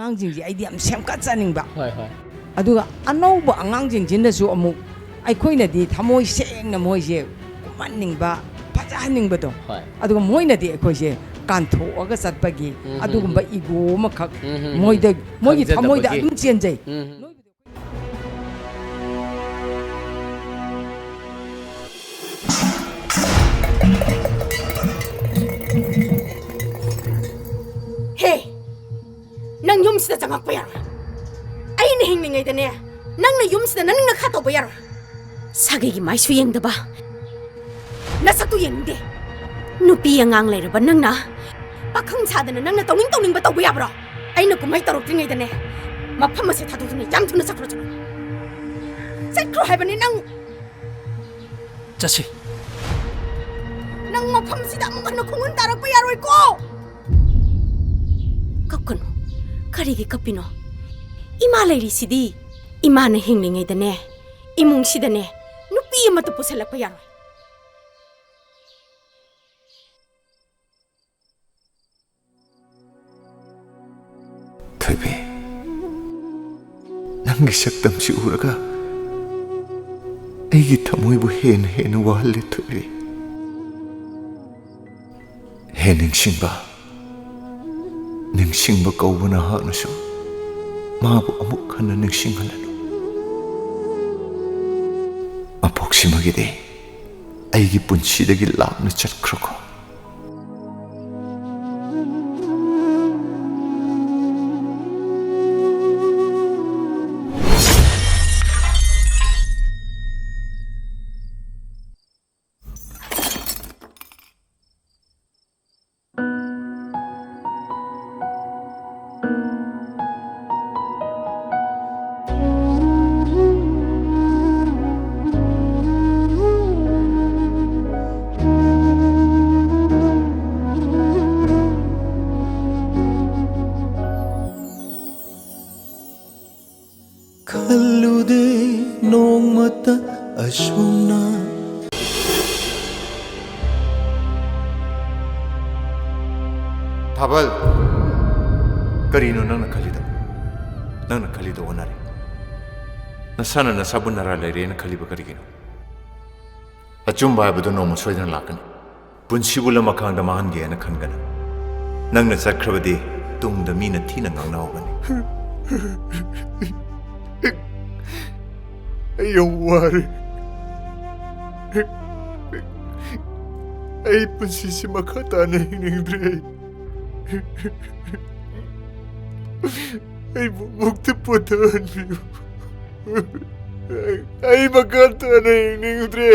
ꯑꯉꯥꯡꯁꯤꯡꯁꯦ ꯑꯩꯗꯤ ꯌꯥꯝ ꯁꯦꯝꯒꯠꯆꯅꯤꯡꯕ ꯍꯣꯏ ꯍꯣꯏ ꯑꯗꯨꯒ ꯑꯅꯧꯕ ꯑꯉꯥꯡꯁꯤꯡꯁꯤꯅꯁꯨ ꯑꯃꯨꯛ ꯑꯩꯈꯣꯏꯅꯗꯤ ꯊꯃꯣꯏ ꯁꯦꯡꯅ ꯃꯣꯏꯁꯦ ꯀꯨꯝꯍꯟꯅꯤꯡꯕ ꯐꯖꯍꯟꯅꯤꯡꯕꯗꯣ ꯑꯗꯨꯒ ꯃꯣꯏꯅꯗꯤ ꯑꯩꯈꯣꯏꯁꯦ ꯀꯥꯟꯊꯣꯛꯑꯒ ꯆꯠꯄꯒꯤ ꯑꯗꯨꯒꯨꯝꯕ ꯏꯒꯣ ꯑꯃꯈꯛ ꯃꯣꯏꯒꯤ ꯊꯃꯣꯏꯗ ꯑꯗꯨꯝ ꯆꯦꯟꯖꯩ Hey, nang yum sida jangak bayar. Ay na hingling ay dane. Nang na yum sida nang nakataw bayar. Sagay gi mai su yeng da ba. Nasa tu yeng de. Nupi ang ang lay ba nang na. Pakhang sa da nang na tawning ba taw bayar bro. Ay na kumay tarok ring ay dane. Mapam se thadu ni jam thuna sakro chu. Sakro hay ba ni nang. Jasi. Nang mapam sida mo kan khungun tarok bayar oi ko. Kapkano, karigi kapino. Ima layri sidi, ima na hinglingay dane, imong sidane, nupi amata po salak payaro. Thoi, nangi saktam si uraga, ay gitamoy bu hen wali Thoi. Hening simba. ningsingba kauba na haknasu mabu amuk hana ningsinghalanu apoksimagide aigi punsidagi lapna chatkrako Thabal, karino nang nakalido onari. Nasana na sabun nara laire na kaliba karigino. Achumba abado no mosoidan lakan. Punsibula makang damahan ge na kangana. Nang na sakrabadi tung da mina tina ngang naogani. Ayaw wari. Ay punsisi makata na hiningdre. Ay mukti putaan biyo. Ay makata na hiningdre.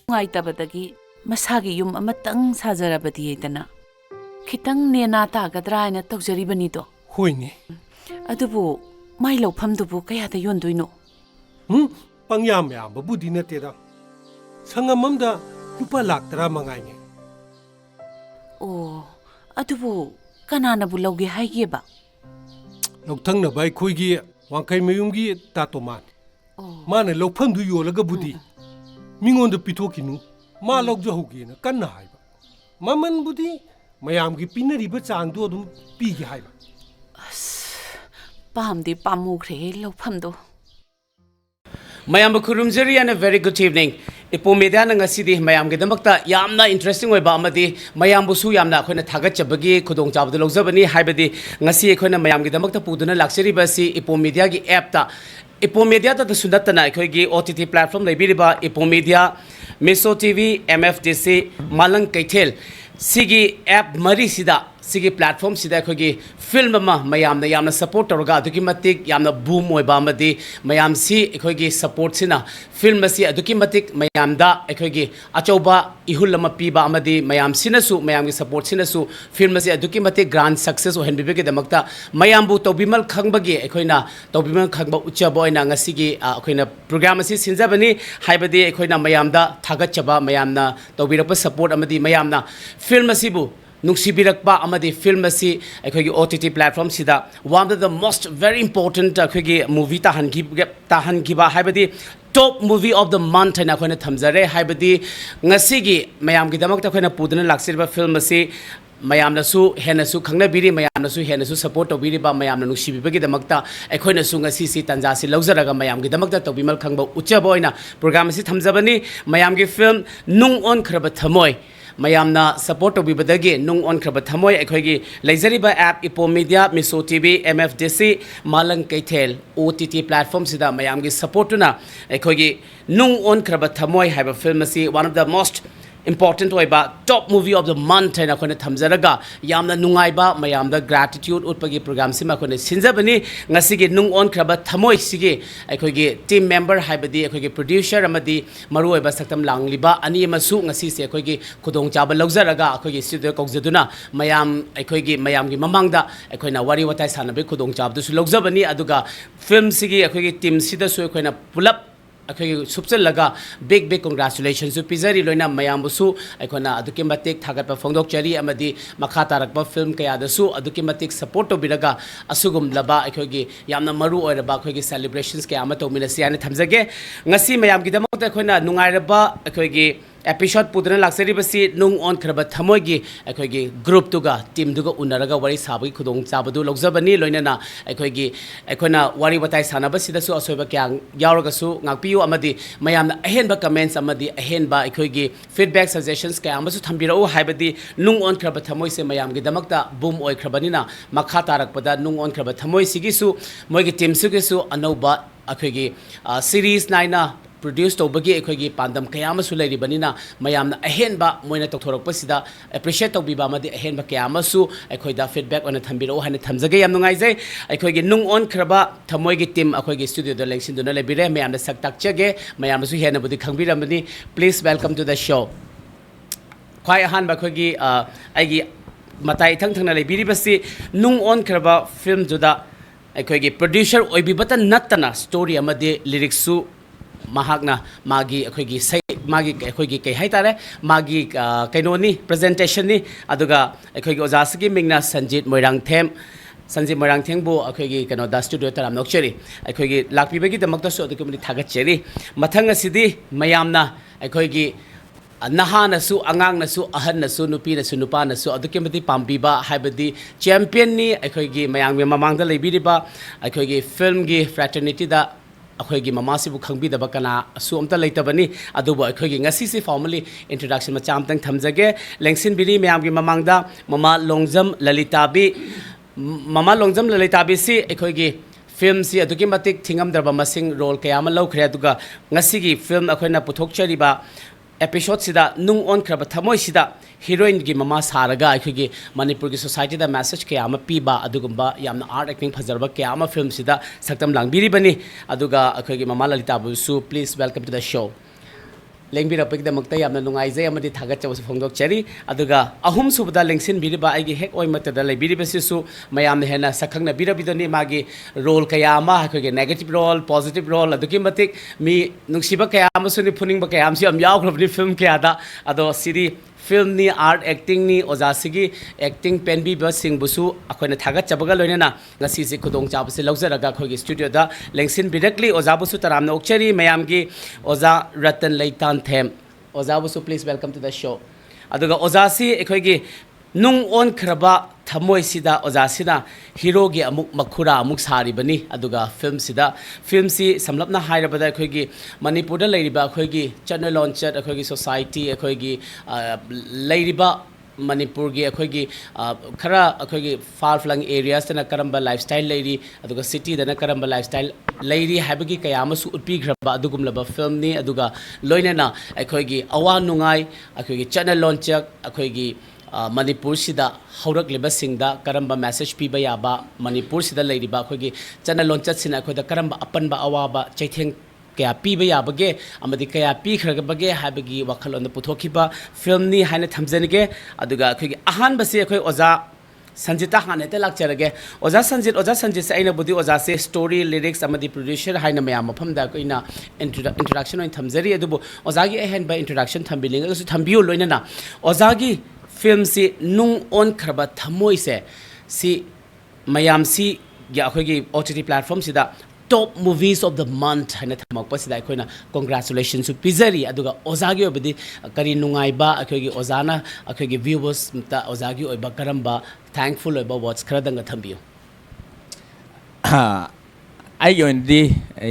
Ngaitaba-dagi masagi yum amatang sajarabadi aitana. Kitang nena tagadra na tawjariba nito. Hoyne. Adubu may lawpamdubu kaya da yondoyno. Pangyam-yam babudi na tira. Sangamamda lupa laktara mangayne. Oh, adubu kanana bu lawge hayge ba? Lawtang na bay khoygi wangkay mayumgi tatoman. Mana lawpamdu yolaga budi. Mingonda pitokinu ma lawjahugi na kanna hayba. Maman budi mayamgi pinariba changdo adum pigi hayba. Pahamdi pamukre lawpamdo. Mayam Kurumjari and a very good evening. Epom media na ngasi mayam ke damakta yamna interesting way ba amadi mayam busu yamna akhona thagat chabagi khudong chabdu lawjabani haibadi ngasi akhona mayam ke damakta puduna laksari basi Epom media gi app ta Epom media ta sundatana akhoi gi OTT platform laibiriba Epom media Meso TV MFDC Malang Kaithel sigi app mari sida sigi platform sida akhoi film ma mayam na yamna support toroga aduki matik yamna boom oi ba amadi mayam si akhoi gi support sina film si aduki matik mayam da akhoi gi achoba ihul ma pi ba amadi mayam sinasu mayam gi support sinasu film si aduki matik grand success o henbibe ke damakta mayam bu tobimal khangbagi akhoina tobimal khangba uchaba oina ngasi gi akhoina program si sinjabani haibadi akhoina mayam da thagat chaba mayam na tobirapa support amadi mayam na film si bu Nuksibirakba amadi film asi akhoi OTT platform sida one of the most very important akhoi movie tahan giba haibadi top movie of the month na akhoi thamjare haibadi ngasi gi mayam gi damak ta akhoi pudana laksirba film asi mayamnasu henasu khangnabiri mayamnasu henasu support tobiriba mayamna nushibibagi damakta aikhoina su ngasi si tanja si laujaraga mayamgi damakta tobimal khangba uchaba oina program si thamjabani mayamgi film nung onkraba thamoi mayamna support tobibadagi nung onkraba thamoi aikhoigi leizariba app Epom media miso tv mfdc malang kaithel ott platform sida mayamgi support tuna aikhoigi nung onkraba thamoi haiba film si one of the most important oiba top movie of the month haina khone thamjaraga yamna nungaiba mayamda gratitude utpagi program sima khone sinjabani ngasigi nung onkraba thamoi sigi aikhoigi team member haibadi aikhoigi producer amadi maru oiba saktam langliba ani masu ngasi se aikhoigi khudong chaba laujaraga aikhoigi studio kokjaduna mayam aikhoigi mayamgi mamangda aikhoina wari watai sanabe khudong chabdu su laujabani aduga film sigi aikhoigi team sida su aikhoina pulap अखोई सुपचल लगा big congratulations पिजरी लोइना मयामबुसु अखोना अदुके मतिक थागत फोंदोक चरी अमदी मखा Tarak film कयादसु अदुके मतिक support तोबिरगा असुगुम लबा अखोगी यामना मरु ओइरबा अखोगी celebrations के आमा तोमिनसी याने थमजगे ngasi mayam gi damok ta अखोना नुंगाइरबा अखोगी episode pudana laksari basi nung onkraba thamoi gi akhoi gi group tuga team duga unaraga wari sabi khudong chabadu logjabani loinana akhoi gi akhona wari batai sanaba sida su asoiba kyang yauraga su ngakpiu amadi mayamna ahenba comments amadi ahenba akhoi gi feedback suggestions kaya amasu thambirau haibadi nung onkraba thamoi se mayam gi damakta boom oikrabanina makha tarakpada nung onkraba thamoi sigi su moi gi team su gi su anoba akhoi gi series 9 na produce tobagi ekhoi pandam kayama su leiri banina mayamna ahenba moina tokthorok pasida appreciate tobiba madi ahenba kayama su ekhoi da feedback on thambiro hana thamjage yam nungai jai ekhoi gi nung on khraba thamoi gi team ekhoi gi studio da lengsin duna lebire mayamna saktak chege mayamna su hena budi khangbiramani please welcome to the show khwai ahan ba ekhoi gi aigi matai thang thangna lebiri basi nung on khraba film juda ekhoi gi producer oibibata natana story amadi lyrics su mahakna magi akhoi sai magi akhoi kai haitare magi kainoni presentation ni aduga akhoi ojasigi mingna Sanjit Moirangthem Sanjit Moirangthem bo akhoi kano da studio taram nokcheri akhoi lakpi bagi damakta so adukumi thagat cheri mathang asidi mayamna akhoi nahana su angang na su ahan na su nupi na su nupa na su adukimati pambiba haibadi champion ni akhoi mayang mamang da lebiriba akhoi film gi fraternity da अखोगी ममासिबु खंगबिदब कना असु अमता लैतबनी अदुबो अखोगी ngasi si formally introduction macham tang thamjage lengsin biri mayamgi mamangda mama longjam lalitabi si अखोगी film si aduki matik thingam darba masing role kayama lawkhre aduga ngasi gi film अखोना पुथोकचरिबा episode sida nung onkraba thamoi sida heroine gi mama saraga akhigi Manipur gi society da message ke ama piba adugumba yamna art acting phajarba ke ama film sida saktam langbiri bani aduga akhigi mama Lalitabi su please welcome to the show lengbira pek da makta yamna nungai jai amadi thagat chaw phongdok chari aduga ahum subda lengsin biriba aigi hek oi mata da lebiri basi su mayam hena sakhang na birabidoni magi role kayama akhigi negative role positive role aduki matik mi nungsiba kayama suni phuning ba kayam si am yaw khrabni film ke ada ado sidi film ni art acting ni ojasigi acting penbi ba sing busu akhona thagat chabaga loinena ngasi si khudong chab se laujaraga khogi studio da lengsin directly ojabusu taramna okcheri mayam gi oja Ratan Laitanthem ojabusu please welcome to the show aduga ojasi ekhogi nung onkraba thamoi sida ojasina hero gi amuk makhura amuk sari bani aduga film si samlapna hairabada ekhogi Manipur da leiriba ekhogi channel launch ekhogi society ekhogi leiriba Manipur gi ekhogi khara ekhogi far flung areas tana karamba lifestyle leiri aduga city dana karamba lifestyle leiri habagi kayamasu utpi graba adugum laba film ni aduga loinena ekhogi awa nungai ekhogi channel launch ekhogi Manipur sida haurak leba singda karamba message piba yaba Manipur sida leiriba khogi channel launch sina khoda karamba apanba awaba chaitheng kaya piba yabage amadi kaya pi khragabage habagi wakhalon puthokiba film ni haina thamjanige aduga khogi ahan basi khoi oja Sanjita hanete lakcharage oja Sanjit se aina budi oja se story lyrics amadi producer haina mayam mafam da koina introduction oin thamjari adubo oja gi ahen by introduction thambiling su thambiu loinana oja gi film si nung onkraba thamoi se si mayam si ya khogi OTT platform sida top movies of the month haina thamakpasida akoina congratulations to pizari aduga ozagi obidi kari nungaiba akogi ozana akogi viewers ta ozagi oiba karamba thankful oiba words khradanga thambiyo ai yondi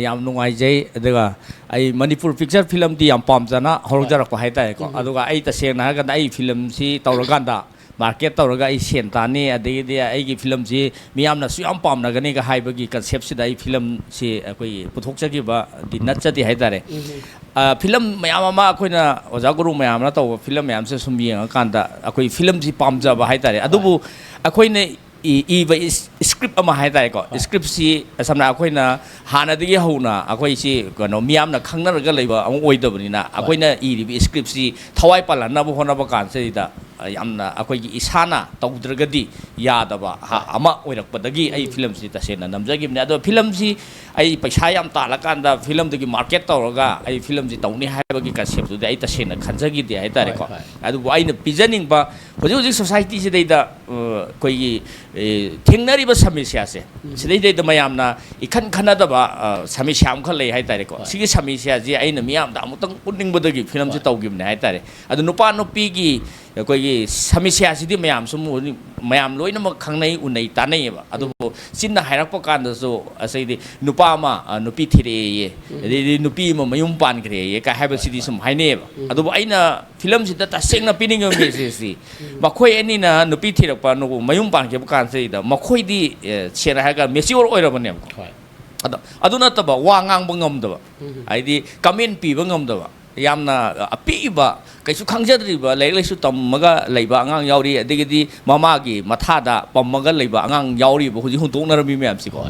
yam nungai jai aduga ai Manipur picture film di yam pamjana horjarak ko haita ko aduga ai ta sena ga ai film si tawraganda market tawraga ai sen tani adegi ai gi film si miyamna su yam pamna gani ga haibagi concept si dai film si koi puthok chagi ba di natchati haitare film mayam ma koina oja guru mayam na taw film mayam se sum yeng kanda akoi film si pamja ba haitare adubu akoine script ama haitare ko script si samna akoina hana digi hauna akoi si kono miyam na khangna ga leiba am oidabani na akoina iri script si thawai palana bo hona ba kan se da yamna akoigi isana tawdragadi yadaba ama oirakpadagi ai film si tasena namjagibne ado film si ai paisa yam talakanda film dagi market tawraga ai film si tawni haibagi concept du ai tasena khanjagi de haitare ko adu aina pijaning ba hoji society si deida koigi thengnari ba samisya se sidai deida mayamna ikhan khanada ba samisya am khalai haitare ko sigi samisya ji aina miyam da amutang puning badagi film si tawgibne haitare adu nupa nupi gi koigi samisya sidi mayam sum mayam loina ma khangnai unai tanai ba adu sinna hairakpa kanda so asaidi nupa ma nupi thire ye de nupi ma mayum pan kre ye ka haba sidi sum haine ba adu aina film sida ta sengna pining me si makhoi ani na nupi thirakpa no mayum pan ke kan se da makhoi di chera ha ga mesior oira bane adu na ta ba wa ngang bangam da ba aidi comment pi bangam da ba yamna apiba kaisu khangjadriba laisu tammaga leiba angang yauri adegidi mamagi mathada pammaga leiba angang yauri huji huntoknarami meyam siko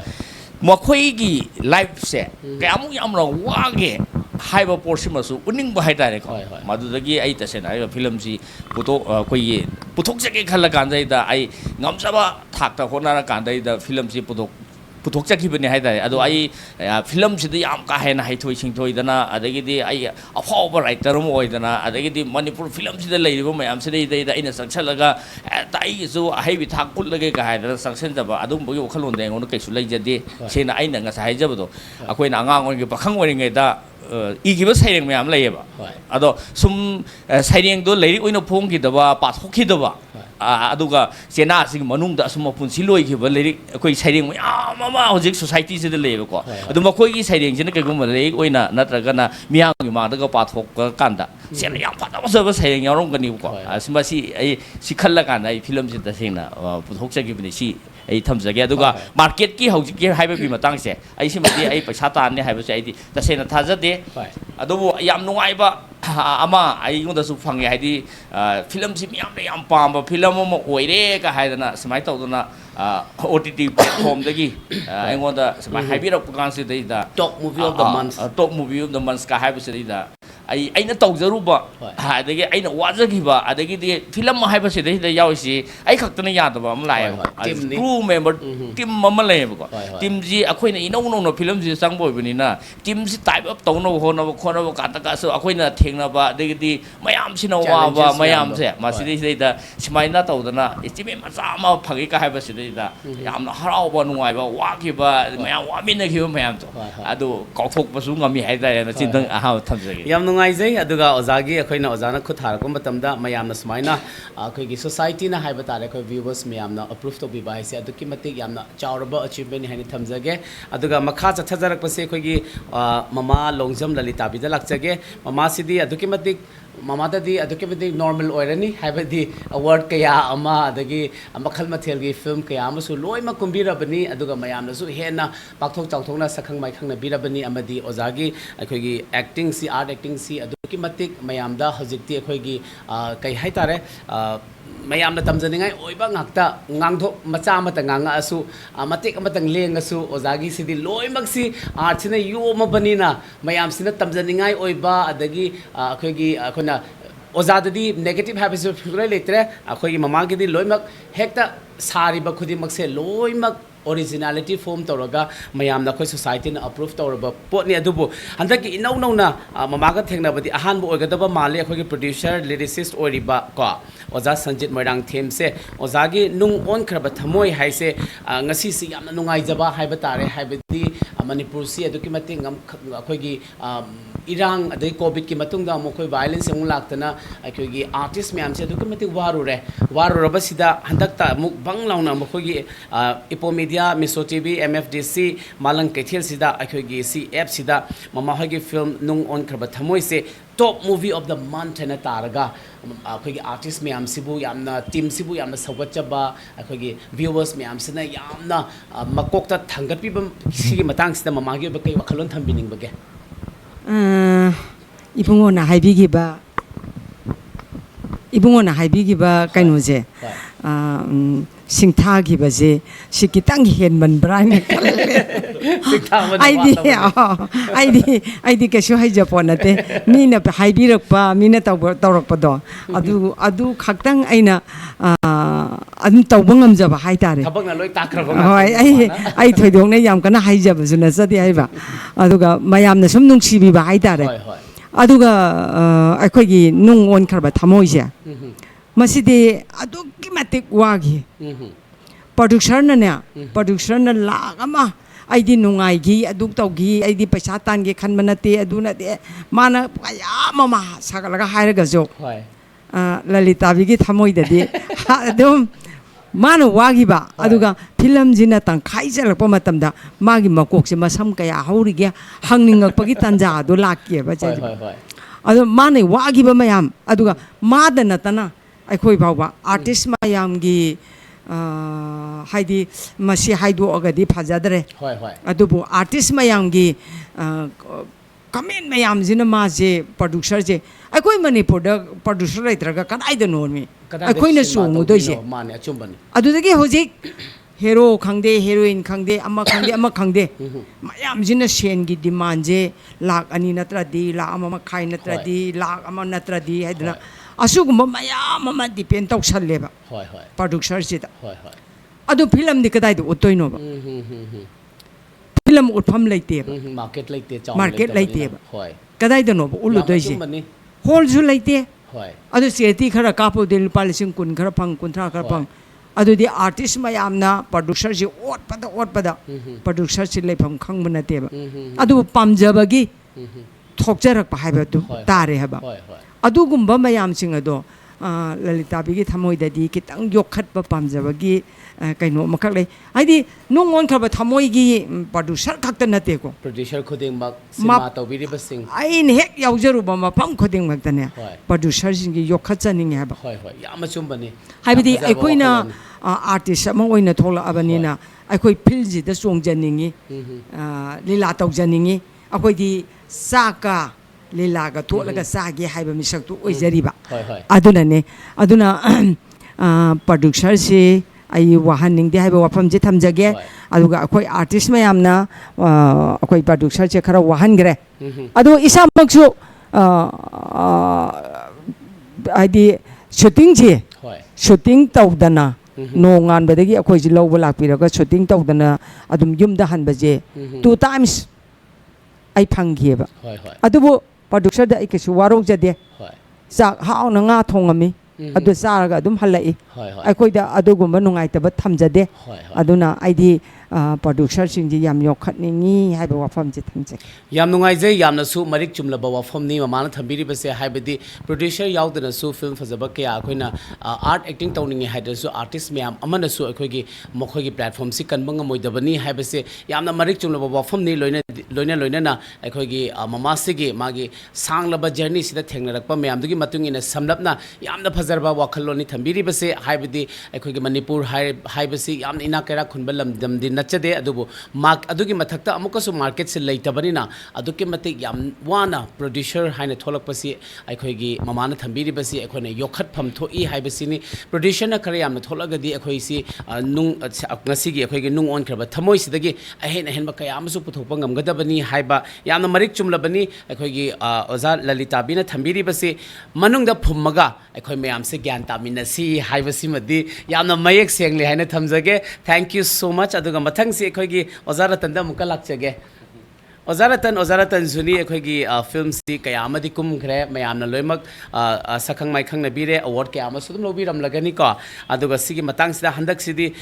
makhoi gi life se kamu yamra wage haiba porsimasu uning ba haitare ko madudagi ai tasena ai film si puto koi puthok jage khalla kanjai da ai ngamsaba thakta honara kanjai da film si puthok chakibani haidare ado ai film sida yam ka hena haithoi singthoi dana adagidi ai afauba writer mo oidana adagidi Manipur film sida leiribo mayam sida ida ina saksalaga tai zo haibi thakul lage ka haidara saksen jaba adum bogi okhalon de ngono kaisu leijade sena aina nga sa haijabado akoina angang ongi pakhang oringai da igiba saireng mayam leiba ado sum saireng do leiri oina phongki daba pathokki daba aduga sena sing manungda sum punsi loi ki baleri koi saireng mayam ama hojik society se de leba ko adu makoi gi saireng sina kai gum lei oina natraga na miyang gi ma daga pathok kanda sena yam phata ba saireng yarom gani ko asma si ai sikhalla kan ai film se ta sena puthok chagi bini si ai thamjage aduga market ki hojik ki haiba bi matang se ai simati ai paisa tan ne haiba se ai ta sena thajade adubu yam nungai ba ama ai ngonda su phange haidi film si miyam ne yam pamba film mo oire ka haidana samai tawduna OTT platform dagi ai ngonda samai haibirak pukan se da top movie of the month ka haiba se da aina tawjaruba adagi aina wajagiba adagi de film haiba se da yawisi ai khaktana yadaba am lai crew member team mama lai ko team ji akoina inau no film ji sangboy bani na team ji type up tawno hona khona ka ta ka so akoina thengna ba adagi mayam sina wa ba mayam se masidi da simaina tawdana estimate macha ma phagi ka haiba se da yamna harau ba nungai ba wa ki ba mayam wa min na ki mayam to adu kauthok pasu ngami haida na chintang aha thamjage yam nungai jai aduga ozagi akoina ozana khuthar ko matamda mayamna smaina akoigi society na haiba tare ko viewers mayamna approve to bi ba haise aduki matik yamna chauraba achievement hani thamjage aduga makha chathajarak pase akoigi mama longjam Lalitabi da lakjage mama sidi aduki matik mama dadi aduki matik normal oirani haibadi award kaya ama adagi makhal mathel gi film kaya amasu loima kumbira bani aduga mayamna su hena pakthok changthokna sakhang mai khangna birabani amadi ozagi akoigi acting si art acting si aduki matik mayamda hojikti akoigi kai haitare mayamna tamjaningai oiba ngakta ngangtho macha mata nganga asu matik amatang leng asu ozagi sidi loimak si art sina yoma banina mayam sina tamjaningai oiba adagi akoigi akona ozadadi negative habits figure letre akoigi mamagi di loimak hekta sari ba khudi makse loimak originality form tawraga mayam na khoi society na approve tawraba potni adubu handaki inau nau na mamaga thengna badi ahan bo ogadaba male khoi gi producer lyricist oriba ko oza Sanjit Moirangthem se oza gi nung onkraba thamoi haise ngasi si yamna nungai jaba haiba tare haibadi Manipur si aduki mating khoi gi irang adai covid ki matung da mo khoi violence ang laktana khoi gi artist myam se aduki mating waru raba sida handakta muk bang launa mo khoi gi Epom media Miso TV MFDC malang kethel sida akhoi gi si app sida mama hogi film nung onkraba thamoi se top movie of the month na taraga akhoi gi artist myam sibu yamna team sibu yamna sawachaba akhoi gi viewers myam sina yamna makokta thangapi bam sigi matang sida mama gi ba kai wakhalon thambining bage ibungona haibigi ba kainoje singthagi baje sikitang hen man brain ID kesu haijaponate mina haibirakpa mina tawrakpado adu khaktang aina adum tawbangam jaba haitare thabakna loi takraba hoi ai thoidongna yam kana haijaba juna sadi haiba aduga mayamna sum nungsibi ba haitare aduga akhoi nung onkraba thamoije masidi aduki matik wagi production na lagama aidi nungai gi aduk tawgi aidi paisa tangi khanmanate aduna de mana kaya mama sagalaga hairaga jo Lalitabi gi thamoi dadi adum mana wagi ba aduga film jina tang khaijalakpa matamda magi makok se masam kaya haurige hangningakpagi tanja adu lakki ba jai adu mana wagi ba mayam aduga madana tana akhoi bawba artist mayam gi haidi masi haidu agadi phajadre adubu artist mayam gi comment mayam jina ma je producer je akhoi Manipur da producer laitraga kanai da normi akhoi na songu doise mane achumbani adudagi hojik hero khangde heroine khangde ama khangde mayam jina sen gi demand je lakh ani natra di lakh ama khai natra di lakh ama natra di haidna asugumba mayam ama depend tawsalleba producer sida adu film di kadai du utoino ba film utpham leite market leite ba kadai da no ba ulu doise hol ju leite adu seti khara kapu del palising kun khara phang kunthra khara phang adu di artist mayamna producer ji otpada producer si lepham khangbana te ba adu pamjaba gi thokjarak pa haiba du tare haba adugumba mayam sing ado Lalitabi gi thamoi dadi kitang yokhat ba pamjaba gi kaino makak le aidi nung onkraba thamoi gi producer khakta nate ko producer khoding mak sima tawbiri basing ain hek yaujaru ba mapam khoding mak tane producer sing gi yokhat chaning ha ba yam chumbani haibidi aikoina artist among oina thola abanina aikoi phil ji da songjaningi lila tawjaningi akoi di saka lila ga tholaga sagi haiba misak tu oijariba aduna producer si ai wahaning de haiba wafam je thamjage aduga akoi artist mayamna akoi producer che khara wahan gre adu isa maksu adi shooting tawdana nongan badagi akoi ji lawba lakpiraga shooting tawdana adum yumda hanbaje 2 times ai phanggieba adubu producer da ikesu warok jade sak hauna nga thongami adu saraga adum halai akoi da adugumba nungaitaba thamjade aduna aidi producer singji yam yokhatningi haiba wafam je thamje yam nungai je yamna su marik chumlaba wafam ni mamana thambiri base haibadi producer yaudana su film fazaba kya akoina art acting tawningi haida su artist myam amana su akoigi mokhogi platform si kanbanga moidabani haibase yamna marik chumlaba wafam ni loina na akoigi mama sigi magi sanglaba journey sida thengnarakpa myam dugi matungina samlapna yamna fazarba wakhaloni thambiri base haibadi akoigi Manipur haibasi yamna inakera khunbalam damdi nachade adubu mark adugi mathakta amukasu market se leitabani aduki matik yam wana producer haina tholakpasi aikhoigi mamana thambiri basi aikhoina yokhat pham thoi haibasini producer na kare yamna tholagadi akhoi si nung ngasigi aikhoigi nung onkraba thamoi sidagi ahen ba kaya amasu puthokpa ngamgadabani haiba yamna marik chumlabani aikhoigi oza Lalitabi na thambiri basi manungda phummaga aikhoi mayam se gyan tamina si haibasi madi yamna mayek sengle haina thamjage thank you so much aduga mathang se khoi gi ozara tan da muka lak chage ozara tan suni khoi gi film si kaya amadi kum khre mayam na loimak sakhang mai khang na bire award kaya ama sudum lobi ram lagani ko aduga sigi matang sida handak sidi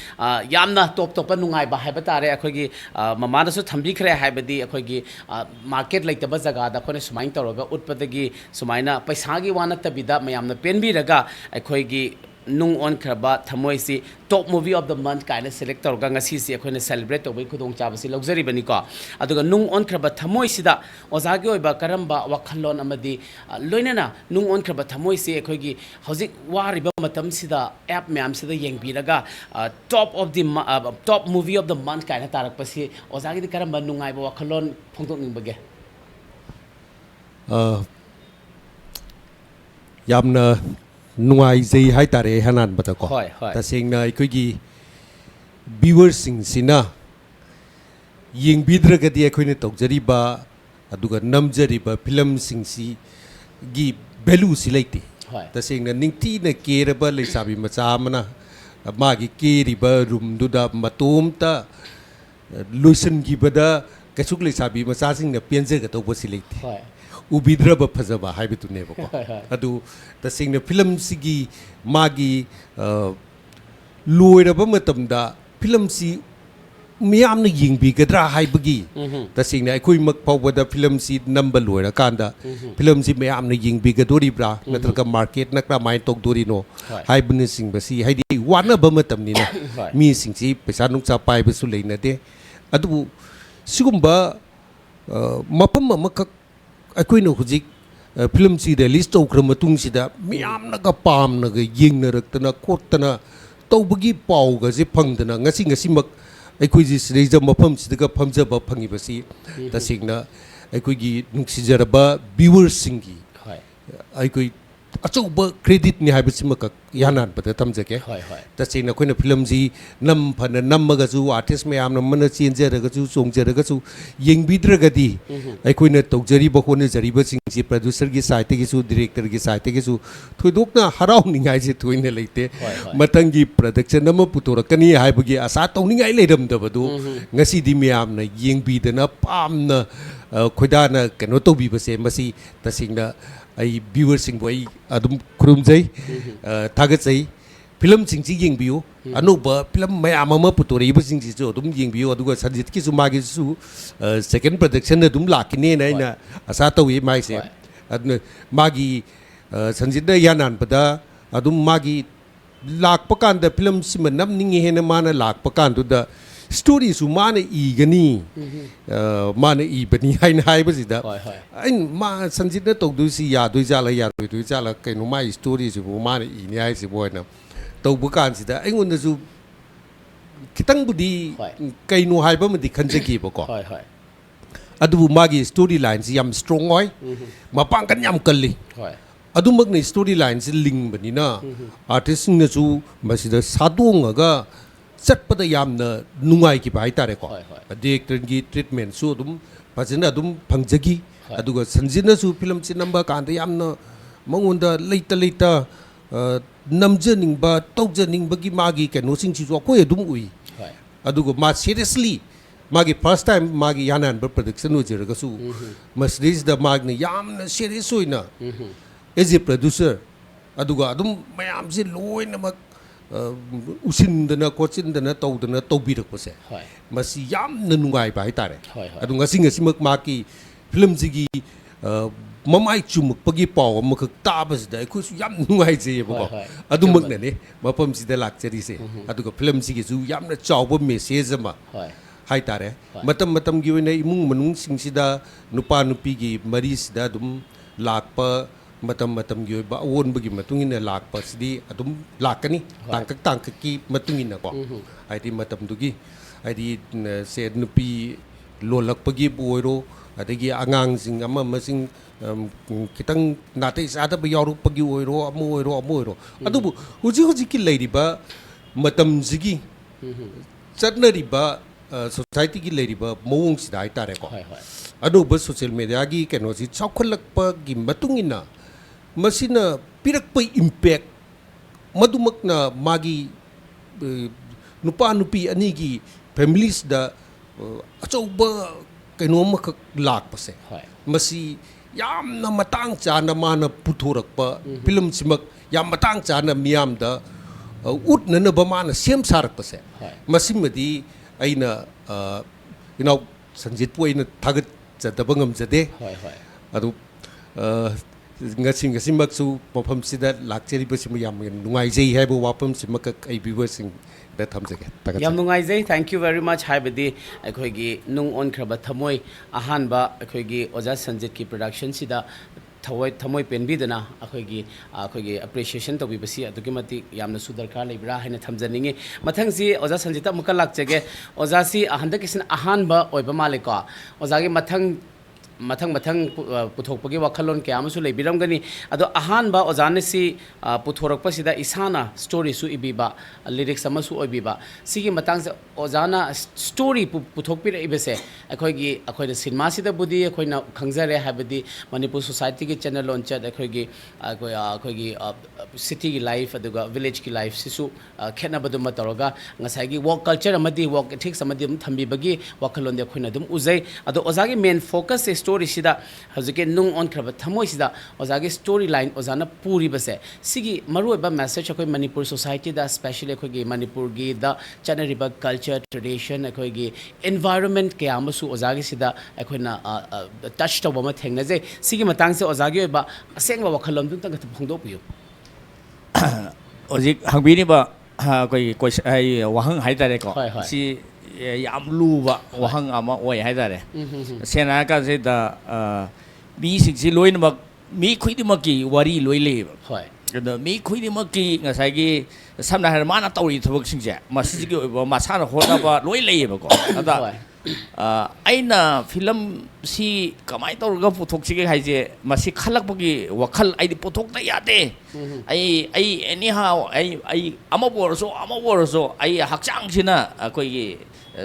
yamna top top nungai ba haiba tare khoi gi mama na su thambi khre haibadi khoi gi market like taba jaga da khone sumain toroga utpadagi sumaina paisa gi wana tabida mayam na penbi raga khoi gi nung onkraba thamoi si top movie of the month kaina select tawga ngasi si akhoi na celebrate tawbai khudong chaba si luxury bani ko aduga nung onkraba thamoi sida ozagi oiba karamba wakhalon amadi loinana nung onkraba thamoi si akhoi gi hojik wariba matam sida app myam sida yengbiraga top movie of the month kaina tarak pasi ozagi di karamba nungai ba wakhalon phongtok ningbage yamna nuai zai hai tare hanan bata ko ta sengna ikoi gi viewers sing sina ying bidraga di ikoi ne tokjari ba aduga namjari ba film sing si gi value si leiti ta sengna ningti na kera ba le sabi macha mana ma gi keri ba room du da matum ta lotion gi bada kasuk le sabi macha sing na penje ga to bo si leiti ubidra ba phajaba haibitu ne ba ko adu ta singna film sigi magi loira ba matamda film si miyam na yingbi gadra haibagi ta singna akoi mak pawda film si number loira kanda film si miyam na yingbi gadori bra natraka market nakra mai tok dori no haibne sing ba si haidi wana ba matam ni na mi sing si pesa nung cha pai ba su leina de adu sigumba mapam makak akoi no hujik film si release to kram tung sida miyam na ga pam na ga ying na raktana kotana tawbagi paw ga si phangdana ngasi mak akoi ji sreja mapam sida ga phamja ba phangi ba si tasingna akoi gi nungsijaraba viewers singi akoi achauba credit ni haibisi mak yanan bata tamjake tasingna koina film ji nam phana nammaga ju artist mayam na mana chenjeraga ju songjeraga ju yengbidraga di aikoina tawjari ba khone jari ba sing ji producer gi side gi su director gi side gi su thoidokna harau ningai ji thoine leite matangi production nama putora kani haibagi asa tawningai leiram da badu ngasi di mayam na yengbidana pamna khoidana kano tobi ba se masi tasingna ai viewers sing boy adum khurumjai thagat film sing chi yengbiu anuba film mayam ama putori ba sing chi adum yengbiu aduga Sanjit ki su magi su second production adum lakine na ina asa tawi mai se adna magi Sanjit da yanan pada adum magi lak pakan da film simanam ningi hena mana lak pakan tu da story su mana igani mana ibani haina haiba sida ain ma Sanjit na tok du si ya du jala kaino mai story su mana i ni ai si boina tau bukan sida ai ngun su kitang budi kaino haiba madi khanjaki ba ko adu magi story line si yam strong oi mapang kan yam kalli adu mak ni story line si ling bani na artist na su masida sadong aga चटपदा यामना नुंगाई की by तारे को director की treatment सु अदुम फजना अदुम फंगजगी अदुगा संजिना सु film ची number कांदे यामना मंगुंदा लेता नमजनिंगबा तौजनिंगबगी मागी केनो सिंग ची को अदुम उई अदुगा मा seriously मागी first time मागी यानान ब production उ जरगा सु मसरीज द मागने यामना serious होइना as a producer अदुगा अदुम मयाम से लोइना मक उसिंदना कोचिंदना तौदना तौबिरकपसे मसी यामना नुंगाई बा हाइतारे अदु ngasi mak maki film jigi mamai chumuk pagi paw amak tabas da khu yam nungai je ba ko adu mak ne ne mapam sida lakchari se adu ko film jigi su yamna chawba message ma haitare matam gi wena imung manung sing sida nupa nupi gi mari sida dum lakpa matam gi ba won bagi matungina lakpa sidi adum lakani tangkak ki matungina ko aidi matam dugi aidi se nupi lolak pagi boiro adagi angang sing ama masing kitang natai sada ba yaru pagi oiro amoiro adubu huji ki lady ba matam jigi chatnari ba society ki lady ba mowong sida itare ko adu ba social media gi keno si chawkhalak pa gi matungina masina pirak pa impact madumak na magi nupa nupi ani gi families da achauba kainoma ka lak pase masi yamna matang chana mana puthorakpa film simak yam matang chana miyam da ut nana ba mana sem sarak pase masimadi aina Sanjit poina tagat jadaba ngamjade adu ngasi maksu mafam sida lakcheri basim yam nungai jei haibo wapam simak ai viewers da thamjage yam nungai jei thank you very much haibadi akhoi nung onkraba thamoi ahanba akhoi oja Sanjit ki production sida thamoi penbidana akhoi appreciation to bibasi aduki mati yamna su darkar leibra haina thamjaningi mathang si oja Sanjit amukal lakchege oja si ahanda kisin ahanba oiba malika oja gi mathang puthokpagi wakhalon kya amasu leibiramgani ado ahanba ojane si puthorokpa sida isana story su ibiba lyrics amasu oibiba sigi matang se ojana story puthokpira ibese akhoi cinema sida budi akhoi na khangjare habadi Manipur society ki channel launch akhoi city ki life aduga village ki life sisu khena badum matoroga ngasai gi work culture amadi work ethics amadi thambi bagi wakhalon de akhoi na dum uzai ado ojagi main focus story sida hazike nung onkraba thamoi sida ojagi storyline ojana puri base sigi maru ba message akoi Manipur society da especially akoi Manipur gi da chanariba culture tradition akoi environment ke amasu ojagi sida akoi na touch to ba ma thengna je sigi matang se ojagi ba asengba wakhalom dun tang phongdo piyo ojik hangbini ba koi ai wahang haidare ko si yam luba wahang ama oi haidare sena ka se da mi sing loin mak mi khuidi maki wari loi le hoi da mi khuidi maki ngasai gi samna har mana tauri thobak sing je masigi ba masana hona ba loi le ba ko ada aina film si kamai tawrga puthok sige haije masi khalak bagi wakhal ai puthok ta yate ai anyhow ai amabor so ai hakchang sina koi gi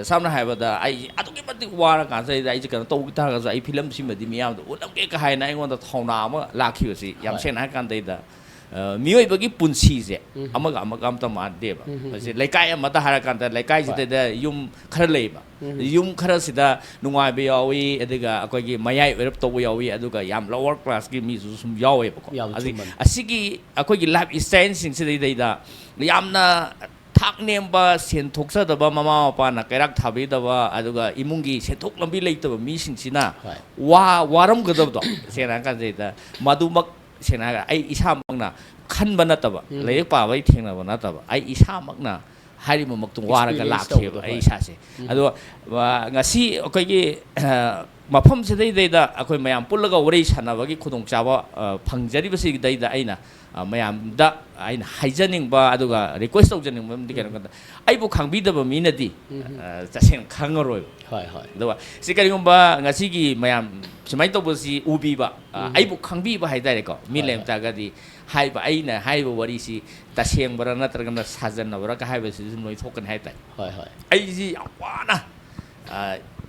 samna haibada ai atuki mati wara ka sai ai ji kan to ta ga ai film si madi miyam do ulam ke ka haina ingon da thona ma lakhi si yam sen ha kan dai da mioi bagi punsi je amaga am ta ma de ba si laikai am ta hara kan da laikai ji da yum khar lei ba yum khar sida nungai be yawi adiga akoi gi mayai werap to yawi aduga yam lower class gi mi su sum yawi ba ko asigi akoi gi life style sing si dai da yamna thak nemba sen thoksa da ba mama pa na kairak thabi da ba aduga imungi sen thok lambi leita ba mi sing sina waram ga da do sena kan dai da madumak sena ai isa makna khanba na ta ba leik pa bai thengna ba na ta ba ai isa makna hari mo maktung wara ga lakhe ai isa se ado ngasi akoi gi mafam se dai da akoi mayam pullaga wari sana ba gi khudong chawa phangjari ba si dai da aina mayam da aina haijaning ba aduga request tawjaning mam dikana kan ai bu khangbi da ba mina di chasen khangoroi hoi do si kari ngomba ngasi gi mayam simai to si ubi ba ai bu khangbi ba hai dai ko mi lem ta ga di hai ba aina hai ba wari si ta seng bara na tar gam sajan na bara ka hai ba si noi thokan hai tai hoi ai ji awana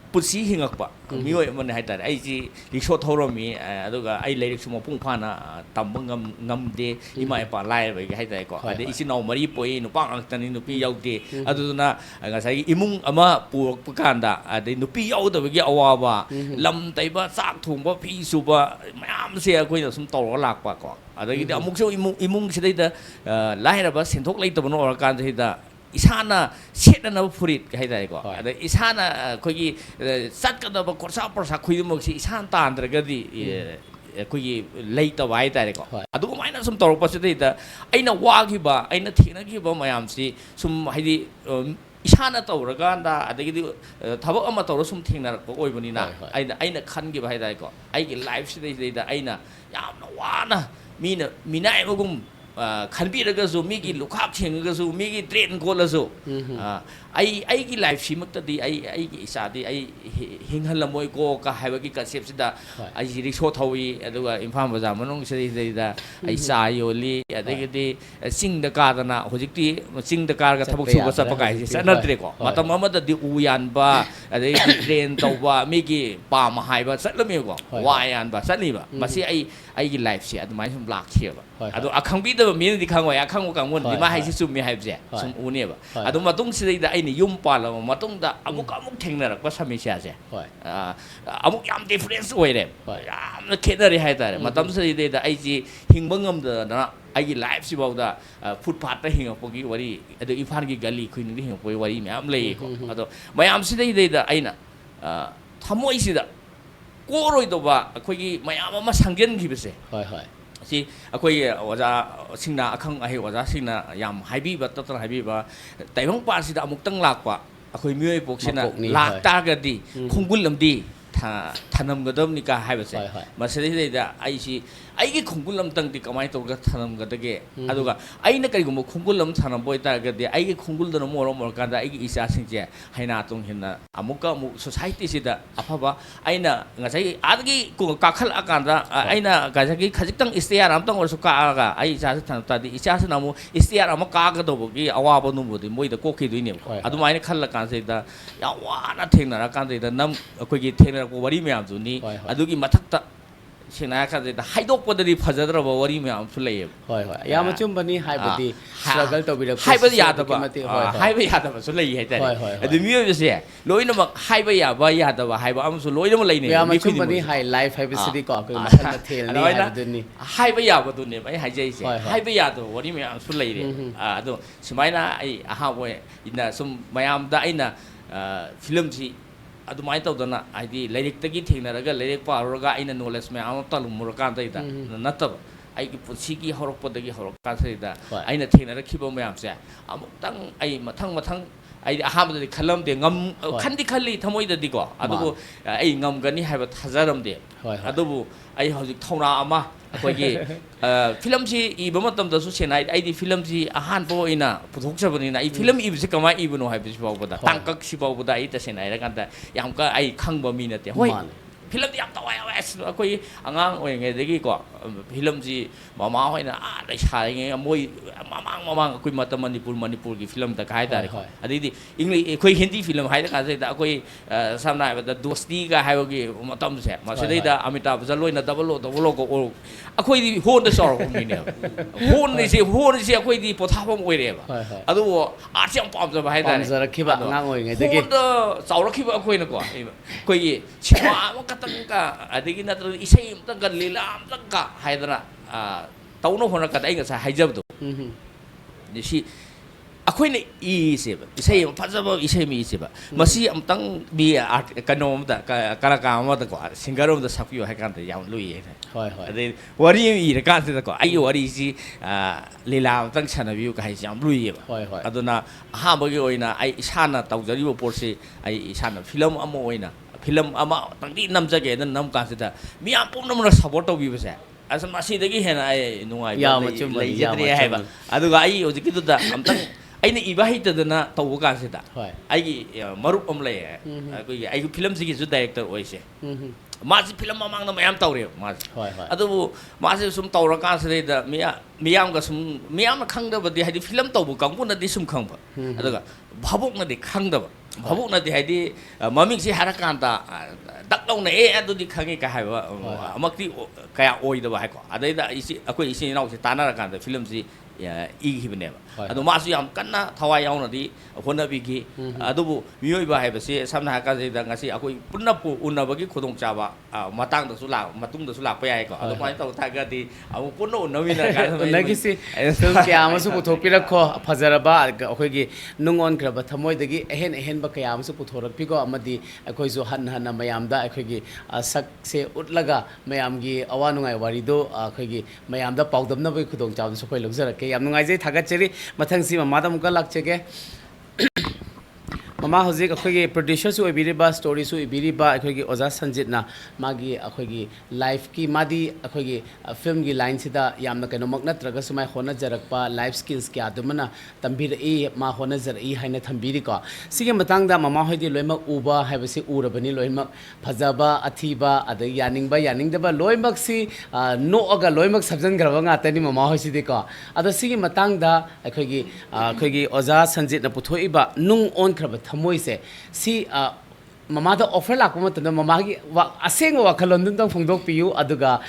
pusi hingak pa mioi man hai tar ai ji risho thoromi aduga ai leirik sumo pung phana tambang ngam de ima pa lai ba hai tai ko ade isi no mari poi nu pang ang tan nu pi yau de aduna nga sai imung ama purok pakanda ade nu pi yau da gi awa ba lam tai ba sak thung ba phi su ba mayam se koi na sum tor lak pa ko adagi amuk so imung sidai da lai ra ba senthok lei ta no kan sai da isana setna furit hai dai ko ada isana khogi satkada ba korsa porsa khui mo si isan ta andra gadi khogi leita wai dai ko adu maina sum tor pas dai da aina wagi ba aina thina gi ba mayam si sum haidi isana tawraga da adagi thabak ama tawra sum thingna ko oibani na aina khan gi ba hai dai ko ai gi life si dai da aina yamna wana mina emagum khanbi raga zo migi lukhak chenga zo migi train gola zo ai gi life si makta di ai gi isa di ai hinghal moi ko ka haiba gi concept sida ai ri sho thawi aduga impham bazaar manung sei da ai sa yoli adagi di sing da ka da na hojikti sing da ka ga thabuk su ba sa pakai sa na tre ko matam amada di uyan ba adagi train taw ba migi pa ma haiba satlami ko wayan ba satli ba masi ai ꯑꯩꯒꯤ ꯂꯥꯏꯐꯁꯦ ꯑꯗꯨꯃꯥꯏꯅ ꯁꯨꯝ ꯂꯥꯛꯈꯤꯑꯕ ꯑꯗꯣ ꯑꯈꯪꯕꯤꯗꯕ ꯃꯤꯅꯗꯤ ꯈꯪꯉꯣꯏ ꯑꯈꯪꯕ ꯀꯥꯡꯕꯨꯅꯗꯤ ꯃꯥ ꯍꯥꯏꯁꯤ ꯆꯨꯝꯃꯤ ꯍꯥꯏꯕꯁꯦ ꯁꯨꯝ ꯎꯅꯦꯕ ꯑꯗꯨ ꯃꯇꯨꯡꯁꯤꯗꯩꯗ ꯑꯩꯅ ꯌꯨꯝ ꯄꯥꯜꯂꯕ ꯃꯇꯨꯡꯗ ꯑꯃꯨꯛ ꯊꯦꯡꯅꯔꯛꯄ ꯁꯃꯤꯁ꯭ꯌꯥꯁꯦ ꯑꯃꯨꯛ ꯌꯥꯝ ꯗꯤꯐꯔꯦꯟꯁ ꯑꯣꯏꯔꯦ ꯌꯥꯝꯅ ꯈꯦꯠꯅꯔꯦ ꯍꯥꯏꯇꯥꯔꯦ ꯃꯇꯝꯁꯤꯗꯩꯗ ꯑꯩꯁꯤ ꯍꯤꯡꯕ ꯉꯝꯗꯗꯅ ꯑꯩꯒꯤ ꯂꯥꯏꯐꯁꯤꯐꯥꯎꯗ ꯐꯨꯠꯄꯥꯠꯇ ꯍꯤꯡꯉꯛꯄꯒꯤ ꯋꯥꯔꯤ ꯑꯗꯣ ꯏꯝꯐꯥꯜꯒꯤ ꯒꯂꯤ ꯈꯨꯡꯒꯪꯗ ꯍꯤꯡꯉꯛꯄꯒꯤ ꯋꯥꯔꯤ ꯃꯌꯥꯝ ꯂꯩꯌꯦꯀꯣ ꯑꯗꯣ ꯃꯌꯥꯝꯁꯤꯗꯩꯗ ꯑꯩꯅ ꯊꯃꯣꯏꯁꯤꯗ ꯀꯣꯛꯔꯣꯏꯗꯧꯕ ꯑꯩꯈꯣꯏꯒꯤ ꯃꯌꯥꯝ ꯑꯃ ꯁꯪꯖꯟꯈꯤꯕꯁꯦ ꯁꯤ ꯑꯩꯈꯣꯏ ꯑꯣꯖꯥꯁꯤꯡꯅ ꯑꯈꯪ ꯑꯍꯩ ꯑꯣꯖꯥꯁꯤꯡꯅ ꯌꯥꯝ ꯍꯥꯏꯕꯤꯕ ꯇꯠꯇꯅ ꯍꯥꯏꯕꯤꯕ ꯇꯥꯏꯕꯪꯄꯥꯟꯁꯤꯗ ꯑꯃꯨꯛꯇꯪ ꯂꯥꯛꯄ ꯑꯩꯈꯣꯏ ꯃꯤꯑꯣꯏꯄꯣꯛꯁꯤꯅ ꯂꯥꯛꯇꯥꯔꯒꯗꯤ ꯈꯣꯡꯒꯨꯜ ꯑꯃꯗꯤ ꯊꯅꯝꯒꯗꯕꯅꯤ ꯀ ꯍꯥꯏꯕꯁꯦ ꯃꯁꯤꯗꯩꯗ ꯑꯩꯁꯤ ꯑꯩꯒꯤ ꯈꯣꯡꯒꯨꯜ ꯑꯃꯇꯪꯗꯤ ꯀꯃꯥꯏꯅ ꯇꯧꯔꯒ ꯊꯅꯝꯒꯗꯒꯦ ꯑꯗꯨꯒ ꯑꯩꯅ ꯀꯔꯤꯒꯨꯝꯕ ꯈꯣꯡꯒꯨꯜ ꯑꯃ ꯊꯅꯝꯕ ꯑꯣꯏꯇꯥꯔꯒꯗꯤ ꯑꯩꯒꯤ ꯈꯣꯡꯒꯨꯜꯗꯨꯅ ꯃꯔꯝ ꯑꯣꯏꯔꯀꯥꯟꯗ ꯑꯩꯒꯤ ꯏꯆꯥꯁꯤꯡꯁꯦ ꯍꯩꯅꯥ ꯇꯨꯡꯍꯦꯟꯅ ꯑꯃꯨꯛ ꯁꯣꯁꯥꯏꯇꯤꯁꯤꯗ ꯑꯐꯕ ꯑꯩꯅ ꯉꯁꯥꯏ ꯑꯥꯗꯒꯤ ꯀꯥꯈꯠꯂꯛꯑꯀꯥꯟꯗ ꯑꯩꯅ ꯉꯁꯥꯏꯒꯤ ꯈꯖꯤꯛꯇꯪ ꯏꯁꯇꯤꯌꯥꯔ ꯑꯃꯇꯪ ꯑꯣꯏꯔꯁꯨ ꯀꯥꯑꯒ ꯑꯩ ꯏꯆꯥꯁꯤ ꯊꯅꯝ ꯇꯥꯔꯗꯤ ꯏꯆꯥꯁꯤꯅ ꯑꯃꯨꯛ ꯏꯁꯇꯤꯌꯥꯔ ꯑꯃ ꯀꯥꯒꯗꯧꯕꯒꯤ ꯑꯋꯥꯕ ꯅꯨꯡꯕꯨꯗꯤ ꯃꯣꯏꯗ ꯀꯣꯛꯈꯤꯗꯣꯏꯅꯦꯕꯀꯣ ꯑꯗꯨꯃꯥꯏꯅ ꯈꯜꯂ ꯀꯥꯟꯁꯤꯗ ꯌꯥꯝ ꯋꯥꯅ ꯊꯦꯡꯅꯔꯀꯥꯟꯁꯤꯗ ꯑꯩꯈꯣꯏꯒꯤ ꯊꯦꯡꯅꯔꯛꯄ ꯋꯥꯔꯤ ꯃꯌꯥꯝꯗꯨꯅꯤ ꯑꯗꯨꯒꯤ ꯃꯊꯛꯇ ꯁꯦꯡꯅ ꯍꯥꯏꯔꯀꯥꯟꯗ ꯍꯥꯏꯗꯣꯛꯄꯗꯗꯤ ꯐꯖꯗ꯭ꯔꯕ ꯋꯥꯔꯤ ꯃꯌꯥꯝ ꯑꯃꯁꯨ ꯂꯩꯌꯦꯕ ꯌꯥꯝꯅ ꯆꯨꯝꯕꯅꯤ ꯍꯥꯏꯕꯗꯤ ꯁ꯭ꯇ꯭ꯔꯒꯜ ꯇꯧꯕꯤꯔꯛꯄ ꯍꯥꯏꯕ ꯌꯥꯗꯕꯁꯨ ꯂꯩ ꯍꯥꯏꯇꯥꯔꯦ ꯑꯗꯨ ꯃꯤꯑꯣꯏꯕꯁꯦ ꯂꯣꯏꯅꯃꯛ ꯍꯥꯏꯕ ꯌꯥꯕ ꯌꯥꯗꯕ ꯍꯥꯏꯕ ꯑꯃꯁꯨ ꯂꯣꯏꯅꯃꯛ ꯂꯩꯅꯩ ꯌꯥꯝꯅ ꯆꯨꯝꯕꯅꯤ ꯍꯥꯏ ꯂꯥꯏꯐ ꯍꯥꯏꯕꯁꯤꯗꯤꯀꯣ ꯑꯩꯈꯣꯏ ꯃꯈꯜ ꯃꯊꯦꯜꯅꯤ ꯍꯥꯏꯕꯗꯨꯅꯤ ꯍꯥꯏꯕ ꯌꯥꯕꯗꯨꯅꯦꯕ ꯑꯩ ꯍꯥꯏꯖꯩꯁꯦ ꯍꯥꯏꯕ ꯌꯥꯗꯕ ꯋꯥꯔꯤ ꯃꯌꯥꯝꯁꯨ ꯂꯩꯔꯦ ꯑꯗꯣ ꯁꯨꯃꯥꯏꯅ ꯑꯩ ꯑꯍꯥꯟꯕ ꯑꯣꯏꯅ ꯁꯨꯝ ꯃꯌꯥꯝꯗ ꯑꯩꯅ ꯐꯤꯂꯝꯁꯤ ꯑꯗꯨꯃꯥꯏꯅ ꯇꯧꯗꯅ ꯍꯥꯏꯗꯤ ꯂꯥꯏꯔꯤꯛꯇꯒꯤ ꯊꯦꯡꯅꯔꯒ ꯂꯥꯏꯔꯤꯛ ꯄꯥꯔꯨꯔꯒ ꯑꯩꯅ ꯅꯣꯂꯦꯖ ꯃꯌꯥꯝ ꯑꯃ ꯇꯥꯜꯂꯨꯔꯀꯥꯟꯗꯩꯗ ꯅꯠꯇꯕ ꯑꯩꯒꯤ ꯄꯨꯟꯁꯤꯒꯤ ꯍꯧꯔꯛꯄꯗꯒꯤ ꯍꯧꯔꯛꯀꯥꯟꯁꯤꯗ ꯑꯩꯅ ꯊꯦꯡꯅꯔꯛꯈꯤꯕ ꯃꯌꯥꯝꯁꯦ ꯑꯃꯨꯛꯇꯪ ꯑꯩ ꯃꯊꯪ ꯑꯩꯗꯤ ꯑꯍꯥꯟꯕꯗꯗꯤ ꯈꯜꯂꯝꯗꯦ ꯈꯜꯂꯤ ꯊꯃꯣꯏꯗꯗꯤꯀꯣ ꯑꯗꯨꯕꯨ ꯑꯩ ꯉꯝꯒꯅꯤ ꯍꯥꯏꯕ ꯊꯥꯖꯔꯝꯗꯦ ꯑꯗꯨꯕꯨ ꯑꯩ ꯍꯧꯖꯤꯛ ꯊꯧꯅꯥ ꯑꯃ ꯑꯩꯈꯣꯏꯒꯤ ꯐꯤꯂꯝꯁꯤ ꯏꯕ ꯃꯇꯝꯗꯁꯨ ꯁꯦꯡꯅ ꯑꯩꯗꯤ ꯐꯤꯂꯝꯁꯤ ꯑꯍꯥꯟꯕ ꯑꯣꯏꯅ ꯄꯨꯊꯣꯛꯆꯕꯅꯤꯅ ꯑꯩ ꯐꯤꯂꯝ ꯏꯕꯁꯤ ꯀꯃꯥꯏꯅ ꯏꯕꯅꯣ ꯍꯥꯏꯕꯁꯤ ꯐꯥꯎꯕꯗ ꯇꯥꯡꯀꯛꯁꯤ ꯐꯥꯎꯕꯗ ꯑꯩ ꯇꯁꯦꯡꯅ ꯍꯥꯏꯔꯀꯥꯟꯗ ꯌꯥꯝ ꯑꯩ ꯈꯪꯕ ꯃꯤ ꯅꯠꯇꯦ ꯍꯣꯏ ꯐꯤꯂꯝꯗꯤ ꯌꯥꯝ ꯇꯋꯥꯏ ꯑꯩꯈꯣꯏ ꯑꯉꯥꯡ ꯑꯣꯏꯔꯤꯉꯩꯗꯒꯤ ꯐꯤꯂꯝꯁꯤ ꯃꯃꯥ ꯍꯣꯏꯅ ꯂꯩꯁꯥꯔꯤꯉꯩ ꯃꯣꯏ ꯃꯃꯥꯡ ꯑꯩꯈꯣꯏ ꯃꯅꯤꯄꯨꯔꯒꯤ ꯐꯤꯂꯝꯗ ꯍꯥꯏꯇꯥꯔꯦꯀꯣ ꯑꯗꯩꯗꯤ ꯑꯩꯈꯣꯏ ꯍꯤꯟꯗꯤ ꯐꯤꯂꯝ ꯍꯥꯏꯔ ꯀꯥꯟꯁꯤꯗ ꯑꯩꯈꯣꯏ ꯁꯝꯅ ꯍꯥꯏꯔꯕꯗ ꯗꯣꯁꯇꯤꯒ ꯍꯥꯏꯕꯒꯤ ꯃꯇꯝꯁꯦ ꯃꯁꯤꯗꯩꯗ ꯑꯃꯤꯇꯥꯕ ꯕꯆꯟ ꯂꯣꯏꯅ ꯗꯕꯜ ꯑꯣ ꯑꯩꯈꯣꯏꯗꯤ ꯍꯣꯟꯗ ꯆꯥꯎꯔꯛꯄ ꯃꯤꯅꯦꯕ ꯍꯣꯟꯁꯦ ꯑꯩꯈꯣꯏꯗꯤ ꯄꯣꯊꯥꯐꯝ ꯑꯣꯏꯔꯦꯕ ꯑꯗꯨꯕꯨ ꯑꯥꯔꯠꯁꯦ ꯌꯥꯝ ꯄꯥꯝꯖꯕ ꯍꯥꯏꯇꯥꯔꯦ ꯄꯥꯝꯖꯔꯛꯈꯤꯕ ꯑꯉꯥꯡ ꯑꯣꯏꯔꯤꯉꯩꯗꯒꯤ ꯍꯣꯟꯗ ꯆꯥꯎꯔꯛꯈꯤꯕ ꯑꯩꯈꯣꯏꯅꯀꯣ ꯑꯩꯈꯣꯏꯒꯤ ꯁꯤꯅꯦꯃꯥ ꯑꯃꯈꯛꯇꯪꯒ ꯑꯗꯒꯤ ꯅꯠꯇ꯭ꯔꯒ ꯏꯁꯩ ꯑꯃꯇꯪꯒ ꯂꯤꯂꯥ ꯑꯃꯇꯪꯒ ꯍꯥꯏꯗꯅ ꯇꯧꯅ ꯍꯣꯠꯅꯔꯀꯥꯟꯗ ꯑꯩ ꯉꯁꯥꯏ ꯍꯥꯏꯖꯕꯗꯣ ꯁꯤ ꯑꯩꯈꯣꯏꯅ ꯏꯁꯦꯕ ꯏꯁꯩ ꯑꯃ ꯐꯖꯕ ꯏꯁꯩ ꯑꯃ ꯏꯁꯦꯕ ꯃꯁꯤ ꯑꯃꯨꯛꯇꯪ ꯀꯩꯅꯣ ꯑꯃꯗ ꯀꯂꯥꯀꯥꯔ ꯑꯃꯗꯀꯣ ꯁꯤꯡꯒꯔ ꯑꯃꯗ ꯁꯛꯄꯤꯌꯨ ꯍꯥꯏ ꯀꯥꯟꯗ ꯌꯥꯝ ꯂꯨꯏ ꯍꯥꯏꯇꯥꯔꯦ ꯑꯗꯩ ꯋꯥꯔꯤ ꯑꯃ ꯏꯔꯀꯥꯟꯁꯤꯗꯀꯣ ꯑꯩꯒꯤ ꯋꯥꯔꯤꯁꯤ ꯂꯤꯂꯥ ꯑꯃꯇꯪ ꯁꯥꯟꯅꯕꯤꯌꯨ ꯍꯥꯏꯁꯤ ꯌꯥꯝ ꯂꯨꯏꯌꯦꯕ ꯑꯗꯨꯅ ꯑꯍꯥꯟꯕꯒꯤ ꯑꯣꯏꯅ ꯑꯩ ꯏꯁꯥꯅ ꯇꯧꯖꯔꯤꯕ ꯄꯣꯠꯁꯤ ꯑꯩ ꯏꯁꯥꯅ ꯐꯤꯂꯝ ꯑꯃ ꯑꯣꯏꯅ ꯐꯤꯂꯝ ꯑꯃꯇꯪꯗꯤ ꯅꯝꯖꯒꯦꯅ ꯅꯝ ꯀꯥꯟꯁꯤꯗ ꯃꯤꯌꯥꯝ ꯄꯨꯝꯅꯃꯛꯅ ꯁꯞꯄꯣꯔꯠ ꯇꯧꯕꯤꯕꯁꯦ ꯃꯁꯤꯗꯒꯤ ꯍꯦꯟꯅ ꯑꯩ ꯅꯨꯡꯉꯥꯏꯕ ꯂꯩꯖꯗ꯭ꯔꯦ ꯍꯥꯏꯕ ꯑꯗꯨꯒ ꯑꯩ ꯍꯧꯖꯤꯛꯀꯤꯗꯨꯗ ꯑꯝꯇꯪ ꯑꯩꯅ ꯏꯕ ꯍꯩꯇꯗꯅ ꯇꯧꯕ ꯀꯥꯟꯁꯤꯗ ꯑꯩꯒꯤ ꯃꯔꯨꯞ ꯑꯃ ꯂꯩꯌꯦ ꯑꯩꯒꯤ ꯐꯤꯂꯝꯁꯤꯒꯤꯁꯨ ꯗꯥꯏꯔꯦꯛꯇꯔ ꯑꯣꯏꯁꯦ माजी फिल्म ममांग मैम तौरे माजे सूम तौरकानसदैदा मियामगा सूम मियामना खंगदबदि हाइदि फिल्म तौबु कांगपुनदि सूम खंगबा अदुगा भाबुकनदि खंगदबा भाबुकनदि हाइदि ममिंगसि हारकांदा दक्लौना अदुदि खंगे का हाइबा अमक्ति कया ओइदबा हाइको अदैदा इसी अखोइ इसी नाउसे तानारकांदा फिल्मसि इगिबनेबा अदु मासु याम कन्ना थवाइ याउनदि होनबिगि अदुबु मियोइबा हाइबसि सामना हाकाजैदा ngasi अखोइ पुन्नपु उन्नबगि खोदोंग चाबा मतांगदसु ला मतुंगदसु लापा याइको अदु माइ तौ थागदि अबु पुन्न उन्नमिना नगिसि फिल्म क्या अमसु पुथोपिरखो फजरबा अखोइगि नुंग ओनख्राबा थमोइदगि अहेन अहेनबा कया अमसु पुथोरपिको अमदि अखोइसु हन हन मयामदा अखोइगि सकसे उटलगा मयामगि अवा नुंगाइ वारिदो अखोइगि मयामदा पाउदमनबगि खुदोंग चाबदसु खoi लौजरके याम नुंगाइजै थागतचरी मथंगसि ममादा मुका लाक्चगे ममा हजिक अखोइगि प्रोड्यूसर ओइबिरिबा स्टोरी ओइबिरिबा अखोइगि ओजा संजित ना मागी अखोइगि लाइफ की मादी अखोइगि फिल्म की लाइन सिदा यामना कनो मक नत्रगा सुमाय होना जरकपा लाइफ स्किल्स क्या दुमना तंबिर ए मा होना जर ए हाइना थंबिरि को सिगे मतंगदा ममा होइदि लोइमक उबा हाइबसि उरबनि लोइमक फजबा अथिबा अद यानिंगबा यानिंगदबा लोइमक सि नोअगा लोइमक सबजनग्रबा ngaतनि ममा होइसिदि को अद सिगे मतंगदा अखोइगि ओजा संजित ना पुथोइबा नुंग ओनख्राबा थमोइ से सी ꯃꯃꯥꯗ ꯑꯣꯐꯔ ꯂꯥꯛꯄ ꯃꯇꯝꯗ ꯃꯃꯥꯒꯤ ꯑꯁꯦꯡꯕ ꯋꯥꯈꯜꯂꯣꯟꯗꯨꯗꯪ ꯐꯣꯡꯗꯣꯛꯄꯤꯌꯨ ꯑꯗꯨꯒ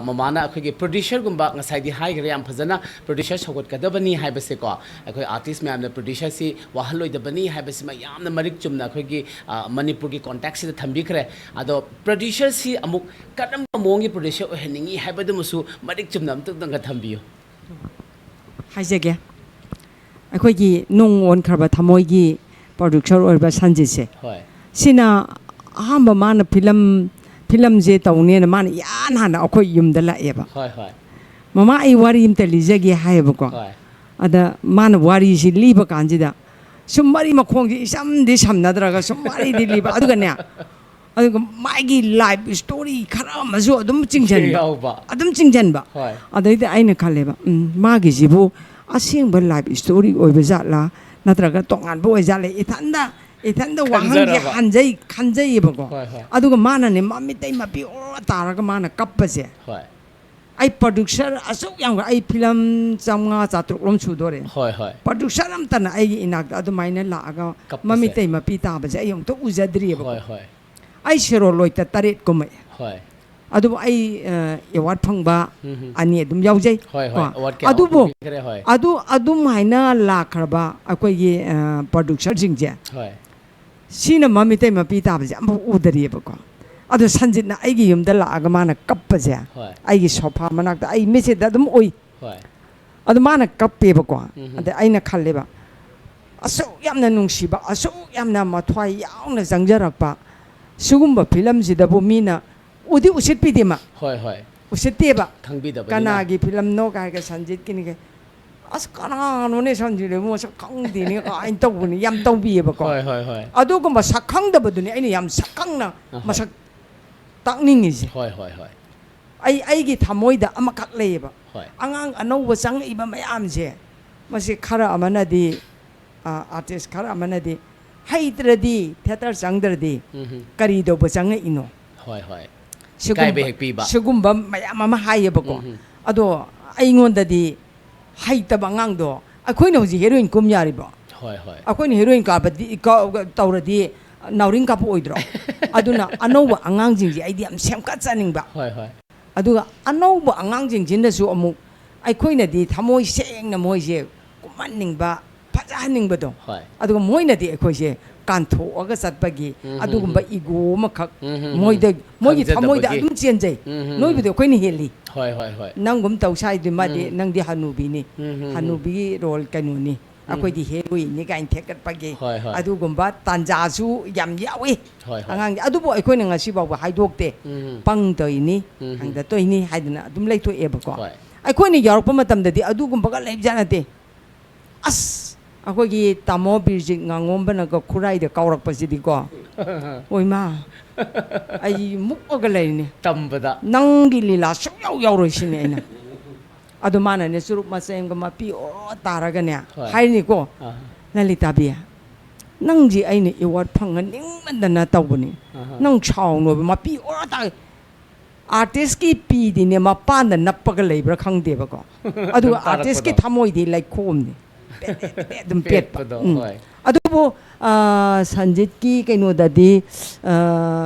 ꯃꯃꯥꯅ ꯑꯩꯈꯣꯏꯒꯤ ꯄ꯭ꯔꯣꯗ꯭ꯌꯨꯁꯔꯒꯨꯝꯕ ꯉꯁꯥꯏꯗꯤ ꯍꯥꯏꯈ꯭ꯔꯦ ꯌꯥꯝ ꯐꯖꯅ ꯄ꯭ꯔꯣꯗ꯭ꯌꯨꯁꯔ ꯁꯧꯒꯠꯀꯗꯕꯅꯤ ꯍꯥꯏꯕꯁꯦꯀꯣ ꯑꯩꯈꯣꯏ ꯑꯥꯔꯇꯤꯁ ꯃꯌꯥꯝꯅ ꯄ꯭ꯔꯣꯗ꯭ꯌꯨꯁꯔꯁꯤ ꯋꯥꯍꯜꯂꯣꯏꯗꯕꯅꯤ ꯍꯥꯏꯕꯁꯤꯃ ꯌꯥꯝꯅ ꯃꯔꯤꯛ ꯆꯨꯝꯅ ꯑꯩꯈꯣꯏꯒꯤ ꯃꯅꯤꯄꯨꯔꯒꯤ ꯀꯣꯟꯇꯦꯛꯁꯁꯤꯗ ꯊꯝꯕꯤꯈ꯭ꯔꯦ ꯑꯗꯣ ꯄ꯭ꯔꯣꯗ꯭ꯌꯨꯁꯔꯁꯤ ꯑꯃꯨꯛ ꯀꯔꯝꯕ ꯃꯑꯣꯡꯒꯤ ꯄ꯭ꯔꯣꯗ꯭ꯌꯨꯁꯔ ꯑꯣꯏꯍꯟꯅꯤꯡꯉꯤ ꯍꯥꯏꯕꯗꯨꯃꯁꯨ ꯃꯔꯤꯛ ꯆꯨꯝꯅ ꯑꯝꯇꯪꯒ ꯊꯝꯕꯤꯌꯨ ꯍꯥꯏꯖꯒꯦ ꯑꯩꯈꯣꯏꯒꯤ ꯅꯨꯡ ꯑꯣꯟꯈ꯭ꯔꯕ ꯊꯃꯣꯏꯒꯤ ꯄ꯭ꯔꯣꯗ꯭ꯌꯨꯁꯔ ꯑꯣꯏꯕ ꯁꯟꯖꯤꯠꯁꯦ ꯍꯣꯏ ꯁꯤꯅ ꯑꯍꯥꯟꯕ ꯃꯥꯅ ꯐꯤꯂꯝꯁꯦ ꯇꯧꯅꯦꯅ ꯃꯥꯅ ꯏꯍꯥꯟ ꯍꯥꯟꯅ ꯑꯩꯈꯣꯏ ꯌꯨꯝꯗ ꯂꯥꯛꯑꯦꯕ ꯍꯣꯏ ꯍꯣꯏ ꯃꯃꯥ ꯑꯩ ꯋꯥꯔꯤ ꯑꯃꯇ ꯂꯤꯖꯒꯦ ꯍꯥꯏꯌꯦꯕꯀꯣ ꯍꯣꯏ ꯑꯗ ꯃꯥꯅ ꯋꯥꯔꯤꯁꯤ ꯂꯤꯕ ꯀꯥꯟꯁꯤꯗ ꯁꯨꯝ ꯃꯔꯤ ꯃꯈꯣꯡꯁꯤ ꯏꯁꯝꯗꯤ ꯁꯝꯅꯗ꯭ꯔꯒ ꯁꯨꯝ ꯋꯥꯔꯤꯗꯤ ꯂꯤꯕ ꯑꯗꯨꯒꯅꯦ ꯑꯗꯨꯒ ꯃꯥꯒꯤ ꯂꯥꯏꯐ ꯁ꯭ꯇꯣꯔꯤ ꯈꯔ ꯑꯃꯁꯨ ꯑꯗꯨꯝ ꯆꯤꯡꯁꯤꯟꯕ ꯍꯣꯏ ꯑꯗꯩꯗ ꯑꯩꯅ ꯈꯜꯂꯦꯕ ꯃꯥꯒꯤꯁꯤꯕꯨ ꯑꯁꯦꯡꯕ ꯂꯥꯏꯐ ꯁ꯭ꯇꯣꯔꯤ ꯑꯣꯏꯕ ꯖꯥꯠꯂꯥ ꯅꯠꯇ꯭ꯔꯒ ꯇꯣꯉꯥꯟꯕ ꯑꯣꯏꯖꯥꯠꯂꯥ ꯏꯊꯟꯗ ꯋꯥꯍꯪꯁꯦ ꯈꯟꯖꯩꯌꯦꯕꯀꯣ ꯍꯣꯏ ꯍꯣꯏ ꯑꯗꯨꯒ ꯃꯥꯅꯅꯦ ꯃꯃꯤꯠꯇꯩ ꯃꯄꯤ ꯑꯣꯔ ꯇꯥꯔꯒ ꯃꯥꯅ ꯀꯞꯄꯁꯦ ꯍꯣꯏ ꯑꯩ ꯄ꯭ꯔꯣꯗ꯭ꯌꯨꯁꯔ ꯑꯁꯨꯛ ꯌꯥꯝ ꯑꯩ ꯐꯤꯂꯝ 500-400 ꯁꯨꯗꯣꯔꯦ ꯍꯣꯏ ꯍꯣꯏ ꯄ꯭ꯔꯣꯗ꯭ꯌꯨꯁꯔ ꯑꯃꯇꯅ ꯑꯩꯒꯤ ꯏꯅꯥꯛꯇ ꯑꯗꯨꯃꯥꯏꯅ ꯂꯥꯛꯑꯒ ꯀꯞꯄꯁꯦ ꯃꯃꯤꯠꯇꯩ ꯃꯄꯤ ꯇꯥꯕꯁꯦ ꯑꯩ ꯑꯃꯨꯛꯇ ꯎꯖꯗ꯭ꯔꯤꯑꯕꯀꯣ ꯍꯣꯏ ꯍꯣꯏ ꯑꯩ ꯁꯦꯔꯣꯜꯂꯣꯏꯗ 7 ꯀꯨꯝꯃꯛꯑꯦ ꯍꯣꯏ ꯑꯗꯨꯕꯨ ꯑꯩ ꯑꯦꯋꯥꯔꯗ ꯐꯪꯕ 2 ꯑꯗꯨꯝ ꯌꯥꯎꯖꯩ ꯍꯣꯏ ꯍꯣꯏ ꯑꯋꯥꯔꯗ ꯀꯌꯥ ꯑꯗꯨꯕꯨ ꯄꯤꯈ꯭ꯔꯦ ꯍꯣꯏ ꯑꯗꯨꯝꯍꯥꯏꯅ ꯂꯥꯛꯈ꯭ꯔꯕ ꯑꯩꯈꯣꯏꯒꯤ ꯄ꯭ꯔꯣꯗ꯭ꯌꯨꯁꯔꯁꯤꯡꯁꯦ ꯍꯣꯏ ꯁꯤꯅ ꯃꯃꯤꯠꯇꯩ ꯃꯄꯤ ꯇꯥꯕꯁꯦ ꯑꯃꯐꯥꯎ ꯎꯗꯔꯤꯑꯕꯀꯣ ꯑꯗꯣ ꯁꯟꯖꯤꯠꯅ ꯑꯩꯒꯤ ꯌꯨꯝꯗ ꯂꯥꯛꯑꯒ ꯃꯥꯅ ꯀꯞꯄꯁꯦ ꯍꯣꯏ ꯑꯩꯒꯤ ꯁꯣꯐꯥ ꯃꯅꯥꯛꯇ ꯑꯩ ꯃꯤꯠꯁꯤꯗ ꯑꯗꯨꯝ ꯎꯏ ꯍꯣꯏ ꯑꯗꯨ ꯃꯥꯅ ꯀꯞꯄꯦꯕꯀꯣ ꯑꯗ ꯑꯩꯅ ꯈꯜꯂꯦꯕ ꯑꯁꯨꯛ ꯌꯥꯝꯅ ꯅꯨꯡꯁꯤꯕ ꯑꯁꯨꯛ ꯌꯥꯝꯅ ꯃꯊ꯭ꯋꯥꯏ ꯌꯥꯎꯅ ꯆꯪꯖꯔꯛꯄ ꯁꯤꯒꯨꯝꯕ ꯐꯤꯂꯝꯁꯤꯗꯕꯨ ꯃꯤꯅ ꯎꯁꯤꯠꯄꯤꯗꯦꯃ ꯍꯣꯏ ꯍꯣꯏ ꯎꯁꯤꯠꯇꯦꯕ ꯈꯪꯕꯤꯗꯕꯅꯤꯅ ꯀꯅꯥꯒꯤ ꯐꯤꯂꯝꯅꯣ ꯀꯥꯏꯒ ꯁꯟꯖꯤꯠꯀꯤꯅꯤ ꯀꯥꯏ ꯑꯁ ꯀꯅꯥꯅꯣꯅꯦ ꯁꯟꯖꯤꯠ ꯃꯁꯛ ꯈꯪꯗꯦꯅꯦ ꯀꯥꯏꯅ ꯇꯧꯕꯅꯤ ꯌꯥꯝ ꯇꯧꯕꯤꯌꯦꯕꯀꯣ ꯍꯣꯏ ꯍꯣꯏ ꯍꯣꯏ ꯑꯗꯨꯒꯨꯝꯕ ꯁꯛꯈꯪꯗꯕꯗꯨꯅꯤ ꯑꯩꯅ ꯌꯥꯝ ꯁꯛꯈꯪꯅ ꯃꯁꯛ ꯇꯥꯛꯅꯤꯡꯉꯤꯁꯦ ꯍꯣꯏ ꯍꯣꯏ ꯍꯣꯏ ꯑꯩꯒꯤ ꯊꯃꯣꯏꯗ ꯑꯃꯈꯛ ꯂꯩꯌꯦꯕ ꯍꯣꯏ ꯑꯉꯥꯡ ꯑꯅꯧꯕ ꯆꯪꯉꯛꯏꯕ ꯃꯌꯥꯝꯁꯦ ꯃꯁꯤ ꯈꯔ ꯑꯃꯅꯗꯤ ꯑꯥꯔꯇꯤꯁ ꯈꯔ ꯑꯃꯅꯗꯤ ꯍꯩꯇ꯭ꯔꯗꯤ ꯊꯤꯌꯦꯇꯔ ꯆꯪꯗ꯭ꯔꯗꯤ ꯀꯔꯤꯗꯧꯕ ꯆꯪꯉꯛꯏꯅꯣ ꯍꯣꯏ ꯍꯣꯏ ꯏꯀꯥꯏꯕ ꯍꯦꯛ ꯄꯤꯕ ꯁꯤꯒꯨꯝꯕ ꯃꯌꯥꯝ ꯑꯃ ꯍꯥꯏꯌꯦꯕꯀꯣ ꯑꯗꯣ ꯑꯩꯉꯣꯟꯗꯗꯤ ꯍꯩꯇꯕ ꯑꯉꯥꯡꯗꯣ ꯑꯩꯈꯣꯏꯅ ꯍꯧꯖꯤꯛ ꯍꯦꯔꯣꯏꯟ ꯀꯨꯝ ꯌꯥꯔꯤꯕꯣ ꯍꯣꯏ ꯍꯣꯏ ꯑꯩꯈꯣꯏꯅ ꯍꯦꯔꯣꯏꯟ ꯇꯧꯔꯗꯤ ꯅꯥꯎꯔꯤꯡ ꯀꯥꯞꯄ ꯑꯣꯏꯗ꯭ꯔꯣ ꯑꯗꯨꯅ ꯑꯅꯧꯕ ꯑꯉꯥꯡꯁꯤꯡꯁꯦ ꯑꯩꯗꯤ ꯌꯥꯝ ꯁꯦꯝꯒꯠꯆꯅꯤꯡꯕ ꯍꯣꯏ ꯍꯣꯏ ꯑꯗꯨꯒ ꯑꯅꯧꯕ ꯑꯉꯥꯡꯁꯤꯡꯁꯤꯅꯁꯨ ꯑꯃꯨꯛ ꯑꯩꯈꯣꯏꯅꯗꯤ ꯊꯃꯣꯏ ꯁꯦꯡꯅ ꯃꯣꯏꯁꯦ ꯀꯨꯝꯍꯟꯅꯤꯡꯕ ꯐꯖꯍꯟꯅꯤꯡꯕꯗꯣ ꯍꯣꯏ ꯑꯗꯨꯒ ꯃꯣꯏꯅꯗꯤ ꯑꯩꯈꯣꯏꯁꯦ ꯀꯥꯟꯊꯣꯛꯑꯒ ꯆꯠꯄꯒꯤ ꯑꯗꯨꯒꯨꯝꯕ ꯏꯒꯣ ꯑꯃꯈꯛ ꯃꯣꯏꯒꯤ ꯊꯃꯣꯏꯗ ꯑꯗꯨꯝ ꯆꯦꯟꯖꯩ ꯅꯣꯏꯕꯨꯗꯤ ꯑꯩꯈꯣꯏꯅ ꯍꯦꯜꯂꯤ ꯍꯣꯏ ꯍꯣꯏ ꯍꯣꯏ ꯅꯪꯒꯨꯝ ꯇꯧ ꯁꯥꯏꯗꯨ ꯃꯥꯗꯤ ꯅꯪꯗꯤ ꯍꯅꯨꯕꯤꯅꯤ ꯍꯅꯨꯕꯤꯒꯤ ꯔꯣꯜ ꯀꯩꯅꯣꯅꯤ ꯑꯩꯈꯣꯏꯗꯤ ꯍꯦꯔꯣꯏꯟꯅꯤ ꯀꯥꯏꯅ ꯊꯦꯛꯀꯠꯄꯒꯤ ꯍꯣꯏ ꯍꯣꯏ ꯑꯗꯨꯒꯨꯝꯕ ꯇꯥꯟꯖꯥꯁꯨ ꯌꯥꯝ ꯌꯥꯎꯏ ꯍꯣꯏ ꯍꯣꯏ ꯑꯉꯥꯡꯁꯦ ꯑꯗꯨꯕꯨ ꯑꯩꯈꯣꯏꯅ ꯉꯁꯤ ꯐꯥꯎꯕ ꯍꯥꯏꯗꯣꯛꯇꯦ ꯄꯪꯗꯣꯏꯅꯤ ꯍꯪꯗꯇꯣꯏꯅꯤ ꯍꯥꯏꯗꯅ ꯑꯗꯨꯝ ꯂꯩꯊꯣꯛꯑꯦꯕꯀꯣ ꯍꯣꯏ ꯑꯩꯈꯣꯏꯅ ꯌꯥꯎꯔꯛꯄ ꯃꯇꯝꯗꯗꯤ ꯑꯗꯨꯒꯨꯝꯕꯒ ꯂꯩꯕꯖꯥꯠ ꯅꯠꯇꯦ ꯑꯁ ꯑꯩꯈꯣꯏꯒꯤ ꯇꯥꯃꯣ ꯕꯤꯔꯖꯤꯠ ꯉꯥꯉꯣꯝꯕꯅꯒ ꯈꯨꯔꯥꯏꯗ ꯀꯥꯎꯔꯛꯄꯁꯤꯗꯤꯀꯣ ꯍꯣꯏꯃ ꯑꯩ ꯃꯨꯛꯑꯒ ꯂꯩꯔꯤꯅꯤ ꯇꯝꯕꯗ ꯅꯪꯒꯤ ꯂꯤꯂꯥ ꯁꯨꯡꯌꯥꯎ ꯌꯥꯎꯔꯣꯏꯁꯤꯅꯦ ꯑꯩꯅ ꯑꯗꯨ ꯃꯥꯅꯅꯦ ꯆꯨꯔꯨꯞ ꯃꯆꯦꯡꯒ ꯃꯄꯤ ꯑꯣꯔ ꯇꯥꯔꯒꯅꯦ ꯍꯥꯏꯔꯤꯅꯤꯀꯣ ꯂꯂꯤꯇꯥꯕꯤ ꯅꯪꯁꯤ ꯑꯩꯅ ꯑꯦꯋꯥꯔꯗ ꯐꯪꯍꯟꯅꯤꯡꯃꯟꯗꯅ ꯇꯧꯕꯅꯤ ꯅꯪ ꯁꯥꯎꯅꯣꯕ ꯃꯄꯤ ꯑꯣꯔ ꯇꯥ ꯑꯥꯔꯇꯤꯁꯀꯤ ꯄꯤꯗꯤꯅꯦ ꯃꯄꯥꯟꯗ ꯅꯞꯄꯒ ꯂꯩꯕ꯭ꯔꯥ ꯈꯪꯗꯦꯕꯀꯣ ꯑꯗꯨꯒ ꯑꯥꯔꯇꯤꯁꯀꯤ ꯊꯃꯣꯏꯗꯤ ꯂꯩꯈꯣꯝꯅꯤ ꯑꯗꯨꯝ ꯄꯦꯠꯄ ꯑꯗꯨꯕꯨ ꯁꯟꯖꯤꯠꯀꯤ ꯀꯩꯅꯣꯗꯗꯤ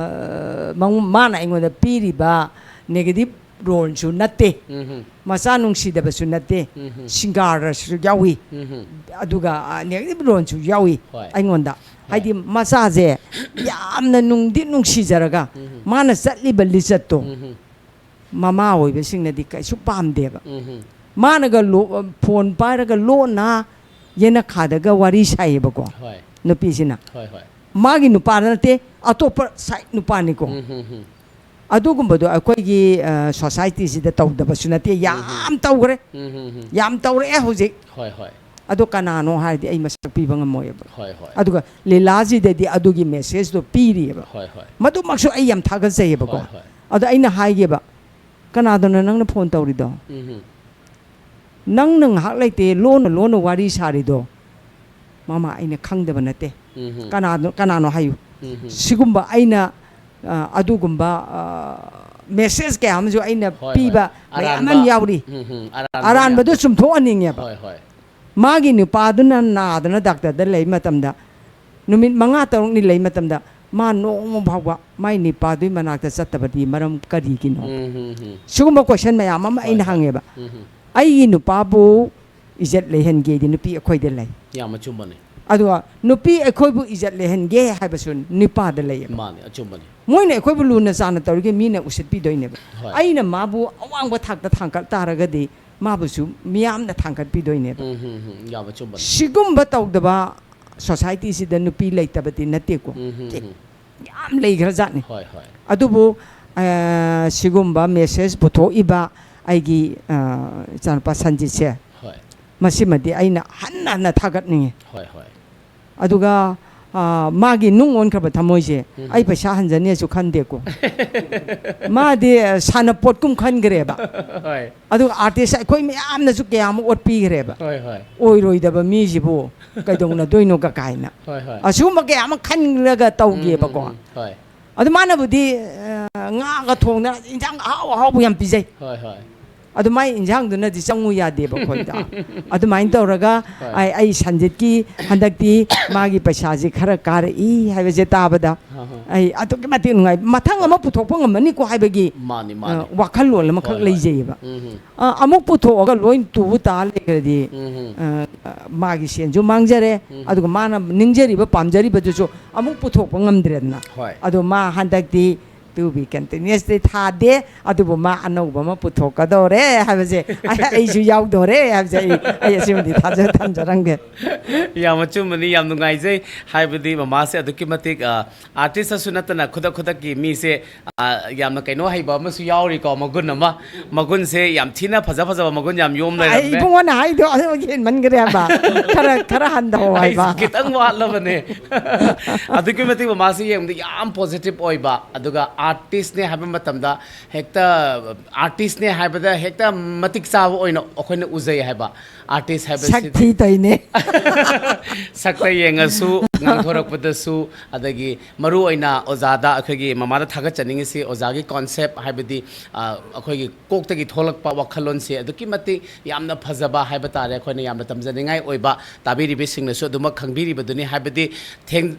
ꯃꯥꯅ ꯑꯩꯉꯣꯟꯗ ꯄꯤꯔꯤꯕ ꯅꯦꯒꯦꯇꯤꯚ ꯔꯣꯜꯁꯨ ꯅꯠꯇꯦ ꯃꯆꯥ ꯅꯨꯡꯁꯤꯗꯕꯁꯨ ꯅꯠꯇꯦ ꯁꯤꯡꯒꯥꯔꯁꯨ ꯌꯥꯎꯏ ꯑꯗꯨꯒ ꯅꯦꯒꯦꯇꯤꯚ ꯔꯣꯜꯁꯨ ꯌꯥꯎꯏ ꯑꯩꯉꯣꯟꯗ ꯍꯥꯏꯗꯤ ꯃꯆꯥꯁꯦ ꯌꯥꯝꯅ ꯅꯨꯡꯗꯤ ꯅꯨꯡꯁꯤꯖꯔꯒ ꯃꯥꯅ ꯆꯠꯂꯤꯕ ꯂꯤꯆꯠꯇꯣ ꯃꯃꯥ ꯑꯣꯏꯕꯁꯤꯡꯅꯗꯤ ꯀꯩꯁꯨ ꯄꯥꯝꯗꯦꯕ ꯃꯥꯅꯒ ꯐꯣꯟ ꯄꯥꯏꯔꯒ ꯂꯣꯟꯅ ꯌꯦꯅꯈꯥꯗꯒ ꯋꯥꯔꯤ ꯁꯥꯏꯌꯦꯕꯀꯣ ꯅꯨꯄꯤꯁꯤꯅ ꯃꯥꯒꯤ ꯅꯨꯄꯥꯗ ꯅꯠꯇꯦ ꯑꯇꯣꯞꯄ ꯁꯥꯏꯠ ꯅꯨꯄꯥꯅꯤꯀꯣ ꯑꯗꯨꯒꯨꯝꯕꯗꯣ ꯑꯩꯈꯣꯏꯒꯤ ꯁꯣꯁꯥꯏꯇꯤꯁꯤꯗ ꯇꯧꯗꯕꯁꯨ ꯅꯠꯇꯦ ꯌꯥꯝ ꯇꯧꯈ꯭ꯔꯦ ꯌꯥꯝ ꯇꯧꯔꯛꯑꯦ ꯍꯧꯖꯤꯛ ꯑꯗꯣ ꯀꯅꯥꯅꯣ ꯍꯥꯏꯔꯗꯤ ꯑꯩ ꯃꯁꯛ ꯄꯤꯕ ꯉꯝꯃꯣꯏꯑꯕ ꯑꯗꯨꯒ ꯂꯤꯂꯥꯁꯤꯗꯗꯤ ꯑꯗꯨꯒꯤ ꯃꯦꯁꯦꯖꯇꯣ ꯄꯤꯔꯤꯑꯕ ꯃꯗꯨꯃꯛꯁꯨ ꯑꯩ ꯌꯥꯝ ꯊꯥꯒꯠꯆꯩꯌꯦꯕꯀꯣ ꯑꯗꯣ ꯑꯩꯅ ꯍꯥꯏꯒꯦꯕ ꯀꯅꯥꯗꯅꯣ ꯅꯪꯅ ꯐꯣꯟ ꯇꯧꯔꯤꯗꯣ ꯅꯪꯅ ꯉꯥꯏꯍꯥꯛ ꯂꯩꯇꯦ ꯂꯣꯟꯅ ꯂꯣꯟꯅ ꯋꯥꯔꯤ ꯁꯥꯔꯤꯗꯣ ꯃꯃꯥ ꯑꯩꯅ ꯈꯪꯗꯕ ꯅꯠꯇꯦ ꯀꯅꯥꯅോ ꯍꯥꯏꯌꯨ ꯁꯤꯒꯨꯝꯕ ꯑꯩꯅ ꯑꯗꯨꯒꯨꯝꯕ ꯃꯦꯁꯦꯖ ꯀꯌꯥ ꯑꯃꯁꯨ ꯑꯩꯅ ꯄꯤꯕ ꯃꯌꯥꯝ ꯑꯃ ꯌꯥꯎꯔꯤ ꯑꯔꯥꯟꯕꯗꯣ ꯆꯨꯝꯊꯣꯛꯍꯟꯅꯤꯡꯉꯦꯕ ꯃꯥꯒꯤ ꯅꯨꯄꯥꯗꯨꯅ ꯅꯥꯗꯅ ꯗꯥꯛꯇꯔꯗ ꯂꯩ ꯃꯇꯝꯗ ꯅꯨꯃꯤꯠ 5-6ꯅꯤ ꯂꯩ ꯃꯇꯝꯗ मा नोंम भावा माई निपादुई मनाक्ता चत्तबदी मरम करिगिनो सुगुम्बा क्वेश्चन मयाम अमा अइन हांगेबा आई नुपाबु इज्जत लेहनगे दि नुपी अखोइदे लै याम अचुम्बने अदुआ नुपी अखोइबु इज्जत लेहनगे हाइबसु निपाद लै माने अचुम्बने मोइने अखोइबु लुना चाना तौरगे मीना उसितपी दोइनेबा आइना माबु अवांगबा थाकता थांकल तारगदि माबुसु मियामना थांकत पी दोइनेबा याम अचुम्बने सिगुम्बा तौदबा सोसाइटी सिदा नुपी लैतबदि नतेको याम लेग्रजाने होय होय अदुबु सिगुम्बा मेसेज पुथो इबा आइगी चानपा संजित से होय मसिमदि आइना हन्ना हन्ना थागतनिंगे होय होय अदुगा मागी नुंग ओनख्राबा थमोइसे आई पैसा हंजनेसु खंदेको मादि साना पोटकुम खनग्रेबा होय अदु आर्टिस्ट अखोइ मयामनसु कयाम ओटपीग्रेबा होय होय ओइरोइदबा मीजिबो कइदोंना दोइनो का काइना होय होय असुम कयाम खनलगा तौगेबको होय अदु मानबुदि ngaga thongna injang haw haw yam pijai होय होय अदु माई इंजांग दुना दि चंगु यादे बखोइदा अदु माइन तौरगा आई संजित की हंदक्ति मागी पैसा जी खरा कार ई हाइबे ताबदा आई अदु के मति नुंगाई मथंग अमा पुथोकप ngमनि को हाइबेगी मानी मानी वाखल लोल मखक लेजेबा अमुक पुथोगा लोइन तुबु ता लेग्रदि मागी सेन जो मांगजरे अदु माना निंगजरिबा पामजरिबा जो अमुक पुथोकप ngमद्रेना अदु मा हंदक्ति to be continuously thade adubu ma anouba ma puthokadore habje ai ju yaudore habje ai asimdi thaja thanjarange yam achumani yam nungai jai haibadi mama se aduki matik artist sunatana khuda khuda ki mi se yam na kaino haiba ma su yauri ko magun se yam thina phaja phaja magun yam yom lai ai bungona hai do gen man gre ba khara handa ho hai ba kitang wala bane aduki matik mama se yam positive oi ba aduga artist ne habi matamda hekta artist ne habada hekta matik saw oina okhone uzai haba artist haba sakthi toine sakta yenga su ngangthorak pada su adagi maru oina ozada akhagi mamada thaga chaningi si ozagi concept habadi akhagi kokta gi tholak pa wakhalon se aduki mati yamna phajaba haba tare akhone yamna tamjaningai oiba tabiri be singna su duma khangbiri baduni habadi theng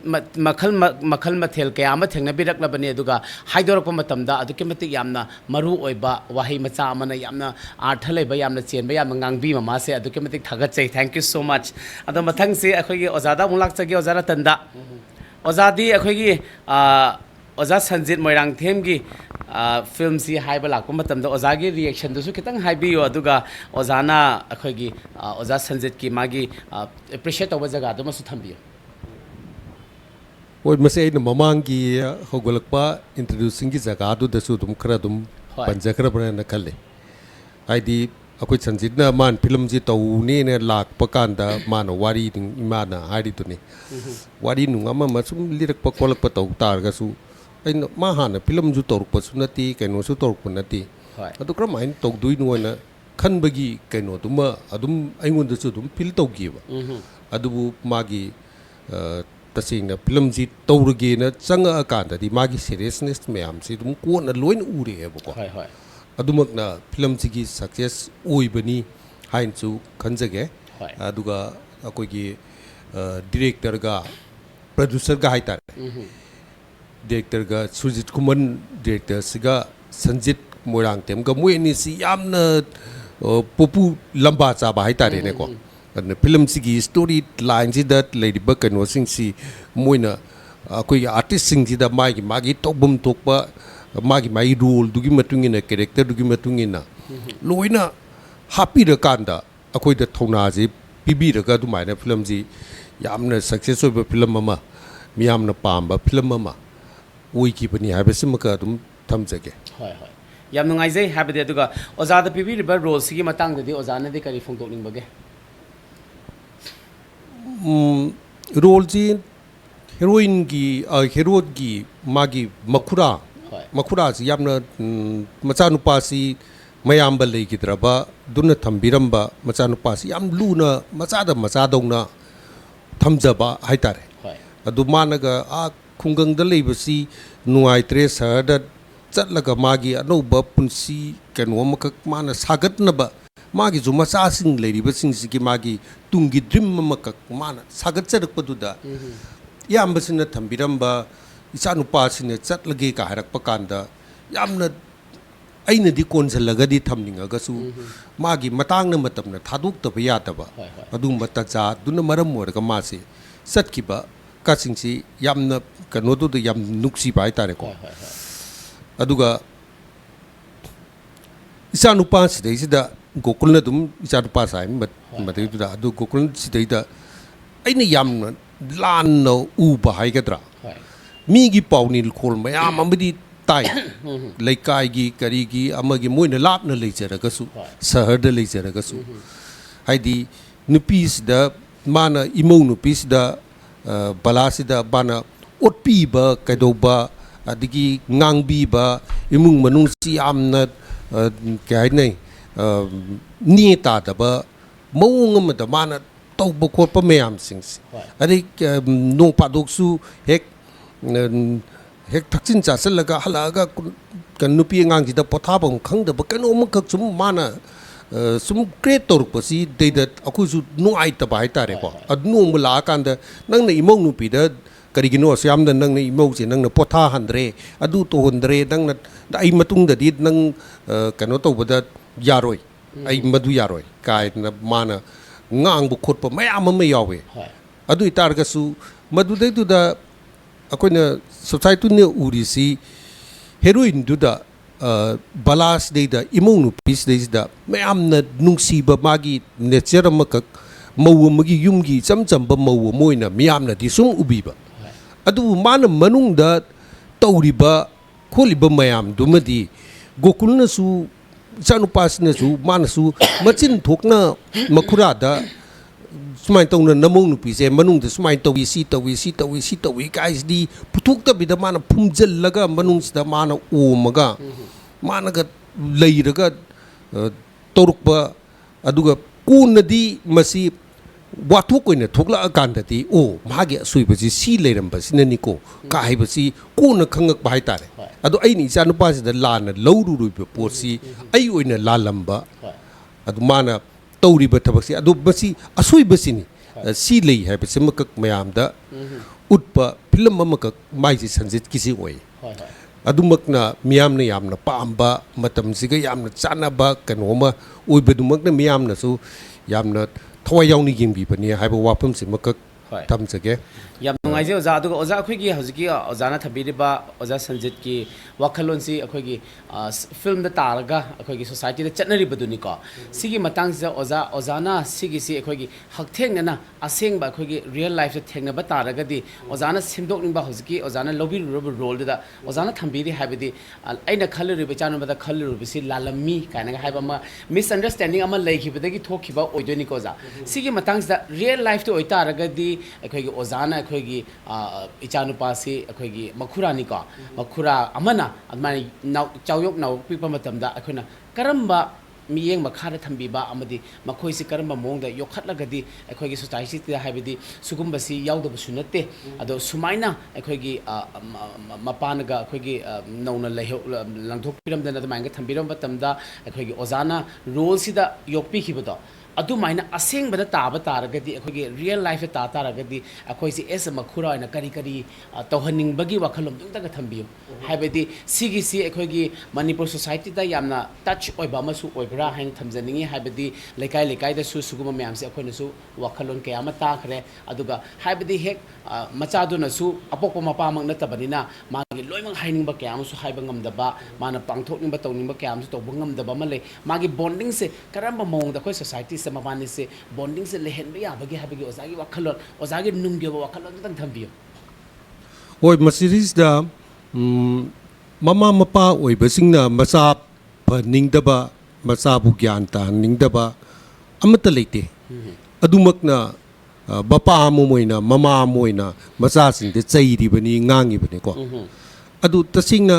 makhal mathel kaya ama thengna birak labani aduga haidorappa matamda aduki mati yamna maru oiba wahi macha amana yamna artha leba yamna chenba yamna ngangbi mama se aduki mati thagat chai thank you so much ado mathang se akhoi ozada mulak chagi ozara tanda ozadi akhoi oza sanjit moirangthem gi film si haiba lakpa matamda ozagi reaction dusu kitang haibi yo aduga ozana akhoi gi oza sanjit ki magi appreciate oba jaga duma su thambiyo Oi masih ini mamang ki hogolakpa introducing ki jaga adu dasu dum kara dum panjakra bana nakale. Aidi aku Sanjit na man film ji tau ni ne lak pakanda mana wari ding imana hari tu ni. Wari nung ama masuk lirik pakolak patau tar gasu. Ai mahana film ju toruk pasunati kaino su toruk punati. Adu kram main tok dui nuana kan bagi kaino duma adum aingun dasu dum pil tau giba. Adu magi tasingna film ji tawrage na changa akanda di magi seriousness mayam si dum ko na loin ure e bako adumak na film ji gi success oi bani hain chu khanjage aduga akoi gi director ga producer ga haita director ga Surjit Khuman director siga Sanjit Moirangthem ga moi ni si yamna popu lamba cha ba haita re ne ko and film sigi story line ji that lady buck and wasing si moina koi artist sing ji da magi tokbum tokpa magi mai role dugi matungina character dugi matungina loina happy da kanda akoi da thona ji pibi da ga du mai na film ji yamna success oi film ma miyamna pamba film ma oi ki pani habe sim ka dum thamjage hoi hoi yam nungai jai habe de duga oza da pibi riba role sigi matang de oza na de kari phongtok ning bage role ji heroine gi hero gi magi makhura ji yamna machanupa si mayam ba lei gidraba dunna thambiramba machanupa si yam luna macha dongna thamjaba haitare adu managa a khungang da leiba si nuai tre sa da chatlaga magi anoba punsi kanwa makak mana sagatna ba magi ju macha sing leiriba sing si ki magi tungi dream makak mana sagat charak paduda yambasina thambiramba इचानु पासिने चटलगे का हरक पकांदा यामना अइनदी कोनसलगदी थमनिंगगसु मागी मतांगना मतमना थादोक्तब यादबा अदु मतजा दुन मरम मोरगा मासे सटकिबा कासिंगसी यामना कनोदु याम नुक्सी bye तारे को अदुगा इचानु पासिदैसिदा गोकुलना दुम इचानु पासाय मदैदुदा अदु गोकुल सिदैदा अइना यामना लाननो उबा हायगद्रा मीगी पाउनिल खोल मयाम अमदी ताई लेकाईगी करीगी अमगी मोइना लापना लेजरगसु सहरदा लेजरगसु हाइदी नुपीसदा माना इमौ नुपीसदा बलासिदा बाना ओटपीबा कैदोबा अदगी ngangbीबा इमुंग मनुंगसी यामना कैहाइनै नियतादबा मौंग अमदा माना तौबा खोपा मयामसिंगसी अदि नोंग पादोकसु हेक हेक थक्सिन चासलगा हलागा नुपी अगांगसिदा पोथाबम खंगदबा कनोमखक सुम माना सुम क्रिएट तौरपसी देदा अखुसु नुआइतबा हाइतारेको अदु नोंग लाकांदा नंगना इमौ नुपीदा करिगिनो असयामदा नंगना इमौसे नंगना पोथा हंद्रे अदु तो हंद्रे नंगना आई मतुंगददी नंग कनो तौबदा यारोय आई मधु यारोय कायना माना ngang khotpa mayam ama yawe adu itargasu madudaiduda akoina society ne urisi heroine duda balas deida imonu peace deida mayam na nungsiba magi nature amakak mawu magi yumgi chamchamba mawu moina miyam na disum ubiba adu mana manungda tawriba kholiba mayam dumadi gokulna su Sanu pas nasu manasu macin thokna makurada sumai tawna namong nupi se manung de sumai tawi si guys di putukta bida mana phumjal laga manung sida mana omaga mana ga leiraga torukba aduga kunadi masi watu koina thokla akandati o magi asuibasi si leiramba sinaniko ka haibasi kuna khangak bai tare adu aini chanu pasida lana lawru ruiba posi ai oina lalamba adu mana tawriba thabaksi adu basi asuibasini si lei haibasi makak mayamda utpa film amakak maisi sanjit kisi oi adumakna miyamna yamna paamba matamsiga yamna chanaba kanoma oibadumakna miyamna su yamna Thoi yauni gimbi pani haiba wapam se makak tamsage yam nungaije oza aduga oza akhoi haziki ozana thabiriba oza sanjit ki wakhalon si akhoi gi film da taraga akhoi gi society da chatnari baduni ko sigi matang se ozana sigi si akhoi gi haktheng na aseng ba akhoi gi real life se thengna ba taraga di ozana simdok ning ba haziki ozana lobby role da ozana thambiri haibidi aina khaluri ba chanu ba khaluri bi si lalami kaina haiba ma misunderstanding ama lekhibadagi thokhiba oidoni ko za sigi matang se real life to oitaraga di akhoi gi ozana akhoi gi icanupasi akhoi gi makhurani ko makhura amana admani chawyok naw pipa matamda akhona karamba miyeng makhara thambiba amadi makhoi si karamba mongda yokhatlagadi akhoi gi society ta haibidi sugumbasi yawdabu sunate ado sumaina akhoi gi mapanaga akhoi gi nauna leho langthok piramdana admanga thambiram matamda akhoi gi ozana role sida yokpi khibado अदुमाइना असेंबदा Taba तारगदी अखोगी real life ता तारगदी अखोइसी S मखुरा ना करी करी तोहनिंगबगी वखलम दुंतगा थंबियो हाइबदी सिगिसी अखोगी Manipur society दा यामना touch ओइबा मसु ओइब्रा हाइन थमजनिंगी हाइबदी लेकाय लेकाय दा सु सुगुम म्यामसे अखोइनसु वखलोन कयामा ताखरे अदुगा हाइबदी हेक मचादुनसु अपोप मपामक नतबनिना मागी लोइमंग हाइनिंगबा कयामसु हाइबा ngमदबा माना पांगथोकनिंबा तौनिंबा कयामसु तौबा ngमदबा मले मागी बॉन्डिंग से करंबा मोंगदा खोइ सोसाइटी से मबानी से बॉन्डिंग से लेहन भी आबगे हाबगे ओजागी वखलोन ओजागी नुंगे वखलोन तंग थंबियो ओइ मसीरीज दा ममा मपा ओइबसिंगना मसा फनिंगदबा मसा बु ज्ञान ता निंगदबा अमत लेते अदुमकना बपा मोइना ममा मोइना मसा सिंग दे चैरिबनी ngangi को अदु तसिंगना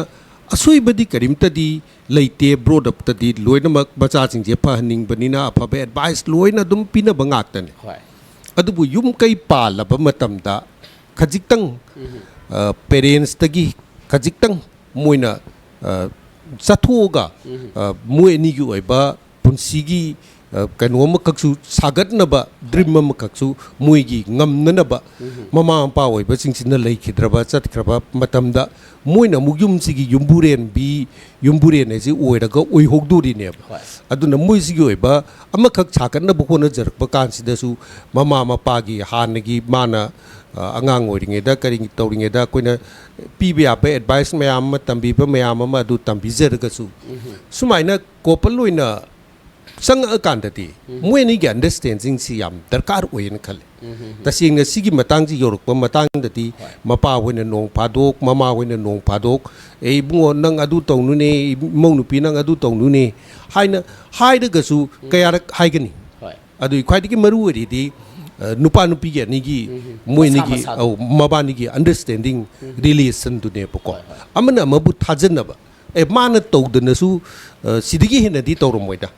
असोइबदी करिमतदी लेते ब्रोड अप तदी लोइनमक बचा सिंजे फहनिंगबनिना अफबे एडवाइस लोइना दुम पिना बंगाक्तने अदुबु युम कई पालब मतमदा खजिक्तंग पेरेंट्स तगी खजिक्तंग मोइना चथोगा मोइनी गु ओइबा पुनसिगी kanu makaksu sagat na ba dream makaksu muigi ngam na ba mama pa oi ba sing sin lei khidraba chat kraba matamda moina mugyum sigi yumburen bi yumburen ne ji oiraga oi hogduri ne aduna moi sigi oi ba amakak sagat na ba kona jar ba kan sidasu mama mapa gi hanagi mana angang oringeda kari tawringeda koina pibya ba advice mayam tambi ba mayam ma du tambi zerga su sumaina kopaloina sang akandati moini gi understanding si yam darkar oin khale tasing na sigi matang ji yorok pa matang dati mapa hoina nong padok mama hoina nong padok e bungo nang adu tongnu ne mongnu pi nang adu tongnu ne haina haida gasu kaya haigani adu khwaidigi maru ri di nupa nupi ge ni gi moini gi au mabani gi understanding relation to ne poko amana mabu thajan ba e mana tawdana su sidigi hina di tawromoida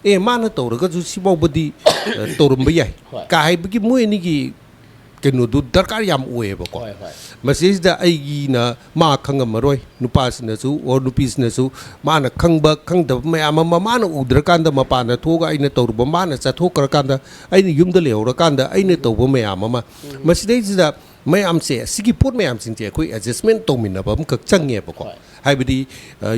e mana tawraga su sibawbadi tawromba yai ka haibagi moini gi kenu du darkar yam oe ba ko message da aigi na ma khanga maroi nupa sina su or nupi sina su mana khangba khangda mayam ma mana udrakanda mapana thoga aina tawruba mana cha thokrakanda aina yumda lehrakanda aina tawba mayam ma message da mayam se sigi pot mayam sin je khoi adjustment tawmina ba mkak change ba ko haibadi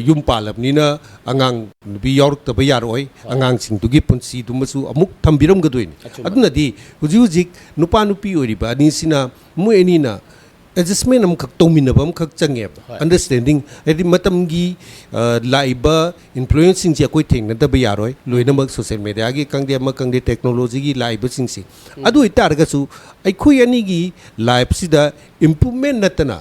yum palabni na angang bi york ta bayar oi angang sing tugi punsi dumasu amuk thambiram gadoin aduna di huji nupa nupi ori ba ni sina mu eni na adjustment am khak tawmina ba mkak change understanding edi matam gi laiba influencing je koi theng na da bayar oi loina mak social media gi kangde ma kangde technology gi laiba sing si adu itar ga su ai khoi ani gi life sida improvement natana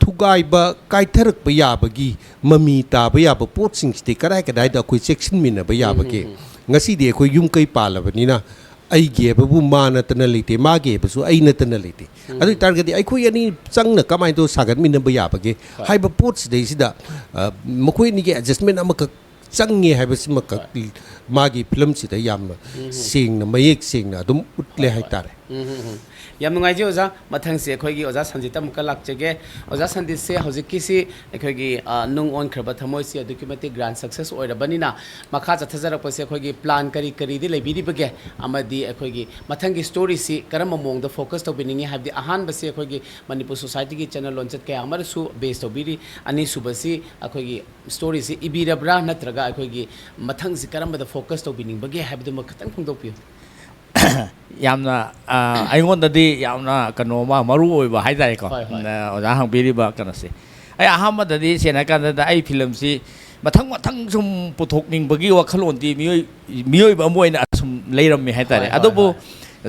Tugaiba kaitarak bayabagi mami ta bayaba pot sing sti karai kadai da koi section min na bayabagi ngasi de koi yum kai palabani na ai ge babu mana tana lite ma ge basu ai na tana lite adu target ai koi ani chang na kamai to sagat min na bayabagi hai ba pot sida sida makoi ni ge adjustment amaka change hai basi maka magi film sida yam sing na mayek sing na dum utle hai tare yam nungai je oza mathang se khoi gi oza sanjita muka lakchege oza Sanjit se hojik ki si khoi gi nung onkhra thamoi si documentary grand success oirabani na makha chathajara pase khoi gi plan kari kari di lebidi bage amadi khoi gi mathang gi story si karam mong da focus to biningi habdi ahan base khoi gi Manipur society gi channel launchat kaya amar su base to biri ani subasi khoi gi story si ibira bra natraga khoi gi mathang si karam da focus to bining bage habdi makhatang phongdok pi yamna aingondadi yamna kanoma maru oiba haidai ko oja hangbiriba kanase ai ahamadadi sena kanada ai film si mathang mathang sum puthokning bagi wakhalon ti mioi ba moina sum leiram mi haitare adobu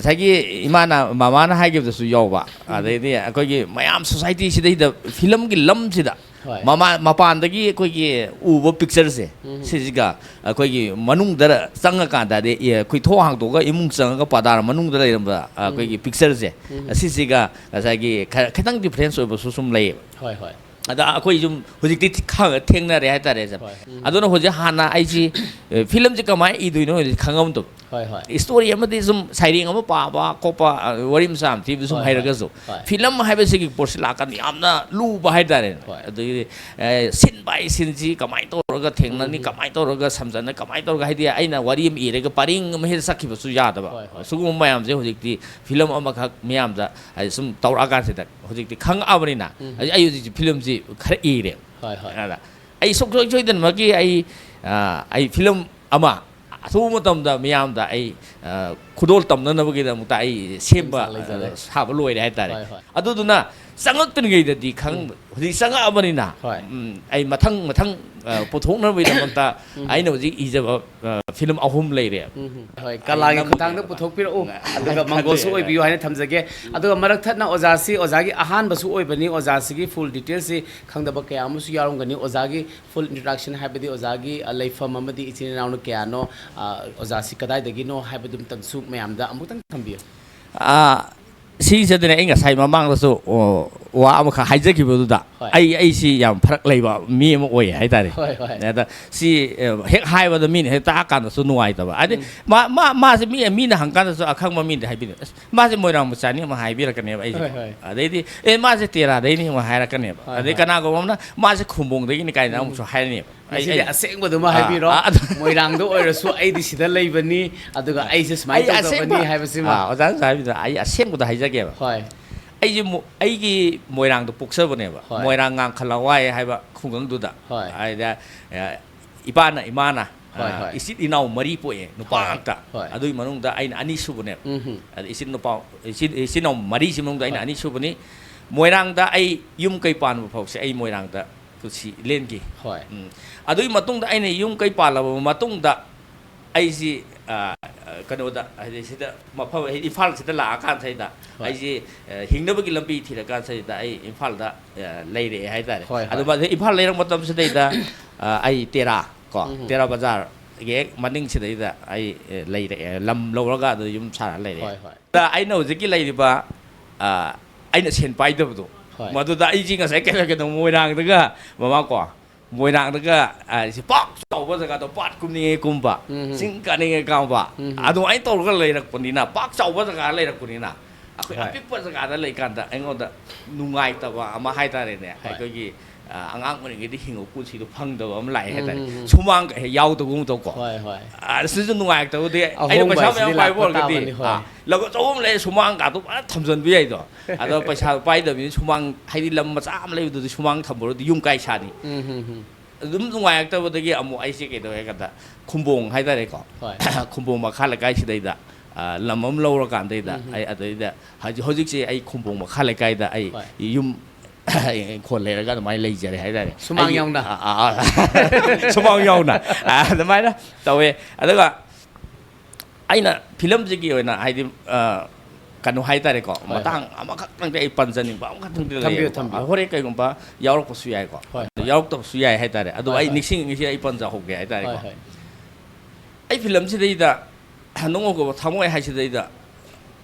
sagi imana mamana haigib su yoba adai akoi mayam society sidai da film gi lam sida mama mapandagi akoi ubo picture se sijiga akoi manung dara changa ka da de koi tho hang do ga imung changa ga padar manung dara iramba akoi picture se sisiga sagi khatang difference obo su sum lei hoi hoi ada akoi jum hojik ti khang thengna re haitare ja adona hoje hana aiji film ji kamai iduino khangam to story amadi zum sairing ama pa ba kopa warim sam ti zum hairaga zo film haiba sigi porsila kan yamna lu ba haidare adu sin bai sin ji kamai to roga thengna ni kamai to roga samjana kamai to roga haidi aina warim irega paring ma he sakhi ba su yada ba sugum mayam je hojik ti film ama khak miyam da sum tawra ka se da hojik ti khang abani na ai hojik film ji khara ire ada ai sok choi den ma ki ai film ama thu matam da miyam da ai khudol tamna na bagi da muta ai semba sab loi dai tare adu duna sangak tin ngai da di khang di sanga abani na ai mathang puthong na bai da manta ai na ji ijaba film ahum lei re hoi kala gi khutang da puthok pir o adaga mangol su oi biu haina thamjage adaga marak that na ozasi ozagi ahan basu oi bani ozasi gi full details si khangda ba kaya amusu yarong gani ozagi full introduction habadi ozagi leifam amadi ichine naunu kaya no ozasi kadai dagi no habadum tang su mayam da amutang thambiyo si jadene inga sai mamang da su ꯋꯥ ꯑꯃꯈꯛ ꯍꯥꯏꯖꯈꯤꯕꯗꯨꯗ ꯑꯩꯁꯤ ꯌꯥꯝ ꯐꯔꯛ ꯂꯩꯕ ꯃꯤ ꯑꯃ ꯑꯣꯏ ꯍꯥꯏꯇꯥꯔꯦ ꯑꯗ ꯁꯤ ꯍꯦꯛ ꯍꯥꯏꯕꯗ ꯃꯤꯅ ꯍꯦꯛ ꯇꯥꯛꯀꯥꯟꯗꯁꯨ ꯅꯨꯡꯉꯥꯏꯇꯕ ꯍꯥꯏꯗꯤ ꯃꯥꯁꯦ ꯃꯤꯅ ꯍꯪꯀꯥꯟꯗꯁꯨ ꯑꯈꯪꯕ ꯃꯤꯗ ꯍꯥꯏꯕꯤꯗꯦ ꯃꯥꯁꯦ ꯃꯣꯏꯔꯥꯡ ꯃꯆꯥꯅꯤ ꯑꯃ ꯍꯥꯏꯕꯤꯔꯛꯀꯅꯦꯕ ꯑꯩꯁꯦ ꯑꯗꯩꯗꯤ ꯃꯥꯁꯦ ꯇꯦꯔꯥꯗꯩꯅꯤ ꯑꯃ ꯍꯥꯏꯔꯛꯀꯅꯦꯕ ꯑꯗꯩ ꯀꯅꯥꯒꯨꯝꯕ ꯑꯃꯅ ꯃꯥꯁꯦ ꯈꯨꯝꯕꯣꯡꯗꯒꯤꯅꯤ ꯀꯥꯏꯅ ꯑꯃꯨꯛꯁꯨ ꯍꯥꯏꯔꯅꯦꯕ ꯑꯩ ꯑꯁꯦꯡꯕꯗꯨꯃ ꯍꯥꯏꯕꯤꯔꯣ ꯃꯣꯏꯔꯥꯡꯗ ꯑꯣꯏꯔꯁꯨ ꯑꯩꯗꯤ ꯁꯤꯗ ꯂꯩꯕꯅꯤ ꯑꯗꯨꯒ ꯑꯩꯁꯦ ꯁꯨꯃꯥꯏꯅ ꯇꯧꯕꯅꯤ ꯍꯥꯏꯕꯁꯤꯃ ꯑꯣꯖꯥꯅ ꯍꯥꯏꯕꯗ ꯑꯩ ꯑꯁꯦꯡꯕꯗ ꯍꯥꯏꯖꯒꯦꯕ ꯑꯩꯁꯦ ꯑꯩꯒꯤ ꯃꯣꯏꯔꯥꯡꯗ ꯄꯣꯛꯆꯕꯅꯦꯕ ꯃꯣꯏꯔꯥꯡ ꯉꯥꯡꯈꯠꯂꯋꯥꯏ ꯍꯥꯏꯕ ꯈꯨꯡꯒꯪꯗꯨꯗ ꯍꯥꯏꯗ ꯏꯄꯥꯅ ꯏꯃꯥꯅ ꯏꯆꯤꯟ ꯏꯅꯥꯎ ꯃꯔꯤ ꯄꯣꯛꯑꯦ ꯅꯨꯄꯥ ꯉꯥꯛꯇ ꯑꯗꯨꯒꯤ ꯃꯅꯨꯡꯗ ꯑꯩꯅ ꯑꯅꯤꯁꯨꯕꯅꯦꯕ ꯑꯗ ꯏꯆꯤꯟ ꯏꯅꯥꯎ ꯃꯔꯤꯁꯤ ꯃꯅꯨꯡꯗ ꯑꯩꯅ ꯑꯅꯤꯁꯨꯕꯅꯤ ꯃꯣꯏꯔꯥꯡꯗ ꯑꯩ ꯌꯨꯝ ꯀꯩ ꯄꯥꯟꯕ ꯐꯥꯎꯁꯦ ꯑꯩ ꯃꯣꯏꯔꯥꯡꯗ ꯄꯨꯟꯁꯤ ꯂꯦꯟꯈꯤ ꯑꯗꯨꯒꯤ ꯃꯇꯨꯡꯗ ꯑꯩꯅ ꯌꯨꯝ ꯀꯩ ꯄꯥꯜꯂꯕ ꯃꯇꯨꯡꯗ ꯑꯩꯁꯤ ꯀꯩꯅꯣꯗ ꯍꯥꯏꯗꯤ ꯁꯤꯗ ꯃꯐꯝ ꯏꯝꯐꯥꯜꯁꯤꯗ ꯂꯥꯛꯑꯀꯥꯟꯁꯤꯗ ꯑꯩꯁꯤ ꯍꯤꯡꯅꯕꯒꯤ ꯂꯝꯕꯤ ꯊꯤꯔꯀꯥꯟꯁꯤꯗ ꯑꯩ ꯏꯝꯐꯥꯜꯗ ꯂꯩꯔꯛꯑꯦ ꯍꯥꯏꯇꯥꯔꯦ ꯑꯗꯨꯒ ꯏꯝꯐꯥꯜ ꯂꯩꯔꯛ ꯃꯇꯝꯁꯤꯗꯩꯗ ꯑꯩ ꯇꯦꯔꯥ ꯕꯖꯥꯔ ꯍꯦꯛ ꯃꯅꯤꯡꯁꯤꯗꯩꯗ ꯑꯩ ꯂꯩꯔꯛꯑꯦ ꯂꯝ ꯂꯧꯔꯒ ꯑꯗꯨ ꯌꯨꯝ ꯁꯥꯔ ꯂꯩꯔꯛꯑꯦ ꯑꯩꯅ ꯍꯧꯖꯤꯛꯀꯤ ꯂꯩꯔꯤꯕ ꯑꯩꯅ ꯁꯦꯟ ꯄꯥꯏꯗꯕꯗꯣ ꯃꯗꯨꯗ ꯑꯩꯁꯤ ꯉꯁꯥꯏ ꯀꯩꯅꯣ ꯃꯣꯏꯔꯥꯡꯗꯒ ꯃꯃꯥꯀꯣ ꯃꯣꯏꯔꯥꯡꯗꯒ ꯄꯥꯛ ꯆꯥꯎꯕ ꯖꯒꯥꯗꯣ ꯄꯥꯠ ꯀꯨꯝꯅꯤꯡꯉꯦ ꯀꯨꯝꯕ ꯆꯤꯡ ꯀꯥꯅꯤꯡꯉꯦ ꯀꯥꯎꯕ ꯑꯗꯨꯃꯥꯏꯅ ꯇꯧꯔꯒ ꯂꯩꯔꯛꯄꯅꯤꯅ ꯄꯥꯛ ꯆꯥꯎꯕ ꯖꯒꯥ ꯂꯩꯔꯛꯄꯅꯤꯅ ꯑꯩꯈꯣꯏ ꯑꯄꯤꯛꯄ ꯖꯒꯥꯗ ꯂꯩꯀꯥꯟꯗ ꯑꯩꯉꯣꯟꯗ ꯅꯨꯡꯉꯥꯏꯇꯕ ꯑꯃ ꯍꯥꯏꯇꯥꯔꯦꯅꯦ ꯑꯩꯈꯣꯏꯒꯤ ꯑꯉꯥꯡ ꯑꯣꯏꯔꯤꯉꯩꯗꯤ ꯍꯤꯡꯉꯛ ꯄꯨꯟꯁꯤꯗꯣ ꯐꯪꯗꯕ ꯑꯃ ꯂꯥꯛꯑꯦ ꯍꯥꯏꯇꯥꯔꯦ ꯁꯨꯃꯥꯡ ꯍꯦꯛ ꯌꯥꯎꯗꯒꯨꯝ ꯇꯧꯀꯣ ꯑꯁꯤꯁꯨ ꯅꯨꯡꯉꯥꯏꯔꯛꯇꯕꯗꯤ ꯑꯩꯅ ꯄꯩꯁꯥ ꯃꯌꯥꯝ ꯄꯥꯏꯕ ꯑꯣꯏꯔꯒꯗꯤ ꯂꯧ ꯑꯆꯧꯕ ꯑꯃ ꯂꯩ ꯁꯨꯃꯥꯡꯒꯥꯗꯣ ꯐꯖꯅ ꯊꯝꯖꯤꯟꯕ ꯌꯥꯏꯗꯣ ꯑꯗꯣ ꯄꯩꯁꯥ ꯄꯥꯏꯗꯕꯅꯤꯅ ꯁꯨꯃꯥꯡ ꯍꯥꯏꯗꯤ ꯂꯝ ꯃꯆꯥ ꯑꯃ ꯂꯩꯕꯗꯨꯗꯤ ꯁꯨꯃꯥꯡ ꯊꯝꯕꯔꯗꯤ ꯌꯨꯝ ꯀꯥꯏ ꯁꯥꯅꯤ ꯑꯗꯨꯝ ꯅꯨꯡꯉꯥꯏꯔꯛꯇꯕꯗꯒꯤ ꯑꯃꯨꯛ ꯑꯩꯁꯦ ꯀꯩꯗꯧꯋꯦ ꯍꯥꯏꯀꯥꯟꯗ ꯈꯨꯝꯕꯣꯡ ꯍꯥꯏꯇꯥꯔꯦꯀꯣ ꯈꯨꯝꯕꯣꯡ ꯃꯈꯥ ꯂꯩꯀꯥꯏꯁꯤꯗꯩꯗ ꯂꯝ ꯑꯃ ꯂꯧꯔꯀꯥꯟꯗꯩꯗ ꯑꯩ ꯑꯗꯩꯗ ꯍꯧꯖꯤꯛꯁꯦ ꯑꯩ ꯈꯨꯝꯕꯣꯡ ꯃꯈꯥ ꯂꯩꯀꯥꯏꯗ ꯑꯩ ꯌꯨꯝ ꯏꯪꯈꯣꯜ ꯂꯩꯔꯒ ꯑꯗꯨꯃꯥꯏꯅ ꯂꯩꯖꯔꯦ ꯍꯥꯏꯇꯥꯔꯦ ꯁꯨꯃꯥꯡ ꯌꯥꯎꯅ ꯁꯨꯃꯥꯡ ꯌꯥꯎꯅ ꯑꯗꯨꯃꯥꯏꯅ ꯇꯧꯋꯦ ꯑꯗꯨꯒ ꯑꯩꯅ ꯐꯤꯂꯝꯁꯤꯒꯤ ꯑꯣꯏꯅ ꯍꯥꯏꯗꯤ ꯀꯩꯅꯣ ꯍꯥꯏꯇꯥꯔꯦꯀꯣ ꯃꯇꯥꯡ ꯑꯃꯈꯛꯇꯪꯗꯤ ꯑꯩ ꯄꯟꯖꯅꯤꯡꯕ ꯑꯃꯈꯛꯇꯪꯗꯤ ꯂꯩꯌꯦ ꯍꯣꯔꯦꯟ ꯀꯩꯒꯨꯝꯕ ꯌꯥꯎꯔꯛꯄꯁꯨ ꯌꯥꯏꯀꯣ ꯌꯥꯎꯔꯛꯇꯕꯁꯨ ꯌꯥꯏ ꯍꯥꯏꯇꯥꯔꯦ ꯑꯗꯣ ꯑꯩ ꯅꯤꯡꯁꯤꯡꯉꯤꯁꯤ ꯑꯩ ꯄꯟꯖꯍꯧꯒꯦ ꯍꯥꯏꯇꯥꯔꯦꯀꯣ ꯑꯩ ꯐꯤꯂꯝꯁꯤꯗꯩꯗ ꯅꯨꯡ ꯑꯣꯟꯈ꯭ꯔꯕ ꯊꯃꯣꯏ ꯍꯥꯏꯁꯤꯗꯩꯗ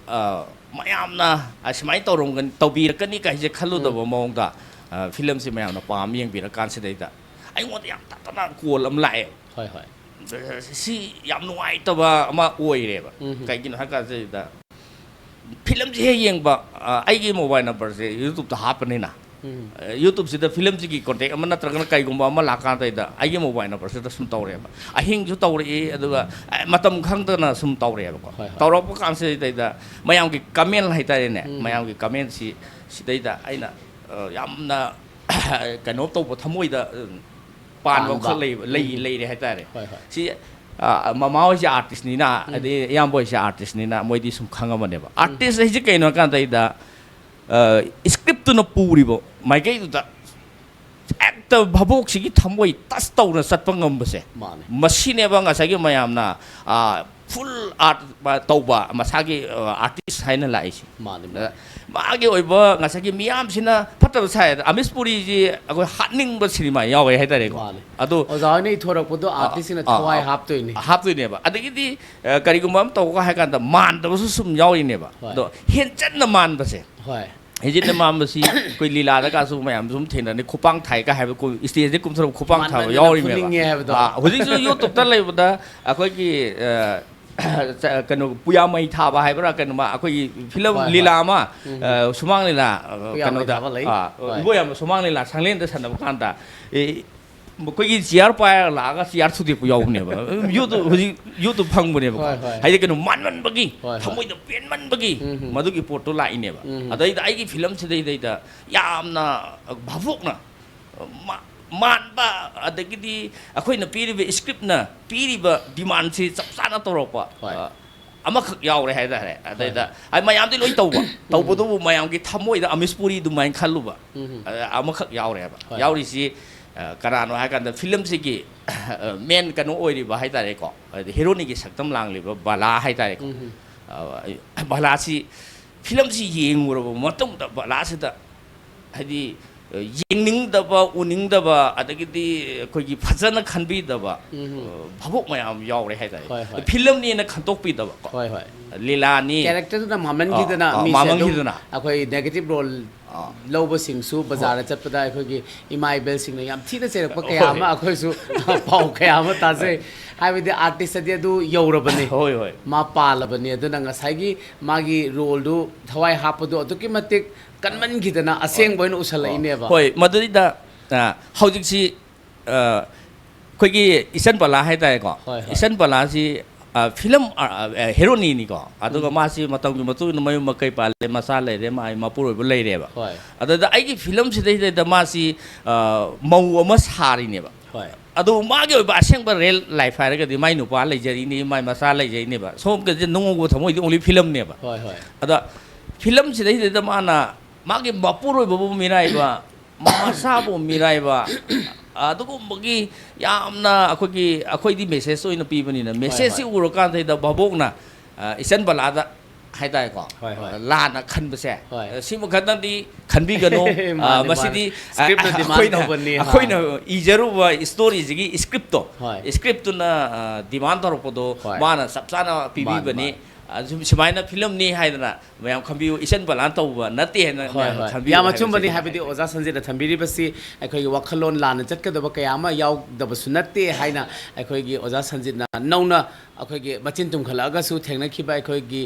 ꯃꯌꯥꯝꯅ ꯑꯁꯨꯃꯥꯏꯅ ꯇꯧꯕꯤꯔꯛꯀꯅꯤ ꯀꯥꯏꯁꯦ ꯈꯜꯂꯨꯗꯕ ꯃꯑꯣꯡꯗ ꯐꯤꯂꯝꯁꯤ ꯃꯌꯥꯝꯅ ꯄꯥꯝ ꯌꯦꯡꯕꯤꯔꯀꯥꯟꯁꯤꯗꯩꯗ ꯑꯩꯉꯣꯟꯗ ꯌꯥꯝ ꯇꯠꯇꯅ ꯀꯣꯜ ꯑꯃ ꯂꯥꯛꯑꯦ ꯁꯤ ꯌꯥꯝ ꯅꯨꯡꯉꯥꯏꯇꯕ ꯑꯃ ꯑꯣꯏꯔꯦꯕ ꯀꯩꯒꯤꯅꯣ ꯍꯥꯏ ꯀꯥꯟꯁꯤꯗ ꯐꯤꯂꯝꯁꯤ ꯍꯦꯛ ꯌꯦꯡꯕ ꯑꯩꯒꯤ ꯃꯣꯕꯥꯏꯜ ꯅꯝꯕꯔꯁꯦ ꯌꯨꯇꯨꯕꯇ ꯍꯥꯞꯄꯅꯤꯅ ꯌꯨꯇꯨꯕꯁꯤꯗ ꯐꯤꯂꯝꯁꯤꯒꯤ ꯀꯣꯟꯇꯦꯛ ꯑꯃ ꯅꯠꯇ꯭ꯔꯒꯅ ꯀꯩꯒꯨꯝꯕ ꯑꯃ ꯂꯥꯛꯀꯥꯟꯗꯩꯗ ꯑꯩꯒꯤ ꯃꯣꯕꯥꯏꯜ ꯅꯝꯕꯔꯁꯤꯗ ꯁꯨꯝ ꯇꯧꯔꯛꯑꯦꯕ ꯑꯍꯤꯡꯁꯨ ꯇꯧꯔꯛꯏ ꯑꯗꯨꯒ ꯃꯇꯝ ꯈꯪꯗꯅ ꯁꯨꯝ ꯇꯧꯔꯛꯑꯦꯕꯀꯣ ꯇꯧꯔꯛꯄ ꯀꯥꯟꯁꯤꯗꯩꯗ ꯃꯌꯥꯝꯒꯤ ꯀꯃꯦꯟ ꯍꯥꯏꯇꯥꯔꯦꯅꯦ ꯃꯌꯥꯝꯒꯤ ꯀꯃꯦꯟꯁꯤ ꯁꯤꯗꯩꯗ ꯑꯩꯅ ꯌꯥꯝꯅ ꯀꯩꯅꯣ ꯇꯧꯕ ꯊꯃꯣꯏꯗ ꯄꯥꯟꯕ ꯈꯛ ꯂꯩꯔꯦ ꯍꯥꯏꯇꯥꯔꯦ ꯁꯤ ꯃꯃꯥ ꯍꯣꯏꯁꯦ ꯑꯥꯔꯇꯤꯁꯅꯤꯅ ꯑꯗꯩ ꯏꯌꯥꯝꯕ ꯍꯣꯏꯁꯦ ꯑꯥꯔꯇꯤꯁꯅꯤꯅ ꯃꯣꯏꯗꯤ ꯁꯨꯝ ꯈꯪꯉꯝꯃꯅꯦꯕ ꯑꯥꯔꯇꯤꯁ ꯍꯥꯏꯁꯦ ꯀꯩꯅꯣ ꯍꯥꯏꯀꯥꯟꯗꯩꯗ ꯁ꯭ꯀ꯭ꯔꯤꯞꯇꯨꯅ ꯄꯨꯔꯤꯕ ꯃꯥꯏꯀꯩꯗꯨꯗ ꯍꯦꯛꯇ ꯚꯥꯕꯣꯛꯁꯤꯒꯤ ꯊꯃꯣꯏ ꯇꯁ ꯇꯧꯅ ꯆꯠꯄ ꯉꯝꯕꯁꯦ ꯃꯁꯤꯅꯦꯕ ꯉꯁꯥꯏꯒꯤ ꯃꯌꯥꯝꯅ ꯐꯨꯜ ꯑꯥꯔꯠ ꯇꯧꯕ ꯃꯁꯥꯒꯤ ꯑꯥꯔꯇꯤꯁ ꯍꯥꯏꯅ ꯂꯥꯛꯏꯁꯦ ꯃꯥꯒꯤ ꯑꯣꯏꯕ ꯉꯁꯥꯏꯒꯤ ꯃꯤꯌꯥꯝꯁꯤꯅ ꯐꯠꯇꯕ ꯁꯥꯏꯗ ꯑꯃꯤꯁ ꯄꯨꯔꯤꯁꯤ ꯑꯩꯈꯣꯏ ꯍꯥꯠꯅꯤꯡꯕ ꯁꯤꯅꯦꯃꯥ ꯌꯥꯎꯋꯦ ꯍꯥꯏꯇꯥꯔꯦꯀꯣ ꯑꯗꯣ ꯑꯣꯖꯥ ꯍꯣꯏꯅ ꯏꯊꯣꯔꯛꯄꯗꯣ ꯑꯥꯔꯇꯤꯁꯁꯤꯅ ꯊꯋꯥꯏ ꯍꯥꯞꯇꯣꯏꯅꯦꯕ ꯑꯗꯒꯤꯗꯤ ꯀꯔꯤꯒꯨꯝꯕ ꯑꯃ ꯇꯧꯒ ꯍꯥꯏ ꯀꯥꯟꯗ ꯃꯥꯟꯗꯕꯁꯨ ꯁꯨꯝ ꯌꯥꯎꯔꯤꯅꯦꯕ ꯑꯗꯣ ꯍꯦꯟꯆꯟꯅ ꯃꯥꯟꯕꯁꯦ ꯍꯦꯟꯖꯤꯟꯅ ꯃꯥꯟꯕꯁꯤ ꯑꯩꯈꯣꯏ ꯂꯤꯂꯥꯗꯒꯁꯨ ꯃꯌꯥꯝ ꯁꯨꯝ ꯊꯦꯡꯅꯅꯤ ꯈꯨꯄꯥꯡ ꯊꯥꯏꯒ ꯍꯥꯏꯕ ꯁ꯭ꯇꯦꯖꯇ ꯀꯨꯝꯊꯔꯛꯄ ꯈꯨꯄꯥꯡ ꯊꯥꯕ ꯌꯥꯎꯔꯤꯅꯦꯕ ꯍꯧꯖꯤꯛꯁꯨ ꯌꯨꯇꯨꯕꯇ ꯂꯩꯕꯗ ꯑꯩꯈꯣꯏꯒꯤ ꯀꯩꯅꯣ ꯄꯨꯌꯥꯃꯩ ꯊꯥꯕ ꯍꯥꯏꯕ꯭ꯔꯥ ꯀꯩꯅꯣꯃ ꯑꯩꯈꯣꯏꯒꯤ ꯐꯤꯂꯝ ꯂꯤꯂꯥ ꯑꯃ ꯁꯨꯃꯥꯡ ꯂꯤꯂꯥ ꯀꯩꯅꯣꯗ ꯏꯕꯣꯌꯥꯝꯕ ꯁꯨꯃꯥꯡ ꯂꯤꯂꯥ ꯁꯪꯂꯦꯟꯗ ꯁꯥꯟꯅꯕ ꯀꯥꯟꯗ ꯑꯩꯈꯣꯏꯒꯤ ꯆꯤꯌꯥꯔ ꯄꯥꯏꯔꯒ ꯂꯥꯛꯑꯒ ꯆꯤꯌꯥꯔ ꯊꯨꯗꯦꯛꯄ ꯌꯥꯎꯕꯅꯦꯕ ꯍꯧꯖꯤꯛ ꯌꯨꯇꯨꯕ ꯐꯪꯕꯅꯦꯕꯀꯣ ꯍꯥꯏꯗꯤ ꯀꯩꯅꯣ ꯃꯥꯟꯃꯟꯕꯒꯤ ꯊꯃꯣꯏꯗ ꯄꯦꯟꯃꯟꯕꯒꯤ ꯃꯗꯨꯒꯤ ꯄꯣꯠꯇꯣ ꯂꯥꯛꯏꯅꯦꯕ ꯑꯗꯩꯗ ꯑꯩꯒꯤ ꯐꯤꯂꯝꯁꯤꯗꯩꯗ ꯌꯥꯝꯅ ꯚꯥꯕꯣꯛꯅ ꯃꯥꯟꯕ ꯑꯗꯒꯤꯗꯤ ꯑꯩꯈꯣꯏꯅ ꯄꯤꯔꯤꯕ ꯁ꯭ꯀ꯭ꯔꯤꯞꯅ ꯄꯤꯔꯤꯕ ꯗꯤꯃꯥꯟꯁꯤ ꯆꯞ ꯆꯥꯅ ꯇꯧꯔꯛꯄ ꯑꯃꯈꯛ ꯌꯥꯎꯔꯦ ꯍꯥꯏꯇꯥꯔꯦ ꯑꯗꯩꯗ ꯃꯌꯥꯝꯗꯤ ꯂꯣꯏ ꯇꯧꯕꯗꯨꯕꯨ ꯃꯌꯥꯝꯒꯤ ꯊꯃꯣꯏꯗ ꯑꯃꯤꯁ ꯄꯨꯔꯤ ꯑꯗꯨꯃꯥꯏꯅ ꯈꯜꯂꯨꯕ ꯑꯃꯈꯛ ꯌꯥꯎꯔꯦꯕ ꯌꯥꯎꯔꯤꯁꯤ ꯀꯅꯥꯅꯣ ꯍꯥꯏꯀꯥꯟꯗ ꯐꯤꯂꯝꯁꯤꯒꯤ ꯃꯦꯟ ꯀꯩꯅꯣ ꯑꯣꯏꯔꯤꯕ ꯍꯥꯏꯇꯥꯔꯦꯀꯣ ꯍꯦꯔꯣꯅꯤꯒꯤ ꯁꯛꯇꯝ ꯂꯥꯡꯂꯤꯕ ꯕꯥꯂꯥ ꯍꯥꯏꯇꯥꯔꯦꯀꯣ ꯕꯥꯂꯥꯁꯤ ꯐꯤꯂꯝꯁꯤ ꯌꯦꯡꯉꯨꯔꯕ ꯃꯇꯨꯡꯗ ꯕꯥꯂꯥꯁꯤꯗ ꯍꯥꯏꯗꯤ ꯌꯦꯡꯅꯤꯡꯗꯕ ꯎꯅꯤꯡꯗꯕ ꯑꯗꯒꯤꯗꯤ ꯑꯩꯈꯣꯏꯒꯤ ꯐꯖꯅ ꯈꯟꯕꯤꯗꯕ ꯚꯥꯕꯣꯛ ꯃꯌꯥꯝ ꯌꯥꯎꯔꯦ ꯍꯥꯏꯇꯥꯔꯦ ꯐꯤꯂꯝꯅꯦꯅ ꯈꯟꯇꯣꯛꯄꯤꯗꯕꯀꯣ ꯂꯤꯂꯥꯅꯤ ꯀꯦꯔꯦꯛꯇꯔꯗꯨꯅ ꯃꯥꯃꯟꯈꯤꯗꯅ ꯑꯩꯈꯣꯏ ꯅꯦꯒꯦꯇꯤꯚ ꯔꯣꯜ ꯂꯧꯕꯁꯤꯡꯁꯨ ꯕꯖꯥꯔꯗ ꯆꯠꯄꯗ ꯑꯩꯈꯣꯏꯒꯤ ꯏꯃꯥ ꯏꯕꯦꯜꯁꯤꯡꯅ ꯌꯥꯝ ꯊꯤꯅ ꯆꯩꯔꯛꯄ ꯀꯌꯥ ꯑꯃ ꯑꯩꯈꯣꯏꯁꯨ ꯄꯥꯎ ꯀꯌꯥ ꯑꯃ ꯇꯥꯖꯩ ꯍꯥꯏꯕꯗꯤ ꯑꯥꯔꯇꯤꯁꯇꯗꯤ ꯑꯗꯨ ꯌꯧꯔꯕꯅꯤ ꯃꯥ ꯄꯥꯜꯂꯕꯅꯤ ꯑꯗꯨꯅ ꯉꯁꯥꯏꯒꯤ ꯃꯥꯒꯤ ꯔꯣꯜꯗꯨ ꯊꯋꯥꯏ ꯍꯥꯞꯄꯗꯨ ꯑꯗꯨꯛꯀꯤ ꯃꯇꯤꯛ ꯀꯟꯃꯟꯈꯤꯗꯅ ꯑꯁꯦꯡꯕ ꯑꯣꯏꯅ ꯎꯁꯜꯂꯛꯏꯅꯦꯕ ꯍꯣꯏ ꯃꯗꯨꯗ ꯍꯧꯖꯤꯛꯁꯤ ꯑꯩꯈꯣꯏꯒꯤ ꯏꯆꯟ ꯕꯂꯥ ꯍꯥꯏꯇꯥꯔꯦꯀꯣ ꯏꯆꯟ ꯕꯂꯥꯁꯤ ꯐꯤꯂꯝ ꯍꯦꯔꯣꯅꯤꯅꯤꯀꯣ ꯑꯗꯨꯒ ꯃꯥꯁꯤ ꯃꯇꯝꯒꯤ ꯃꯇꯨꯡ ꯏꯟꯅ ꯃꯌꯨꯝ ꯃꯀꯩ ꯄꯥꯜꯂꯦ ꯃꯆꯥ ꯂꯩꯔꯦ ꯃꯄꯨꯔꯣꯏꯕ ꯂꯩꯔꯦꯕ ꯑꯗꯨꯗ ꯑꯩꯒꯤ ꯐꯤꯂꯝꯁꯤꯗꯩꯗ ꯃꯥꯁꯤ ꯃꯧ ꯑꯃ ꯁꯥꯔꯤꯅꯦꯕ ꯑꯗꯨ ꯃꯥꯒꯤ ꯑꯣꯏꯕ ꯑꯁꯦꯡꯕ ꯔꯦꯜ ꯂꯥꯏꯐ ꯍꯥꯏꯔꯒꯗꯤ ꯃꯥꯏ ꯅꯨꯄꯥ ꯂꯩꯖꯔꯤꯅꯤ ꯃꯥꯏ ꯃꯆꯥ ꯂꯩꯖꯔꯤꯅꯦꯕ ꯁꯣꯝꯒꯤꯁꯦ ꯅꯨꯡ ꯑꯣꯡꯈ꯭ꯔꯕ ꯊꯃꯣꯏꯗꯤ ꯑꯣꯡꯂꯤ ꯐꯤꯂꯝꯅꯦꯕ ꯑꯗ ꯐꯤꯂꯝꯁꯤꯗꯩꯗ ꯃꯥꯅ ꯃꯥꯒꯤ ꯃꯄꯨꯔꯣꯏꯕꯕꯨ ꯃꯤꯔꯥꯏꯕ ꯃꯆꯥꯕꯨ ꯃꯤꯔꯥꯏꯕ ꯑꯗꯨꯒꯨꯝꯕꯒꯤ ꯌꯥꯝꯅ ꯑꯩꯈꯣꯏꯗꯤ ꯃꯦꯁꯦꯖ ꯑꯣꯏꯅ ꯄꯤꯕꯅꯤꯅ ꯃꯦꯁꯦꯖꯁꯤ ꯎꯔꯀꯥꯟꯗꯩꯗ ꯚꯥꯕꯣꯛꯅ ꯏꯆꯟ ꯕꯂꯥꯗ ꯍꯥꯏꯇꯥꯔꯦꯀꯣ ꯂꯥꯟꯅ ꯈꯟꯕꯁꯦ ꯁꯤꯃ ꯈꯛꯇꯪꯗꯤ ꯈꯟꯕꯤꯒꯅꯨ ꯃꯁꯤꯗꯤ ꯑꯩꯈꯣꯏꯅ ꯏꯖꯔꯨꯕ ꯁ꯭ꯇꯣꯔꯤꯁꯤꯒꯤ ꯁ꯭ꯀ꯭ꯔꯤꯞꯇꯨꯅ ꯗꯤꯃꯥꯟ ꯇꯧꯔꯛꯄꯗꯣ ꯃꯥꯅ ꯆꯞ ꯆꯥꯅ ꯄꯤꯕꯤꯕꯅꯤ ꯁꯨꯃꯥꯏꯅ ꯐꯤꯂꯝꯅꯤ ꯍꯥꯏꯗꯅ ꯃꯌꯥꯝ ꯈꯟꯕꯤꯌꯨ ꯏꯆꯟ ꯕꯂꯥꯅ ꯇꯧꯕ ꯅꯠꯇꯦ ꯍꯥꯏꯅ ꯈꯟꯕꯤꯌꯨ ꯌꯥꯝ ꯑꯆꯨꯝꯕꯅꯤ ꯍꯥꯏꯕꯗꯤ ꯑꯣꯖꯥ ꯁꯟꯖꯤꯠꯅ ꯊꯝꯕꯤꯔꯤꯕꯁꯤ ꯑꯩꯈꯣꯏꯒꯤ ꯋꯥꯈꯜꯂꯣꯟ ꯂꯥꯟꯅ ꯆꯠꯀꯗꯕ ꯀꯌా ꯑꯃ ꯌꯥꯎꯗꯕꯁꯨ ꯅꯠꯇꯦ ꯍꯥꯏꯅ ꯑꯩꯈꯣꯏꯒꯤ ꯑꯣꯖꯥ ꯁꯟꯖꯤꯠꯅ ꯅꯧꯅ ꯑꯩꯈꯣꯏꯒꯤ ꯃꯆꯤꯟ ꯇꯨꯝꯈꯠꯂꯛꯑꯒꯁꯨ ꯊꯦꯡꯅꯈꯤꯕ ꯑꯩꯈꯣꯏꯒꯤ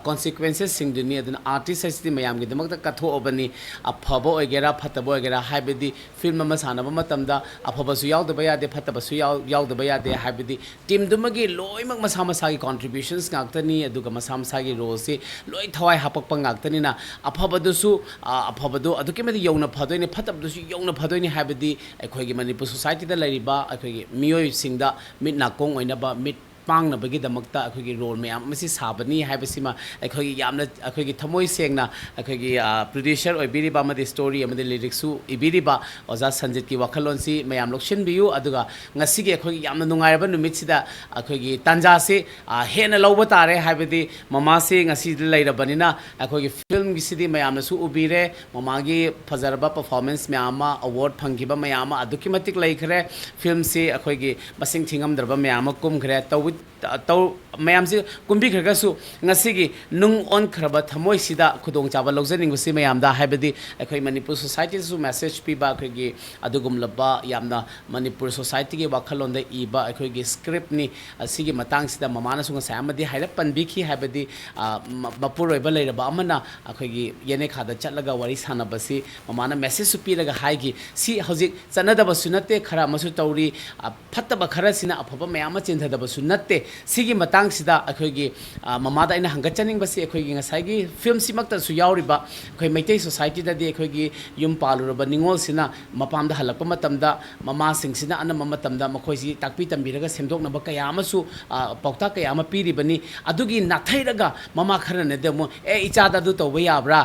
ꯀꯣꯟꯁꯤꯀ꯭ꯋꯦꯟꯁꯦꯁꯁꯤꯡꯗꯨꯅꯤ ꯑꯗꯨꯅ ꯑꯥꯔꯇꯤꯁ ꯍꯥꯏꯁꯤꯗꯤ ꯃꯌꯥꯝꯒꯤꯗꯃꯛꯇ ꯀꯠꯊꯣꯛꯑꯕꯅꯤ ꯑꯐꯕ ꯑꯣꯏꯒꯦꯔꯥ ꯐꯠꯇꯕ ꯑꯣꯏꯒꯦꯔꯥ ꯍꯥꯏꯕꯗꯤ ꯐꯤꯜꯝ ꯑꯃ ꯁꯥꯟꯅꯕ ꯃꯇꯝꯗ ꯑꯐꯕꯁꯨ ꯌꯥꯎꯗꯕ ꯌꯥꯗꯦ ꯐꯠꯇꯕꯁꯨ ꯌꯥꯎꯗꯕ ꯌꯥꯗꯦ ꯍꯥꯏꯕꯗꯤ ꯇꯤꯝꯗꯨꯃꯒꯤ ꯂꯣꯏꯅꯃꯛ ꯃꯁꯥ ꯃꯁꯥꯒꯤ ꯀꯣꯟꯇ꯭ꯔꯤꯕ꯭ꯌꯨꯁꯟꯁ ꯉꯥꯛꯇꯅꯤ ꯑꯗꯨꯒ ꯃꯁꯥ ꯃꯁꯥꯒꯤ ꯔꯣꯜꯁꯤ ꯂꯣꯏ ꯊꯋꯥꯏ ꯍꯥꯞꯄꯛꯄ ꯉꯥꯛꯇꯅꯤꯅ ꯑꯐꯕꯗꯨꯁꯨ ꯑꯐꯕꯗꯨ ꯑꯗꯨꯛꯀꯤ ꯃꯇꯤꯛ ꯌꯧꯅ ꯐꯗꯣꯏꯅꯤ ꯐꯠꯇꯕꯗꯨꯁꯨ ꯌꯧꯅ ꯐꯗꯣꯏꯅꯤ ꯍꯥꯏꯕꯗꯤ ꯑꯩꯈꯣꯏꯒꯤ ꯃꯅꯤꯄꯨꯔ ꯁꯣꯁꯥꯏꯇꯤꯗ ꯂꯩꯔꯤꯕ ꯑꯩꯈꯣꯏꯒꯤ ꯃꯤꯑꯣꯏꯁꯤꯡꯗ ꯃꯤꯠ ꯅꯥꯀꯣꯡ ꯑꯣꯏꯅꯕ ꯃꯤꯠ ꯄꯥꯡꯅꯕꯒꯤꯗꯃꯛꯇ ꯑꯩꯈꯣꯏꯒꯤ ꯔꯣꯜ ꯃꯌꯥꯝ ꯑꯃꯁꯤ ꯁꯥꯕꯅꯤ ꯍꯥꯏꯕꯁꯤꯃ ꯑꯩꯈꯣꯏꯒꯤ ꯌꯥꯝꯅ ꯑꯩꯈꯣꯏꯒꯤ ꯊꯃꯣꯏ ꯁꯦꯡꯅ ꯑꯩꯈꯣꯏꯒꯤ ꯄ꯭ꯔꯣꯗ꯭ꯌꯨꯁꯔ ꯑꯣꯏꯕꯤꯔꯤꯕ ꯑꯃꯗꯤ ꯁ꯭ꯇꯣꯔꯤ ꯑꯃꯗꯤ ꯂꯤꯔꯤꯛꯁꯨ ꯏꯕꯤꯔꯤꯕ ꯑꯣꯖꯥ ꯁꯟꯖꯤꯠꯀꯤ ꯋꯥꯈꯜꯂꯣꯟꯁꯤ ꯃꯌꯥꯝ ꯂꯧꯁꯤꯟꯕꯤꯌꯨ ꯑꯗꯨꯒ ꯉꯁꯤꯒꯤ ꯑꯩꯈꯣꯏꯒꯤ ꯌꯥꯝꯅ ꯅꯨꯡꯉꯥꯏꯔꯕ ꯅꯨꯃꯤꯠꯁꯤꯗ ꯑꯩꯈꯣꯏꯒꯤ ꯇꯥꯟꯖꯥꯁꯤ ꯍꯦꯟꯅ ꯂꯧꯕ ꯇꯥꯔꯦ ꯍꯥꯏꯕꯗꯤ ꯃꯃꯥꯁꯤ ꯉꯁꯤꯗ ꯂꯩꯔꯕꯅꯤ나 ꯑꯩꯈꯣꯏꯒꯤ ꯐꯤल्मꯒꯤꯁꯤꯗꯤ ꯃꯌꯥꯝꯅꯁꯨ ꯎꯕꯤꯔꯦ ꯃꯃꯥꯒꯤ ꯐꯖꯔꯕ ꯄꯔꯐꯣꯔꯃꯦꯟꯁ ꯃꯌꯥꯝ ꯑꯃ ꯑꯋꯥꯔꯗ ꯐꯪꯈꯤꯕ ꯃꯌꯥꯝ ꯑꯃ ꯑꯗꯨꯛꯀꯤ ꯃꯇꯤꯛ ꯂꯩꯈ꯭ꯔꯦ ꯐꯤल्मꯁꯤ ꯑꯩꯈꯣꯏꯒꯤ ꯃꯁꯤꯡ ꯊꯤꯉꯝꯗ꯭ꯔꯕ ꯃꯌꯥꯝ ꯑꯃ ꯀꯨꯝꯈ꯭ꯔꯦ ꯃꯌꯥꯝꯁꯤ ꯀꯨꯝꯕꯤꯈ꯭ꯔꯒꯁꯨ ꯉꯁꯤꯒꯤ ꯅꯨꯡ ꯑꯣꯟꯈ꯭ꯔꯕ ꯊꯃꯣꯏꯁꯤꯗ ꯈꯨꯗꯣꯡꯆꯥꯕ ꯂꯧꯖꯅꯤꯡꯕꯁꯤ ꯃꯌꯥꯝꯗ ꯍꯥꯏꯕꯗꯤ ꯑꯩꯈꯣꯏ ꯃꯅꯤꯄꯨꯔ ꯁꯣꯁꯥꯏꯇꯤꯗꯁꯨ ꯃꯦꯁꯦꯖ ꯄꯤꯕ ꯑꯩꯈꯣꯏꯒꯤ ꯑꯗꯨꯒꯨꯝꯂꯕ ꯌꯥꯝꯅ ꯃꯅꯤꯄꯨꯔ ꯁꯣꯁꯥꯏꯇꯤꯒꯤ ꯋꯥꯈꯜꯂꯣꯟꯗ ꯏꯕ ꯑꯩꯈꯣꯏꯒꯤ ꯁ꯭ꯀ꯭ꯔꯤꯞꯅꯤ ꯑꯁꯤꯒꯤ ꯃꯇꯥꯡꯁꯤꯗ ꯃꯃꯥꯅꯁꯨ ꯉꯁꯥꯏ ꯑꯃꯗꯤ ꯍꯥꯏꯔꯞ ꯄꯟꯕꯤꯈꯤ ꯍꯥꯏꯕꯗꯤ ꯃꯄꯨꯔꯣꯏꯕ ꯂꯩꯔꯕ ꯑꯃꯅ ꯑꯩꯈꯣꯏꯒꯤ ꯌꯦꯅꯦꯈꯥꯗ ꯆꯠꯂꯒ ꯋꯥꯔꯤ ꯁꯥꯟꯅꯕꯁꯤ ꯃꯃꯥꯅ ꯃꯦꯁꯦꯖꯁꯨ ꯄꯤꯔꯒ ꯍꯥꯏꯈꯤ ꯁꯤ ꯍꯧꯖꯤꯛ ꯆꯠꯅꯗꯕꯁꯨ ꯅꯠꯇꯦ ꯈꯔ ꯑꯃꯁꯨ ꯇꯧꯔꯤ ꯐꯠꯇꯕ ꯈꯔꯁꯤꯅ ꯑꯐꯕ ꯃꯌꯥꯝ ꯑꯃ ꯆꯦꯟꯊꯗꯕꯁꯨ ꯅꯠꯇꯦ ꯁꯤꯒꯤ ꯃꯇꯥꯡꯁꯤꯗ ꯑꯩꯈꯣꯏꯒꯤ ꯃꯃꯥꯗ ꯑꯩꯅ ꯍꯪꯒꯠꯆꯅꯤꯡꯕꯁꯤ ꯑꯩꯈꯣꯏꯒꯤ ꯉꯁꯥꯏꯒꯤ ꯐꯤल्मꯁꯤꯃꯛꯇꯁꯨ ꯌꯥꯎꯔꯤꯕ ꯑꯩꯈꯣꯏ ꯃꯩꯇꯩ ꯁꯣꯁꯥꯏꯇꯤꯗꯗꯤ ꯑꯩꯈꯣꯏꯒꯤ ꯌꯨꯝ ꯄꯥꯜꯂꯨꯔꯕ ꯅꯤꯡꯉꯣꯜꯁꯤꯅ ꯃꯄꯥꯝꯗ ꯍꯜꯂꯛꯄ ꯃꯇꯝꯗ ꯃꯃꯥꯁꯤꯡꯁꯤꯅ ꯑꯅꯝꯕ ꯃꯇꯝꯗ ꯃꯈꯣꯏꯁꯤ ꯇꯥꯛꯄꯤ ꯇꯝꯕꯤꯔꯒ ꯁꯦꯝꯗꯣꯛꯅꯕ ꯀꯌꯥ ꯑꯃꯁꯨ ꯄꯥꯎꯇꯥꯛ ꯀꯌꯥ ꯑꯃ ꯄꯤꯔꯤꯕꯅꯤ ꯑꯗꯨꯒꯤ ꯅꯥꯊꯩꯔꯒ ꯃꯃꯥ ꯈꯔꯅꯗꯤ ꯑꯃꯨꯛ ꯏꯆꯥꯗ ꯑꯗꯨ ꯇꯧꯕ ꯌꯥꯕ꯭ꯔꯥ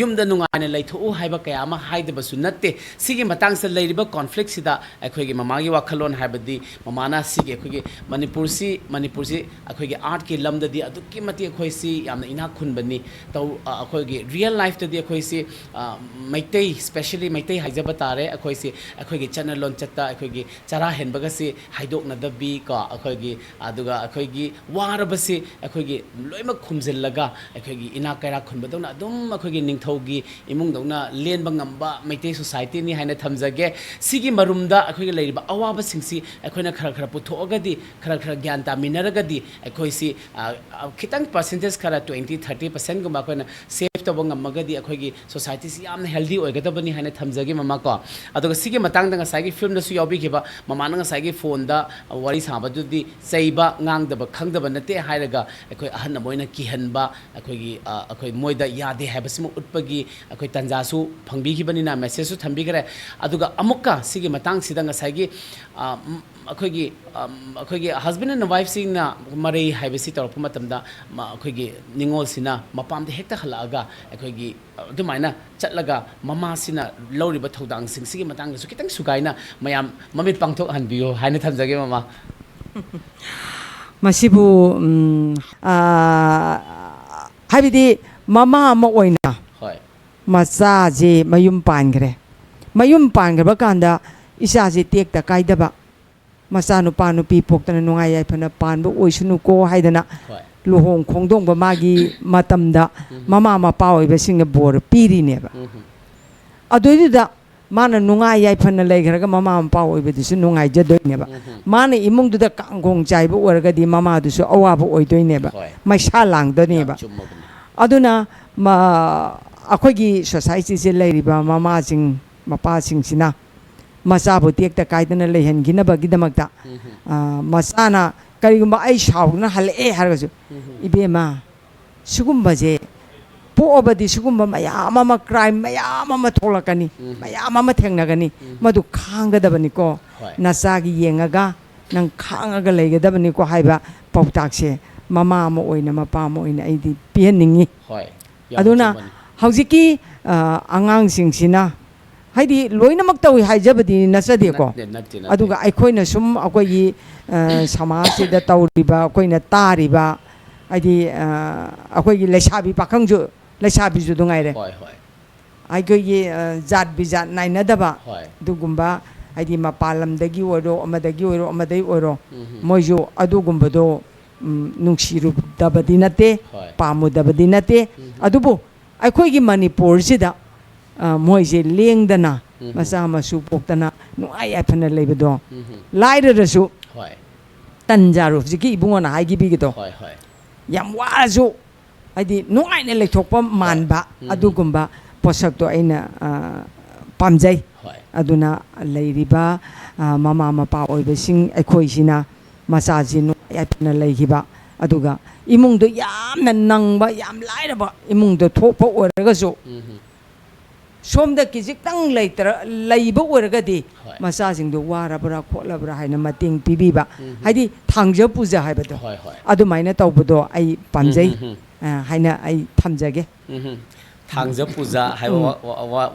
ꯌꯨꯝꯗ ꯅꯨꯡꯉꯥꯏꯅ ꯂꯩꯊꯣꯛꯎ ꯍꯥꯏꯕ ꯀꯌꯥ ꯑꯃ ꯍꯥꯏꯗꯕꯁꯨ ꯅꯠꯇꯦ ꯁꯤꯒꯤ ꯃꯇꯥꯡꯁꯤꯗ ꯂꯩꯔꯤꯕ ꯀꯣꯟꯐ꯭ꯂꯤꯛꯁꯤꯗ ꯑꯩꯈꯣꯏꯒꯤ ꯃꯃꯥꯒꯤ ꯋꯥꯈꯜꯂꯣꯟ ꯍꯥꯏꯕꯗꯤ ꯃꯃꯥꯅ ꯁꯤꯒꯤ ꯑꯩꯈꯣꯏꯒꯤ ꯃꯅꯤꯄꯨꯔꯁꯤ ꯑꯩꯈꯣꯏꯒꯤ ꯑꯥꯔꯠꯀꯤ ꯂꯝꯗꯗꯤ ꯑꯗꯨꯛꯀꯤ ꯃꯇꯤꯛ ꯑꯩꯈꯣꯏꯁꯤ ꯌꯥꯝꯅ ꯏꯅꯥꯛ ꯈꯨꯟꯕꯅꯤ ꯑꯩꯈꯣꯏꯒꯤ ꯔꯤꯌꯦꯜ ꯂꯥꯏꯐꯇꯗꯤ ꯑꯩꯈꯣꯏꯁꯤ ꯃꯩꯇꯩ ꯁ꯭ꯄꯦஷꯦꯜꯂꯤ ꯃꯩꯇꯩ ꯍꯥꯏꯖꯕ ꯇꯥꯔꯦ ꯑꯩꯈꯣꯏꯁꯤ ꯑꯩꯈꯣꯏꯒꯤ ꯆꯠꯅ ꯂꯣꯟꯆꯠꯇ ꯑꯩꯈꯣꯏꯒꯤ ꯆꯔꯥ ꯍꯦꯟꯕꯒꯁꯤ ꯍꯥꯏꯗꯣꯛꯅꯗꯕꯤ ꯀꯣ ꯑꯩꯈꯣꯏꯒꯤ ꯑꯗꯨꯒ ꯑꯩꯈꯣꯏꯒꯤ ꯋꯥꯔꯕꯁꯤ ꯑꯩꯈꯣꯏꯒꯤ ꯂꯣꯏꯅꯃꯛ ꯈꯨꯝꯖꯤꯜꯂꯒ ꯑꯩꯈꯣꯏꯒꯤ ꯏꯅꯥꯛ ꯀꯩꯔꯥꯛ ꯈꯨꯟꯕꯗꯧꯅ ꯑꯗꯨꯝ ꯑꯩꯈꯣꯏꯒꯤ ꯅꯤꯡꯊꯧꯒꯤ ꯏꯃꯨꯡꯗꯧꯅ ꯂꯦꯟꯕ ꯉꯝꯕ ꯃꯩꯇꯩ ꯁꯣꯁꯥꯏꯇꯤꯅꯤ ꯍꯥꯏꯅ ꯊꯝꯖꯒꯦ ꯁꯤꯒꯤ ꯃꯔꯨꯝꯗ ꯑꯩꯈꯣꯏꯒꯤ ꯂꯩꯔꯤꯕ ꯑꯋꯥꯕꯁꯤꯡꯁꯤ ꯑꯩꯈꯣꯏꯅ ꯈꯔ ꯄꯨꯊꯣꯛꯑꯒꯗꯤ ꯈꯔ ꯒ꯭ꯌꯥꯟ ꯇꯥꯃꯤꯟꯅꯔꯒꯗꯤ ꯑꯩꯈꯣꯏꯁꯤ ꯈꯤꯇꯪ ꯄꯔꯁꯦꯟꯇꯦꯖ ꯈꯔ 20-30%ꯒꯨꯝꯕ ꯑꯩꯈꯣꯏꯅ ꯁꯦꯞ ꯇꯧꯕ ꯉꯝꯃꯒꯗꯤ ꯑꯩꯈꯣꯏꯒꯤ ꯁꯣꯁꯥꯏꯇꯤꯁꯤ ꯌꯥꯝꯅ ꯍꯦꯜꯗꯤ ꯑꯣꯏꯒꯗꯕꯅꯤ ꯍꯥꯏꯅ ꯊꯝꯖꯒꯦ ꯃꯃꯥ ꯀꯣ ꯑꯗꯨꯒ ꯁꯤꯒꯤ ꯃꯇꯥꯡꯗ ꯉꯁꯥꯏꯒꯤ ꯐꯤल्मꯗꯁꯨ ꯌꯥꯎꯕꯤꯈꯤꯕ ꯃꯃꯥꯅ ꯉꯁꯥꯏꯒꯤ ꯐꯣꯟꯗ ꯋꯥꯔꯤ ꯁꯥꯕꯗꯨꯗꯤ ꯆꯩꯕ ꯉꯥꯡꯗꯕ ꯈꯪꯗꯕ ꯅꯠꯇꯦ ꯍꯥꯏꯔꯒ ꯑꯩꯈꯣꯏ ꯑꯍꯟ ꯑꯃ ꯀꯤꯍꯟꯕ ꯑꯩꯈꯣꯏ ꯃꯣꯏꯗ ꯌꯥꯗꯦ ꯍꯥꯏꯕꯁꯤꯃ ꯎꯠꯄꯒꯤ ꯑꯩꯈꯣꯏ ꯇꯟꯖꯥꯁꯨ ꯐꯪꯕꯤꯈꯤꯕꯅꯤꯅ ꯃꯦꯁꯦꯖꯁꯨ ꯊꯝꯕꯤꯈ꯭ꯔꯦ ꯑꯗꯨꯒ ꯑꯃꯨꯛꯀ ꯁꯤꯒꯤ ꯃꯇꯥꯡꯁꯤꯗ ꯉꯁꯥꯏꯒꯤ ꯑꯩꯈꯣꯏꯒꯤ ꯍꯁꯕꯦꯟ ꯑꯦꯟ ꯋꯥꯏꯐꯁꯤꯡꯅ ꯃꯔꯩ ꯍꯥꯏꯕꯁꯤ ꯇꯧꯔꯛꯄ ꯃꯇꯝꯗ ꯑꯩꯈꯣꯏꯒꯤ ꯅꯤꯡꯉꯣꯜꯁꯤꯅ ꯃꯄꯥꯝꯗ ꯍꯦꯛꯇ ꯍꯜꯂꯛꯑꯒ ꯑꯩꯈꯣꯏꯒꯤ ꯑꯗꯨꯃꯥꯏꯅ ꯆꯠꯂꯒ ꯃꯃꯥꯁꯤꯅ ꯂꯧꯔꯤꯕ ꯊꯧꯗꯥꯡꯁꯤꯡꯁꯤꯒꯤ ꯃꯇꯥꯡꯗꯁꯨ ꯈꯤꯇꯪ ꯁꯨꯒꯥꯏꯅ ꯃꯌꯥꯝ ꯃꯃꯤꯠ ꯄꯥꯡꯊꯣꯛꯍꯟꯕꯤꯌꯨ ꯍꯥꯏꯅ ꯊꯝꯖꯒꯦ ꯃꯃꯥ ꯃꯁꯤꯕꯨ ꯍꯥꯏꯕꯗꯤ ꯃꯃꯥ ꯑꯃ ꯑꯣꯏꯅ ꯃꯆꯥꯁꯤ ꯃꯌꯨꯝ ꯄꯥꯟꯈ꯭ꯔꯦ ꯃꯌꯨꯝ ꯄꯥꯟꯈ꯭ꯔꯕ ꯀꯥꯟꯗ ꯏꯆꯥꯁꯤ ꯇꯦꯛꯇ ꯀꯥꯏꯗꯕ ꯃꯆꯥꯅꯨꯄꯥ ꯅꯨꯄꯤ ꯄꯣꯛꯇꯅ ꯅꯨꯡꯉꯥꯏ ꯌꯥꯏꯐꯅ ꯄꯥꯟꯕ ꯑꯣꯏꯁꯅꯨꯀꯣ ꯍꯥꯏꯗꯅ ꯂꯨꯍꯣꯡ ꯈꯣꯡꯗꯣꯡꯕ ꯃꯥꯒꯤ ꯃꯇꯝꯗ ꯃꯃꯥ ꯃꯄꯥ ꯑꯣꯏꯕꯁꯤꯡꯅ ꯕꯣꯔ ꯄꯤꯔꯤꯅꯦꯕ ꯑꯗꯨꯏꯗꯨꯗ ꯃꯥꯅ ꯅꯨꯡꯉꯥꯏ ꯌꯥꯏꯐꯅ ꯂꯩꯈ꯭ꯔꯒ ꯃꯃꯥ ꯃꯄꯥ ꯑꯣꯏꯕꯗꯨꯁꯨ ꯅꯨꯡꯉꯥꯏꯖꯗꯣꯏꯅꯦꯕ ꯃꯥꯅ ꯏꯃꯨꯡꯗꯨꯗ ꯀꯥꯡꯒꯣꯡ ꯆꯥꯏꯕ ꯑꯣꯏꯔꯒꯗꯤ ꯃꯃꯥꯗꯨꯁꯨ ꯑꯋꯥꯕ ꯑꯣꯏꯗꯣꯏꯅꯦꯕ ꯃꯩꯁꯥ ꯂꯥꯡꯗꯣꯏꯅꯦꯕ ꯑꯗꯨꯅ ꯑꯩꯈꯣꯏꯒꯤ ꯁꯣꯁꯥꯏꯇꯤꯁꯦ ꯂꯩꯔꯤꯕ ꯃꯃꯥꯁꯤꯡ ꯃꯄꯥꯁꯤꯡꯁꯤꯅ ꯃꯆꯥꯕꯨ ꯇꯦꯛꯇ ꯀꯥꯏꯗꯅ ꯂꯩꯍꯟꯈꯤꯅꯕꯒꯤꯗꯃꯛꯇ ꯃꯆꯥꯅ ꯀꯔꯤꯒꯨꯝꯕ ꯑꯩ ꯁꯥꯎꯗꯨꯅ ꯍꯜꯂꯛꯑꯦ ꯍꯥꯏꯔꯒꯁꯨ ꯏꯕꯦꯝꯃ ꯁꯤꯒꯨꯝꯕꯁꯦ ꯄꯣꯛꯑꯕꯗꯤ ꯁꯤꯒꯨꯝꯕ ꯃꯌꯥꯝ ꯑꯃ ꯀ꯭ꯔꯥꯏꯝ ꯃꯌꯥꯝ ꯑꯃ ꯊꯣꯛꯂꯛꯀꯅꯤ ꯃꯌꯥꯝ ꯑꯃ ꯊꯦꯡꯅꯒꯅꯤ ꯃꯗꯨ ꯈꯥꯡꯒꯗꯕꯅꯤꯀꯣ ꯅꯆꯥꯒꯤ ꯌꯦꯡꯉꯒ ꯅꯪ ꯈꯥꯡꯉꯒ ꯂꯩꯒꯗꯕꯅꯤꯀꯣ ꯍꯥꯏꯕ ꯄꯥꯎꯇꯥꯛꯁꯦ ꯃꯃꯥ ꯑꯃ ꯑꯣꯏꯅ ꯃꯄꯥ ꯑꯃ ꯑꯣꯏꯅ ꯑꯩꯗꯤ ꯄꯤꯍꯟꯅꯤꯡꯉꯤ ꯑꯗꯨꯅ ꯍꯧꯖꯤꯛꯀꯤ ꯑꯉꯥꯡꯁꯤꯡꯁꯤꯅ ꯍꯥꯏꯗꯤ ꯂꯣꯏꯅꯃꯛ ꯇꯧꯏ ꯍꯥꯏꯖꯕꯗꯤ ꯅꯠꯆꯗꯦꯀꯣ ꯑꯗꯨꯒ ꯑꯩꯈꯣꯏꯅ ꯁꯨꯝ ꯑꯩꯈꯣꯏꯒꯤ ꯁꯃꯥꯖꯁꯤꯗ ꯇꯧꯔꯤꯕ ꯑꯩꯈꯣꯏꯅ ꯇꯥꯔꯤꯕ ꯍꯥꯏꯗꯤ ꯑꯩꯈꯣꯏꯒꯤ ꯂꯩꯁꯥꯕꯤ ꯄꯥꯈꯪꯁꯨ ꯂꯩꯁꯥꯕꯤꯁꯨ ꯑꯗꯨꯉꯥꯏꯔꯦ ꯑꯩꯈꯣꯏꯒꯤ ꯖꯥꯠ ꯕꯤꯖꯥꯠ ꯅꯥꯏꯅꯗꯕ ꯑꯗꯨꯒꯨꯝꯕ ꯍꯥꯏꯗꯤ ꯃꯄꯥꯟ ꯂꯝꯗꯒꯤ ꯑꯣꯏꯔꯣ ꯑꯃꯗꯒꯤ ꯑꯣꯏꯔꯣ ꯑꯃꯗꯒꯤ ꯑꯣꯏꯔꯣ ꯃꯣꯏꯁꯨ ꯑꯗꯨꯒꯨꯝꯕꯗꯣ ꯅꯨꯡꯁꯤꯔꯨꯗꯕꯗꯤ ꯅꯠꯇꯦ ꯄꯥꯝꯃꯨꯗꯕꯗꯤ ꯅꯠꯇꯦ ꯑꯗꯨꯕꯨ ꯑꯩꯈꯣꯏꯒꯤ ꯃꯅꯤꯄꯨꯔꯁꯤꯗ ꯃꯣꯏꯁꯦ ꯂꯦꯡꯗꯅ ꯃꯆꯥ ꯃꯁꯨ ꯄꯣꯛꯇꯅ ꯅꯨꯡꯉꯥꯏ ꯌꯥꯏꯐꯅ ꯂꯩꯕꯗꯣ ꯂꯥꯏꯔꯔꯁꯨ ꯇꯟꯖꯥꯔꯨ ꯍꯧꯖꯤꯛꯀꯤ ꯏꯕꯨꯡꯉꯣꯅ ꯍꯥꯏꯈꯤꯕꯤꯒꯗꯣ ꯌꯥꯝ ꯋꯥꯔꯁꯨ ꯍꯥꯏꯗꯤ ꯅꯨꯡꯉꯥꯏꯅ ꯂꯩꯊꯣꯛꯄ ꯃꯥꯟꯕ ꯑꯗꯨꯒꯨꯝꯕ ꯄꯣꯠꯁꯛꯇꯣ ꯑꯩꯅ ꯄꯥꯝꯖꯩ ꯑꯗꯨꯅ ꯂꯩꯔꯤꯕ ꯃꯃꯥ ꯃꯄꯥ ꯑꯣꯏꯕꯁꯤꯡ ꯑꯩꯈꯣꯏꯁꯤꯅ ꯃꯆꯥꯁꯤ ꯅꯨꯡꯉꯥꯏ ꯌꯥꯏꯐꯅ ꯂꯩꯈꯤꯕ ꯑꯗꯨꯒ ꯏꯃꯨꯡꯗꯣ ꯌꯥꯝꯅ ꯅꯪꯕ ꯌꯥꯝ ꯂꯥꯏꯔꯕ ꯏꯃꯨꯡꯗꯣ ꯊꯣꯛꯄ ꯑꯣꯏꯔꯒꯁꯨ ꯁꯣꯝꯗ ꯈꯤꯖꯤꯛꯇꯪ ꯂꯩꯕ ꯑꯣꯏꯔꯒꯗꯤ ꯃꯆꯥꯁꯤꯡꯗꯣ ꯋꯥꯔꯕ꯭ꯔꯥ ꯈꯣꯠꯂꯕ꯭ꯔꯥ ꯍꯥꯏꯅ ꯃꯇꯦꯡ ꯄꯤꯕꯤꯕ ꯍꯥꯏꯗꯤ ꯊꯥꯡꯖ ꯄꯨꯖ ꯍꯥꯏꯕꯗꯣ ꯑꯗꯨꯃꯥꯏꯅ ꯇꯧꯕꯗꯣ ꯑꯩ ꯄꯥꯝꯖꯩ ꯍꯥꯏꯅ ꯑꯩ ꯊꯝꯖꯒꯦ ꯊꯥꯡꯖ ꯄꯨꯖꯥ ꯍꯥꯏꯕ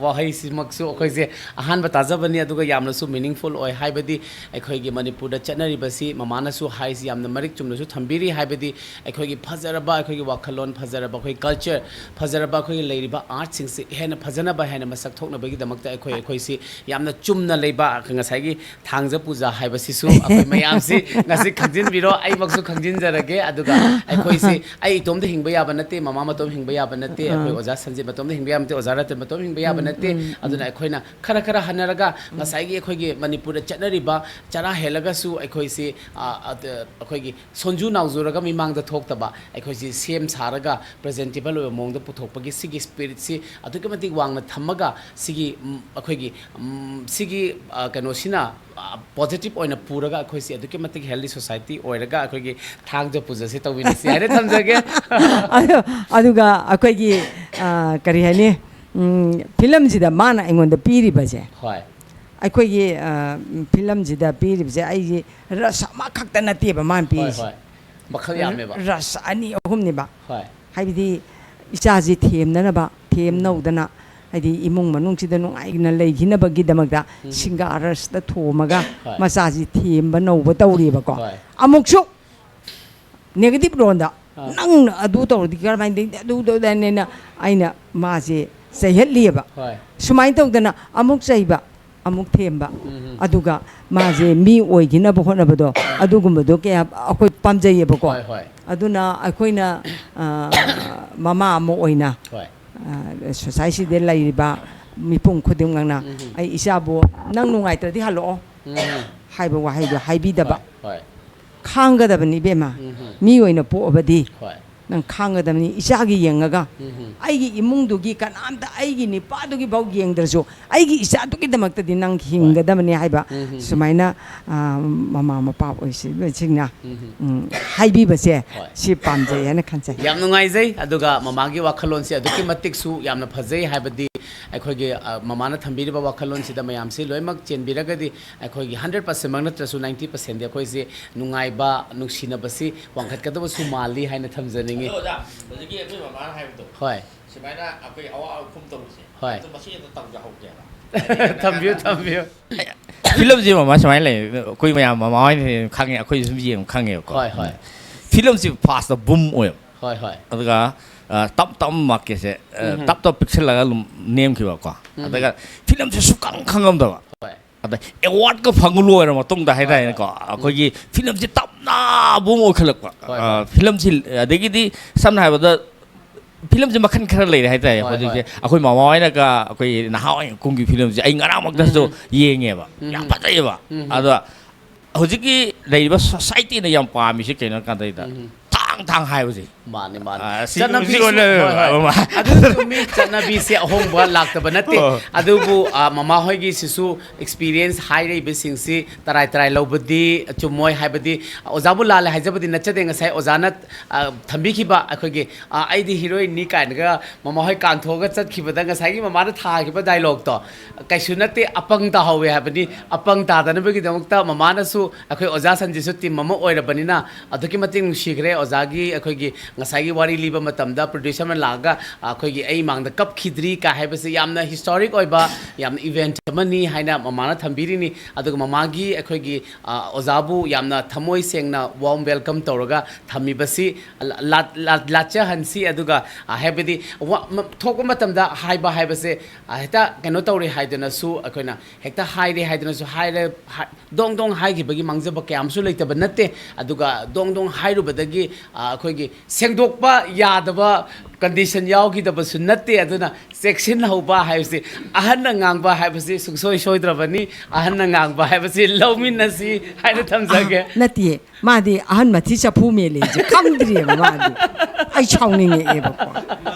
ꯋꯥꯍꯩꯁꯤꯃꯛꯁꯨ ꯑꯩꯈꯣꯏꯁꯦ ꯑꯍꯥꯟꯕ ꯇꯥꯖꯕꯅꯤ ꯑꯗꯨꯒ ꯌꯥꯝꯅꯁꯨ ꯃꯤꯅꯤꯡꯐꯨꯜ ꯑꯣꯏ ꯍꯥꯏꯕꯗꯤ ꯑꯩꯈꯣꯏꯒꯤ ꯃꯅꯤꯄꯨꯔꯗ ꯆꯠꯅꯔꯤꯕꯁꯤ ꯃꯃꯥꯅꯁꯨ ꯍꯥꯏꯁꯤ ꯌꯥꯝꯅ ꯃꯔꯤꯛ ꯆꯨꯝꯅꯁꯨ ꯊꯝꯕꯤꯔꯤ ꯍꯥꯏꯕꯗꯤ ꯑꯩꯈꯣꯏꯒꯤ ꯐꯖꯔꯕ ꯑꯩꯈꯣꯏꯒꯤ ꯋꯥꯈꯜꯂꯣꯟ ꯐꯖꯔꯕ ꯑꯩꯈꯣꯏ ꯀꯜꯆꯔ ꯐꯖꯔꯕ ꯑꯩꯈꯣꯏꯒꯤ ꯂꯩꯔꯤꯕ ꯑꯥꯔꯠꯁꯤꯡꯁꯤ ꯍꯦꯟꯅ ꯐꯖꯅꯕ ꯍꯦꯟꯅ ꯃꯁꯛ ꯊꯣꯛꯅꯕꯒꯤꯗꯃꯛꯇ ꯑꯩꯈꯣꯏꯁꯤ ꯌꯥꯝꯅ ꯆꯨꯝꯅ ꯂꯩꯕ ꯉꯁꯥꯏꯒꯤ ꯊꯥꯡꯖ ꯄꯨꯖꯥ ꯍꯥꯏꯕꯁꯤꯁꯨ ꯑꯩꯈꯣꯏ ꯃꯌꯥꯝꯁꯤ ꯉꯁꯤ ꯈꯪꯖꯤꯟꯕꯤꯔꯣ ꯑꯩꯃꯛꯁꯨ ꯈꯪꯖꯤꯟꯖꯔꯒꯦ ꯑꯗꯨꯒ ꯑꯩꯈꯣꯏꯁꯤ ꯑꯩ ꯏꯇꯣꯝꯗ ꯍꯤꯡꯕ ꯌꯥꯕ ꯅꯠꯇꯦ ꯃꯃꯥ ꯃꯇꯣꯝ ꯍꯤꯡꯕ ꯌꯥꯕ ꯅꯠꯇꯦ ꯑꯩꯈꯣꯏ ꯑꯣꯖꯥ ꯁꯟꯖꯤꯠ ꯃꯇꯣꯝꯗ ꯍꯤꯡꯕ ꯌꯥꯕ ꯅꯠꯇꯦ ꯑꯣꯖꯥ ꯔꯇꯟ ꯃꯇꯣꯝ ꯍꯤꯡꯕ ꯌꯥꯕ ꯅꯠꯇꯦ ꯑꯗꯨꯅ ꯑꯩꯈꯣꯏꯅ ꯈꯔ ꯍꯟꯅꯔꯒ ꯉꯁꯥꯏꯒꯤ ꯑꯩꯈꯣꯏꯒꯤ ꯃꯅꯤꯄꯨꯔꯗ ꯆꯠꯅꯔꯤꯕ ꯆꯔꯥ ꯍꯦꯜꯂꯒꯁꯨ ꯑꯩꯈꯣꯏꯁꯤ ꯑꯩꯈꯣꯏꯒꯤ ꯁꯣꯟꯖꯨ ꯅꯥꯎꯖꯨꯔꯒ ꯃꯤꯃꯥꯡꯗ ꯊꯣꯛꯇꯕ ꯑꯩꯈꯣꯏꯁꯤ ꯁꯦꯝ ꯁꯥꯔꯒ ꯄ꯭ꯔꯖꯦꯟꯇꯦꯕꯜ ꯑꯣꯏꯕ ꯃꯑꯣꯡꯗ ꯄꯨꯊꯣꯛꯄꯒꯤ ꯁꯤꯒꯤ ꯁ꯭ꯄꯤꯔꯤꯠꯁꯤ ꯑꯗꯨꯛꯀꯤ ꯃꯇꯤꯛ ꯋꯥꯡꯅ ꯊꯝꯃꯒ ꯁꯤꯒꯤ ꯑꯩꯈꯣꯏꯒꯤ ꯁꯤꯒꯤ ꯀꯩꯅꯣꯁꯤꯅ ꯄꯣꯖꯤꯇꯤꯚ ꯑꯣꯏꯅ ꯄꯨꯔꯒ ꯑꯩꯈꯣꯏꯁꯤ ꯑꯗꯨꯛꯀꯤ ꯃꯇꯤꯛ ꯍꯦꯜꯗꯤ ꯁꯣꯁꯥꯏꯇꯤ ꯑꯣꯏꯔꯒ ꯑꯩꯈꯣꯏꯒꯤ ꯊꯥꯡꯖ ꯄꯨꯖꯥꯁꯤ ꯇꯧꯃꯤꯟꯅꯁꯤ ꯍꯥꯏꯅ ꯊꯝꯖꯒꯦ ꯑꯗꯨꯒ ꯑꯩꯈꯣꯏꯒꯤ ꯀꯔꯤ ꯍꯥꯏꯅꯤ ꯐꯤꯂꯝꯁꯤꯗ ꯃꯥꯅ ꯑꯩꯉꯣꯟꯗ ꯄꯤꯔꯤꯕꯁꯦ ꯑꯩꯈꯣꯏꯒꯤ ꯐꯤꯂꯝꯁꯤꯗ ꯄꯤꯔꯤꯕꯁꯦ ꯑꯩꯒꯤ ꯔꯁ ꯑꯃꯈꯛꯇ ꯅꯠꯇꯦꯕ ꯃꯥꯅ ꯄꯤꯔꯤꯁꯦ ꯃꯈꯜ ꯌꯥꯝꯃꯦꯕ ꯔꯁ ꯑꯅꯤ ꯑꯍꯨꯝꯅꯦꯕ ꯍꯥꯏꯕꯗꯤ ꯏꯆꯥꯁꯤ ꯊꯦꯝꯅꯅꯕ ꯊꯦꯝꯅꯧꯗꯅ ꯍꯥꯏꯗꯤ ꯏꯃꯨꯡ ꯃꯅꯨꯡꯁꯤꯗ ꯅꯨꯡꯉꯥꯏꯅ ꯂꯩꯈꯤꯅꯕꯒꯤꯗꯃꯛꯇ ꯁꯤꯡꯒꯥꯔꯁꯇ ꯊꯣꯝꯃꯒ ꯃꯆꯥꯁꯤ ꯊꯦꯝꯕ ꯅꯧꯕ ꯇꯧꯔꯤꯕꯀꯣ ꯑꯃꯨꯛꯁꯨ ꯅꯦꯒꯦꯇꯤꯞ ꯔꯣꯟꯗ ꯅꯪꯅ ꯑꯗꯨ ꯇꯧꯔꯗꯤ ꯀꯔꯝꯍꯥꯏꯅ ꯇꯧꯅꯤ ꯑꯗꯨ ꯇꯧꯗꯅꯦꯅ ꯑꯩꯅ ꯃꯥꯁꯦ ꯆꯩꯍꯠꯂꯤꯑꯕ ꯁꯨꯃꯥꯏꯅ ꯇꯧꯗꯅ ꯑꯃꯨꯛ ꯆꯩꯕ ꯑꯃꯨꯛ ꯊꯦꯝꯕ ꯑꯗꯨꯒ ꯃꯥꯁꯦ ꯃꯤ ꯑꯣꯏꯈꯤꯅꯕ ꯍꯣꯠꯅꯕꯗோ ꯑꯗꯨꯒꯨꯝꯕꯗꯣ ꯀꯌꯥ ꯑꯩꯈꯣꯏ ꯄꯥꯝꯖꯩꯌꯦꯕꯀோ ꯑꯗꯨꯅ ꯑꯩꯈꯣꯏꯅ ꯃꯃꯥ ꯑꯃ ꯑꯣꯏꯅ ꯁꯣꯁꯥꯏꯇꯤꯗ ꯂꯩꯔꯤꯕ ꯃꯤꯄꯨꯝ ꯈꯨꯗꯤꯡꯃꯛꯅ ꯑꯩ ꯏꯆꯥꯕꯨ ꯅꯪ ꯅꯨꯡꯉꯥꯏꯇ꯭ꯔꯗꯤ ꯍꯜꯂꯛꯑꯣ ꯍꯥꯏꯕ ꯋꯥꯍꯩꯗꯣ ꯍꯥꯏꯕꯤꯗꯕ ꯈꯥꯡꯒꯗꯕꯅꯤ ꯏꯕꯦꯝꯃ ꯃꯤ ꯑꯣꯏꯅ ꯄꯣꯛꯑꯕꯗꯤ ꯅꯪ ꯈꯥꯡꯒꯗꯕꯅꯤ ꯏꯆꯥꯒꯤ ꯌꯦꯡꯉꯒ ꯑꯩꯒꯤ ꯏꯃꯨꯡꯗꯨꯒꯤ ꯀꯅꯥꯝꯇ ꯑꯩꯒꯤ ꯅꯤꯄꯥꯗꯨꯒꯤ ꯐꯥꯎ ꯌꯦꯡꯗ꯭ꯔꯁꯨ ꯑꯩꯒꯤ ꯏꯆꯥꯗꯨꯒꯤꯗꯃꯛꯇꯗꯤ ꯅꯪ ꯍꯤꯡꯒꯗꯕꯅꯤ ꯍꯥꯏꯕ ꯁꯨꯃꯥꯏꯅ ꯃꯃꯥ ꯃꯄꯥ ꯑꯣꯏꯁꯤꯕꯁꯤꯡꯅ ꯍꯥꯏꯕꯤꯕꯁꯦ ꯁꯤ ꯄꯥꯝꯖꯩ ꯍꯥꯏꯅ ꯈꯟꯖꯩ ꯌꯥꯝ ꯅꯨꯡꯉꯥꯏꯖꯩ ꯑꯗꯨꯒ ꯃꯃꯥꯒꯤ ꯋꯥꯈꯜꯂꯣꯟꯁꯤ ꯑꯗꯨꯛꯀꯤ ꯃꯇꯤꯛꯁꯨ ꯌꯥꯝꯅ ꯐꯖꯩ ꯍꯥꯏꯕꯗꯤ ꯑꯩꯈꯣꯏꯒꯤ ꯃꯃꯥꯅ ꯊꯝꯕꯤꯔꯤꯕ ꯋꯥꯈꯜꯂꯣꯟꯁꯤꯗ ꯃꯌꯥꯝꯁꯤ ꯂꯣꯏꯅꯃꯛ ꯆꯦꯟꯕꯤꯔꯒꯗꯤ ꯑꯩꯈꯣꯏꯒꯤ 100% ꯃꯛ ꯅꯠꯇ꯭ꯔꯁꯨ 90%ꯗꯤ ꯑꯩꯈꯣꯏꯁꯤ ꯅꯨꯡꯉꯥꯏꯕ ꯅꯨꯡꯁꯤꯅꯕꯁꯤ ꯋꯥꯡꯈꯠꯀꯗꯕꯁꯨ ꯃꯥꯜꯂꯤ ꯍꯥꯏꯅ ꯊꯝꯖꯅꯤꯡꯉꯤ ꯍꯧꯖꯤꯛꯀꯤ ꯑꯩꯈꯣꯏ ꯃꯃꯥꯅ ꯍꯥꯏꯕꯗꯣ ꯁꯨꯃꯥꯏꯅ ꯑꯩꯈꯣꯏ ꯑꯋꯥ ꯑꯈꯨꯝ ꯇꯧꯕꯁꯦ ꯃꯁꯤ ꯑꯝꯇ ꯇꯧꯖꯍꯧꯒꯦꯕ ꯊꯝꯕꯤꯌꯨ ꯐꯤꯂꯝꯁꯤ ꯃꯃꯥ ꯁꯨꯃꯥꯏꯅ ꯂꯩ ꯑꯩꯈꯣꯏ ꯃꯌꯥꯝ ꯃꯃꯥ ꯍꯣꯏꯅ ꯈꯪꯉꯦ ꯑꯩꯈꯣꯏ ꯁꯨꯝ ꯌꯦꯡꯕ ꯈꯪꯉꯦꯕꯀꯣ ꯐꯤꯂꯝꯁꯤ ꯐꯥꯁꯇ ꯕꯨꯝ ꯑꯣꯏꯕ ꯑꯗꯨꯒ tap marketse tap pixel laga name kiwa ko adaga film se sukang khangam da ada award ko phangulu era matong da haida ko akogi film se tap na bum o khalak ko film si adegi di samna haibada film से मखन खर ले रहे हैं हौजिक अखोई मामा वाइना का अखोई नहावाई कुंगी film से ngaramakdasu yengeba yam fatayeba ado hojik ki leiba society na yam pami se kena kan da tang haibasi mane chanabi adu mi chanabi se ahongba lakta nate adu bu mama hoigi sisu experience high rei besing si tarai lobadi chumoi haibadi ojabu lal haijabadi nachade ngasai ojana thambi khiba akhoge aidi heroine ni kain ga mama hoi kan thoga chat khibada ngasai gi mama na tha khiba dialogue to kaisu nate apang ta hawe habani apang ta da nabagi damukta mama na su akhoi oja sanji su tim mama oirabani na aduki mating shigre oja gi akhoi ngasai wari liba matamda producer man laga akhoi gi ai mangda kap khidri ka haibase yamna historic oiba yamna event mani haina mamana thambiri ni aduga mama gi akhoi gi ozabu yamna thamoi sengna warm welcome tawraga thamibasi lacha hansi aduga haibadi thokpa matamda haiba haibase heta keno tawri haidana su akoina hekta haire haidana su haire dong hai gi bagi mangjaba kyam su leitaba natte aduga dong hairu badagi akhoi gi sengdokpa yadaba condition yaugi da basu natte aduna section hoba haibse ahanna ngangba haibse suksoi soidrabani ahanna ngangba haibse lawminasi haina thamjage natie madi ahan mathi chapu mele je kamdri madi ai chawning e ba ko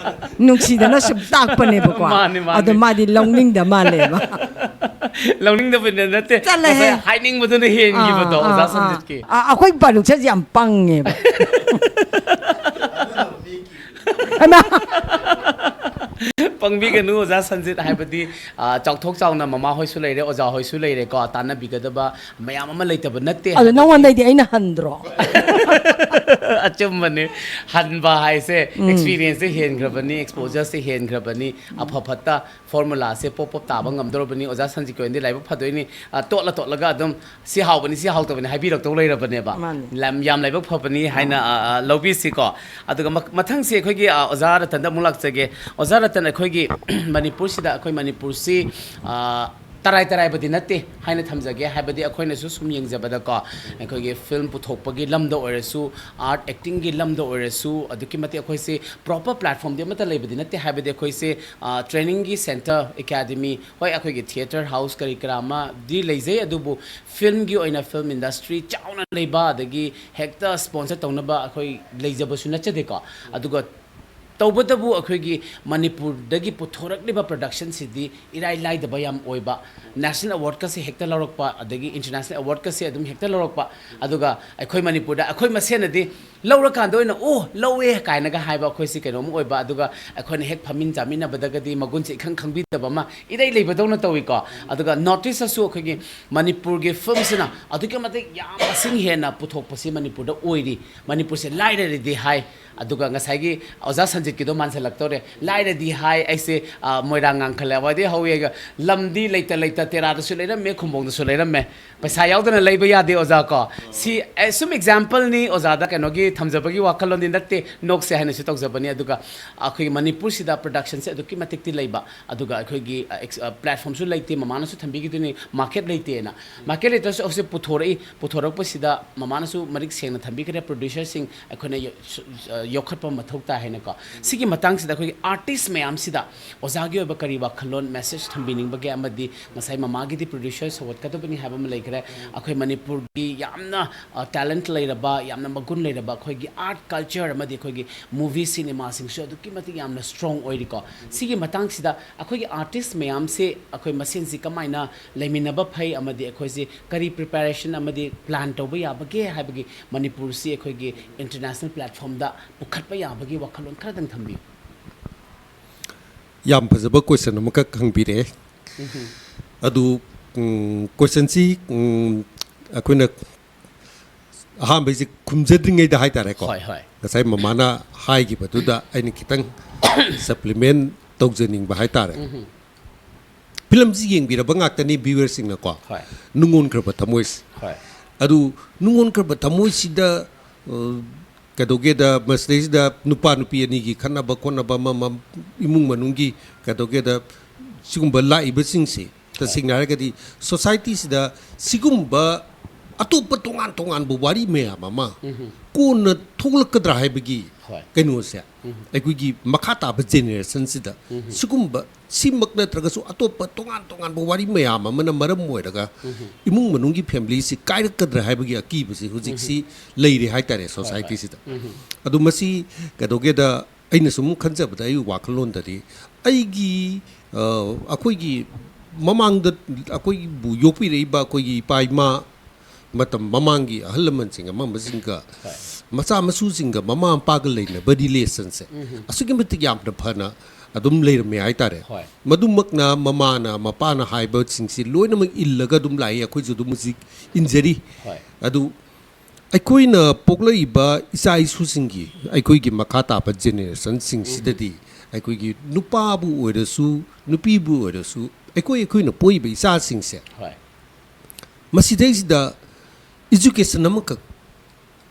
nungsi da na sub tak pane ba ko adu madi longning da male ba longning da bin natte hiding baduna hengi bado oza sanjit ki akhoi balu cha yam pang e ba pangbi ganu oja sanjit haibadi chokthok chawna mama hoisu leire oja hoisu leire ko tana bigadaba mayam ama leitaba natte adu nawan dai di aina handro achum mane hanba haise experience se hen grabani exposure se hen grabani aphaphata formula se pop taba ngamdorobani oja sanjit ko indi laiba phadoini totla ga adum si hawbani si hawtabani haibirok to leirabane ba lam yam laiba phapani haina lobi si ko aduga mathang se khoi gi oja ratan da mulak chege oja ratan khoi gi manipur sida khoi manipur si tarai badi natte haina thamjage haibadi akhoina su sum yengjabada ko akhoi gi film puthokpagi lamda oiresu art acting gi lamda oiresu aduki mate akhoi se proper platform de mata leibadi natte haibadi akhoi se training gi center academy hoi akhoi gi theater house kari krama di leijai adubu film gi oina film industry chauna leiba adagi hekta sponsor taunaba akhoi leijaba su nachade ko aduga तौबदबु अखोगी मणिपुर दगी पुथोरकलिबा production सिदी इराई लाइदबा याम ओइबा national award का से हेक्टर लौरकपा अदगी इंटरनेशनल अवार्ड का से अदुम हेक्टर लौरकपा अदुगा अखोई मणिपुर दा अखोई मसेनदी लौरकांदो ओइना ओ लौवे काइनागा हाइबा अखोई सि केनोम ओइबा अदुगा अखोने हेक फमिन जामिना बदगदी मगुन से खंग खंगबिदबा मा इराई लेबदौना तौइको अदुगा नोटिस असु अखोगी मणिपुर गे फिल्म सिना अदुके मते याम मसिंग हेना पुथोकपसि मणिपुर दा ओइरी मणिपुर से लाइरेदी high अदुगा ngasagi oja sanjit ki do man selactore laire di hai aise moirang angkhala wade hawega lamdi leita tera da su leira me khumbong da su leira me paisa yaudana leiba ya de oja ko si some example ni oja da kenogi thamjabagi wakalon din datte nok se haina su tokjabani aduga akhoi manipur sida production se aduki matik ti leiba aduga akhoi gi platform su leite mamana su thambi gi duni market leite na market leite su se puthorak pasida mamana su marik sengna thambi kare producer sing akhone योखपा मथौता है नको सिगी मतंग सिदा कोई artist ma'am सिदा ओजागी ओबा करी वखलोन message थंबिनिंग बगे अमदी मसाई ममागी दी producer सवत का तो बनी हाबा म लेखरे अखोय मणिपुर की यामना टैलेंट लेरबा यामना मगुन लेरबा अखोय की आर्ट कल्चर अमदी अखोय की मूवी सिनेमा सिंग सो दुकी मति यामना स्ट्रांग ओइरिको सिगी मतंग सिदा अखोय की आर्टिस्ट मैम से अखोय मसिन सि कमाइना लेमिनबा फै अमदी अखोय सि करी प्रिपरेशन अमदी प्लान तोबा याबगे हाबगी मणिपुर सि अखोय की इंटरनेशनल प्लेटफॉर्म दा उखटपा याबगी वखलोन खरदंग थंबी याम फजबा क्वेश्चन अमका खंगबिरे अदु क्वेश्चन सी अखोना अहाम बेसिक खुमजद्रिंगै दा हाइतारे को गसाइ ममाना हाइगी बदुदा आइनि खितंग सप्लीमेंट तौजनिंग बा हाइतारे फिल्म जी येंगबिरा बंगाक्तनी व्यूअर सिंग न को नुंगोन खरबा थमोइस अदु नुंगोन खरबा थमोइस सिदा कदोगेदा मसलेसिदा नुपा नुपी अनिगी खन्नाबा कोन्नाबा मम इमुंग मनुंगी कदोगेदा सिगुंबा लाइबसिंग से तसिंग नारगदी सोसाइटी सिदा सिगुंबा ꯑꯇꯣꯞꯄ ꯇꯣꯉꯥꯟ ꯇꯣꯉꯥꯟꯕ ꯋꯥꯔꯤ ꯃꯌꯥꯝ ꯑꯃ ꯀꯣꯟꯅ ꯊꯣꯛꯂꯛꯀꯗ꯭ꯔꯥ ꯍꯥꯏꯕꯒꯤ ꯀꯩꯅꯣꯁꯦ ꯑꯩꯈꯣꯏꯒꯤ ꯃꯈꯥ ꯇꯥꯕ ꯖꯦꯅꯦꯔꯦꯁꯟꯁꯤꯗ ꯁꯤꯒꯨꯝꯕ ꯁꯤꯃꯛ ꯅꯠꯇ꯭ꯔꯒꯁꯨ ꯑꯇꯣꯞꯄ ꯇꯣꯉꯥꯟ ꯇꯣꯉꯥꯟꯕ ꯋꯥꯔꯤ ꯃꯌꯥꯝ ꯑꯃꯅ ꯃꯔꯝ ꯑꯣꯏꯔꯒ ꯏꯃꯨꯡ ꯃꯅꯨꯡꯒꯤ ꯐꯦꯃꯤꯂꯤꯁꯤ ꯀꯥꯏꯔꯛꯀꯗ꯭ꯔꯥ ꯍꯥꯏꯕꯒꯤ ꯑꯀꯤꯕꯁꯤ ꯍꯧꯖꯤꯛꯁꯤ ꯂꯩꯔꯦ ꯍꯥꯏꯇꯥꯔꯦ ꯁꯣꯁꯥꯏꯇꯤꯁꯤꯗ ꯑꯗꯨ ꯃꯁꯤ ꯀꯩꯗꯧꯒꯦꯗ ꯑꯩꯅ ꯁꯨꯝ ꯈꯟꯖꯕꯗ ꯑꯩꯒꯤ ꯋꯥꯈꯜꯂꯣꯟꯗꯗꯤ ꯑꯩꯒꯤ ꯑꯩꯈꯣꯏꯒꯤ ꯃꯃꯥꯡꯗ ꯑꯩꯈꯣꯏꯕꯨ ꯌꯣꯛꯄꯤꯔꯛꯏꯕ ꯑꯩꯈꯣꯏꯒꯤ ꯏꯄꯥ ꯏꯃꯥ ꯃꯇꯝ ꯃꯃꯥꯡꯒꯤ ꯑꯍꯜ ꯂꯃꯟꯁꯤꯡ ꯑꯃꯁꯤꯡꯒ ꯃꯆꯥ ꯃꯁꯨꯁꯤꯡꯒ ꯃꯃꯥ ꯃꯄꯥꯒ ꯂꯩꯅꯕ ꯔꯤꯂꯦꯁꯟꯁꯦ ꯑꯁꯨꯛꯀꯤ ꯃꯇꯤꯛ ꯌꯥꯝꯅ ꯐꯅ ꯑꯗꯨꯝ ꯂꯩꯔꯝꯃꯦ ꯍꯥꯏꯇꯥꯔꯦ ꯃꯗꯨꯃꯛꯅ ꯃꯃꯥꯅ ꯃꯄꯥꯅ ꯍꯥꯏꯕꯁꯤꯡꯁꯤ ꯂꯣꯏꯅꯃꯛ ꯏꯜꯂꯒ ꯑꯗꯨꯝ ꯂꯥꯛꯏ ꯑꯩꯈꯣꯏꯁꯨ ꯑꯗꯨꯝ ꯍꯧꯖꯤꯛ ꯏꯟꯖꯔꯤ ꯑꯗꯨ ꯑꯩꯈꯣꯏꯅ ꯄꯣꯛꯂꯛꯏꯕ ꯏꯆꯥ ꯏꯁꯨꯁꯤꯡꯒꯤ ꯑꯩꯈꯣꯏꯒꯤ ꯃꯈꯥ ꯇꯥꯕ ꯖꯦꯅꯦꯔꯦꯁꯟꯁꯤꯡꯁꯤꯗꯗꯤ ꯑꯩꯈꯣꯏꯒꯤ ꯅꯨꯄꯥꯕꯨ ꯑꯣꯏꯔꯁꯨ ꯅꯨꯄꯤꯕꯨ ꯑꯣꯏꯔꯁꯨ ꯑꯩꯈꯣꯏꯅ ꯄꯣꯛꯏꯕ ꯏꯆꯥꯁꯤꯡꯁꯦ ꯃꯁꯤꯗꯩꯁꯤꯗ ꯏꯖꯨꯀꯦꯁꯟ ꯑꯃꯈꯛ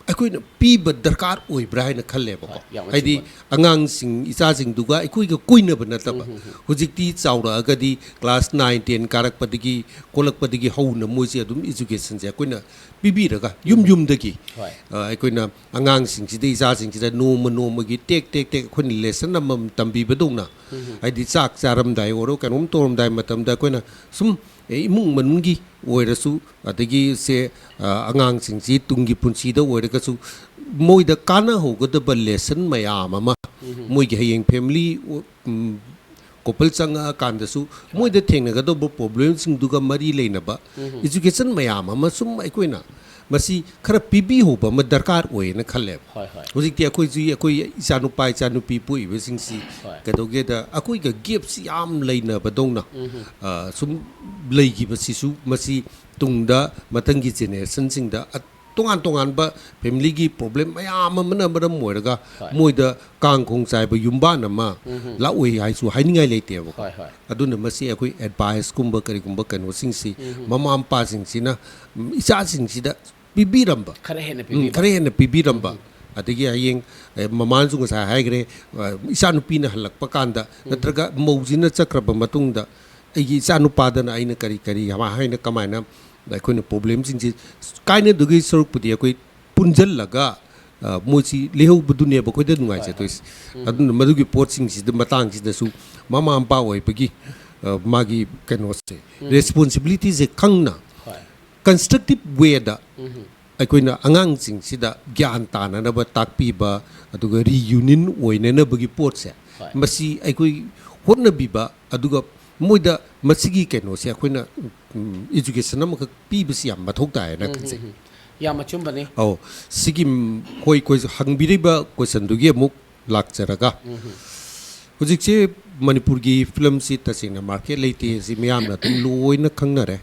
ꯑꯩꯈꯣꯏꯅ ꯄꯤꯕ ꯗꯔꯀꯥꯔ ꯑꯣꯏꯕ꯭ꯔꯥ ꯍꯥꯏꯅ ꯈꯜꯂꯦꯕꯀꯣ ꯍꯥꯏꯗꯤ ꯑꯉꯥꯡꯁꯤꯡ ꯏꯆꯥꯁꯤꯡꯗꯨꯒ ꯑꯩꯈꯣꯏꯒ ꯀꯣꯏꯅꯕ ꯅꯠꯇꯕ ꯍꯧꯖꯤꯛꯇꯤ ꯆꯥꯎꯔꯛꯑꯒꯗꯤ ꯀ꯭ꯂꯥꯁ 9, 10 ꯀꯥꯔꯛꯄꯗꯒꯤ ꯀꯣꯜꯂꯛꯄꯗꯒꯤ ꯍꯧꯅ ꯃꯣꯏꯁꯦ ꯑꯗꯨꯝ ꯏꯖꯨꯀꯦꯁꯟꯁꯦ ꯑꯩꯈꯣꯏꯅ ꯄꯤꯕꯤꯔꯒ ꯌꯨꯝꯗꯒꯤ ꯑꯩꯈꯣꯏꯅ ꯑꯉꯥꯡꯁꯤꯡꯁꯤꯗ ꯏꯆꯥꯁꯤꯡꯁꯤꯗ ꯅꯣꯡꯃꯒꯤ ꯇꯦꯛ ꯑꯩꯈꯣꯏꯅ ꯂꯦꯁꯟ ꯑꯃꯃꯝ ꯇꯝꯕꯤꯕꯗꯧꯅ ꯍꯥꯏꯗꯤ ꯆꯥꯛ ꯆꯥꯔꯝꯗꯥꯏ ꯑꯣꯏꯔꯣ ꯀꯩꯅꯣꯝ ꯇꯧꯔꯝꯗꯥꯏ ꯃꯇꯝꯗ ꯑꯩꯈꯣꯏꯅ ꯁꯨꯝ ꯏꯃꯨꯡ ꯃꯅꯨꯡꯒꯤ ꯑꯣꯏꯔꯁꯨ ꯑꯗꯒꯤ ꯑꯉꯥꯡꯁꯤꯡꯁꯤ ꯇꯨꯡꯒꯤ ꯄꯨꯟꯁꯤꯗ ꯑꯣꯏꯔꯒꯁꯨ ꯃꯣꯏꯗ ꯀꯥꯟꯅꯍꯧꯒꯗꯕ ꯂꯦꯁꯟ ꯃꯌꯥꯝ ꯑꯃ ꯃꯣꯏꯒꯤ ꯍꯌꯦꯡ ꯐꯦꯃꯤꯂꯤ ꯀꯣꯄꯜ ꯆꯪꯉꯛꯑꯀꯥꯟꯗꯁꯨ ꯃꯣꯏꯗ ꯊꯦꯡꯅꯒꯗꯧꯕ ꯄ꯭ꯔꯣꯕ꯭ꯂꯦꯝꯁꯤꯡꯗꯨꯒ ꯃꯔꯤ ꯂꯩꯅꯕ ꯏꯖꯨꯀꯦꯁꯟ ꯃꯌꯥꯝ ꯑꯃ ꯁꯨꯝ ꯑꯩꯈꯣꯏꯅ ꯃꯁꯤ ꯈꯔ ꯄꯤꯕꯤꯍꯧꯕ ꯑꯃ ꯗꯔꯀꯥꯔ ꯑꯣꯏꯌꯦꯅ ꯈꯜꯂꯦꯕ ꯍꯧꯖꯤꯛꯇꯤ ꯑꯩꯈꯣꯏ ꯏꯆꯥꯅꯨꯄꯥ ꯏꯆꯥꯅꯨꯄꯤ ꯄꯣꯛꯏꯕꯁꯤꯡꯁꯤ ꯀꯩꯗꯧꯒꯦꯗ ꯑꯩꯈꯣꯏꯒ ꯒꯦꯞꯁꯤ ꯌꯥꯝ ꯂꯩꯅꯕꯗꯧꯅ ꯁꯨꯝ ꯂꯩꯈꯤꯕꯁꯤꯁꯨ ꯃꯁꯤ ꯇꯨꯡꯗ ꯃꯊꯪꯒꯤ ꯖꯦꯅꯦꯔꯦꯁꯟꯁꯤꯡꯗ ꯇꯣꯉꯥꯟ ꯇꯣꯉꯥꯟꯕ ꯐꯦꯃꯤꯂꯤꯒꯤ ꯄ꯭ꯔꯣꯕ꯭ꯂꯦꯝ ꯃꯌꯥꯝ ꯑꯃꯅ ꯃꯔꯝ ꯑꯣꯏꯔꯒ ꯃꯣꯏꯗ ꯀꯥꯡꯈꯣꯡ ꯆꯥꯏꯕ ꯌꯨꯝꯕꯥꯟ ꯑꯃ ꯂꯥꯛꯑꯣꯏ ꯍꯥꯏꯁꯨ ꯍꯥꯏꯅꯤꯡꯉꯥꯏ ꯂꯩꯇꯦꯕꯀꯣ ꯑꯗꯨꯅ ꯃꯁꯤ ꯑꯩꯈꯣꯏ ꯑꯦꯗꯚꯥꯏꯁꯀꯨꯝꯕ ꯀꯔꯤꯒꯨꯝꯕ ꯀꯩꯅꯣꯁꯤꯡꯁꯤ ꯃꯃꯥ ꯃꯄꯥꯁꯤꯡꯁꯤꯅ ꯏꯆꯥꯁꯤꯡꯁꯤꯗ ꯄꯤꯕꯤꯔꯝꯕ ꯈꯔ ꯍꯦꯟꯅ ꯄꯤꯕꯤꯔꯝꯕ ꯑꯗꯒꯤ ꯍꯌꯦꯡ ꯃꯃꯥꯅꯁꯨ ꯉꯁꯥꯏ ꯍꯥꯏꯈ꯭ꯔꯦ ꯏꯆꯥꯅꯨꯄꯤꯅ ꯍꯜꯂꯛꯄ ꯀꯥꯟꯗ ꯅꯠꯇ꯭ꯔꯒ ꯃꯧꯁꯤꯅ ꯆꯠꯈ꯭ꯔꯕ ꯃꯇꯨꯡꯗ ꯑꯩꯒꯤ ꯏꯆꯥꯅꯨꯄꯥꯗꯅ ꯑꯩꯅ ꯀꯔꯤ ꯍꯥꯏꯅ ꯀꯃꯥꯏꯅ ꯑꯩꯈꯣꯏꯅ ꯄ꯭ꯔꯣꯕ꯭ꯂꯦꯝꯁꯤꯡꯁꯤ ꯀꯥꯏꯅꯗꯨꯒꯤ ꯁꯔꯨꯛꯄꯨꯗꯤ ꯑꯩꯈꯣꯏ ꯄꯨꯟꯁꯤꯜꯂꯒ ꯃꯣꯏꯁꯤ ꯂꯩꯍꯧꯕꯗꯨꯅꯦꯕ ꯑꯩꯈꯣꯏꯗ ꯅꯨꯡꯉꯥꯏꯖꯗꯣꯏꯁꯦ ꯑꯗꯨꯅ ꯃꯗꯨꯒꯤ ꯄꯣꯠꯁꯤꯡꯁꯤꯗ ꯃꯇꯥꯡꯁꯤꯗꯁꯨ ꯃꯃꯥ ꯃꯄꯥ ꯑꯣꯏꯕꯒꯤ ꯃꯥꯒꯤ ꯀꯩꯅꯣꯁꯦ ꯔꯦꯁꯄꯣꯟꯁꯤꯕꯤꯂꯤꯇꯤꯁꯦ ꯈꯪꯅ ꯀꯟꯁꯇ꯭ꯔꯛꯇꯤꯞ ꯋꯦꯗ ꯑꯩꯈꯣꯏꯅ ꯑꯉꯥꯡꯁꯤꯡꯁꯤꯗ ꯒ꯭ꯌꯥꯟ ꯇꯥꯅꯅꯕ ꯇꯥꯛꯄꯤꯕ ꯑꯗꯨꯒ ꯔꯤꯌꯨꯅꯤꯌꯟ ꯑꯣꯏꯅꯅꯕꯒꯤ ꯄꯣꯠꯁꯦ ꯃꯁꯤ ꯑꯩꯈꯣꯏ ꯍꯣꯠꯅꯕꯤꯕ ꯑꯗꯨꯒ ꯃꯣꯏꯗ ꯃꯁꯤꯒꯤ ꯀꯩꯅꯣꯁꯦ ꯑꯩꯈꯣꯏꯅ ꯏꯖꯨꯀꯦꯁꯟ ꯑꯃꯈꯛ ꯄꯤꯕꯁꯤ ꯌꯥꯝ ꯃꯊꯧ ꯇꯥꯏꯌꯦꯅ ꯈꯟꯖꯩ ꯌꯥꯝ ꯑꯆꯨꯝꯕꯅꯤ ꯁꯤꯒꯤ ꯑꯩꯈꯣꯏ ꯍꯪꯕꯤꯔꯤꯕ ꯀꯣꯏꯁꯟꯗꯨꯒꯤ ꯑꯃꯨꯛ ꯂꯥꯛꯆꯔꯒ ꯍꯧꯖꯤꯛꯁꯦ ꯃꯅꯤꯄꯨꯔꯒꯤ ꯐꯤꯂꯝꯁꯤ ꯇꯁꯦꯡꯅ ꯃꯥꯔꯀꯦꯠ ꯂꯩꯇꯦ ꯁꯤ ꯃꯌꯥꯝꯅ ꯑꯗꯨꯝ ꯂꯣꯏꯅ ꯈꯪꯅꯔꯦ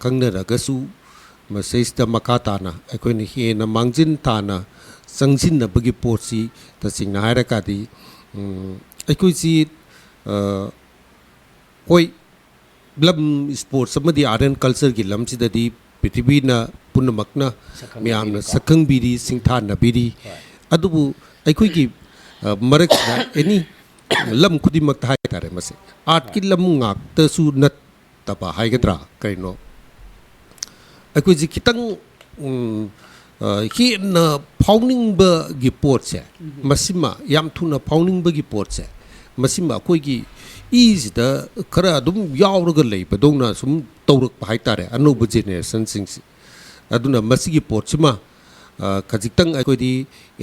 ꯈꯪꯅꯔꯒꯁꯨ ꯃꯁꯤꯗ ꯃꯈꯥ ꯇꯥꯅ ꯑꯩꯈꯣꯏꯅ ꯍꯦꯟꯅ ꯃꯥꯡꯖꯤꯟ ꯇꯥꯅ ꯆꯪꯁꯤꯟꯅꯕꯒꯤ ꯄꯣꯠꯁꯤ ꯇꯁꯦꯡꯅ ꯍꯥꯏꯔꯒꯗꯤ ꯑꯩꯈꯣꯏꯁꯤ ꯍꯣꯏ ꯂꯝ ꯁ꯭ꯄꯣꯔꯠꯁ ꯑꯃꯗꯤ ꯑꯥꯔꯠ ꯑꯦꯟ ꯀꯜꯆꯔꯒꯤ ꯂꯝꯁꯤꯗꯗꯤ ꯄ꯭ꯔꯤꯊꯤꯕꯤꯅ ꯄꯨꯝꯅꯃꯛꯅ ꯃꯌꯥꯝꯅ ꯁꯛꯈꯪꯕꯤꯔꯤ ꯁꯤꯡꯊꯥꯅꯕꯤꯔꯤ ꯑꯗꯨꯕꯨ ꯑꯩꯈꯣꯏꯒꯤ ꯃꯔꯛꯁꯤꯗ ꯑꯦꯅꯤ ꯂꯝ ꯈꯨꯗꯤꯡꯃꯛꯇ ꯍꯥꯏꯇꯥꯔꯦ ꯃꯁꯤ ꯑꯥꯔꯠꯀꯤ ꯂꯝ ꯉꯥꯛꯇꯁꯨ ꯅꯠꯇꯕ ꯍꯥꯏꯒꯗ꯭ꯔꯥ ꯀꯩꯅꯣ ꯑꯩꯈꯣꯏꯁꯤ ꯈꯤꯇꯪ ꯍꯦꯟꯅ ꯐꯥꯎꯅꯤꯡꯕꯒꯤ ꯄꯣꯠꯁꯦ ꯃꯁꯤꯃ ꯌꯥꯝ ꯊꯨꯅ ꯐꯥꯎꯅꯤꯡꯕꯒꯤ ꯄꯣꯠꯁꯦ ꯃꯁꯤꯃ ꯑꯩꯈꯣꯏꯒꯤ ꯏꯁꯤꯗ ꯈꯔ ꯑꯗꯨꯝ ꯌꯥꯎꯔꯒ ꯂꯩꯕꯗꯧꯅ ꯁꯨꯝ ꯇꯧꯔꯛꯄ ꯍꯥꯏꯇꯥꯔꯦ ꯑꯅꯧꯕ ꯖꯦꯅꯦꯔꯦꯁꯟꯁꯤꯡꯁꯤ ꯑꯗꯨꯅ ꯃꯁꯤꯒꯤ ꯄꯣꯠꯁꯤꯃ ꯈꯖꯤꯛꯇꯪ ꯑꯩꯈꯣꯏꯗꯤ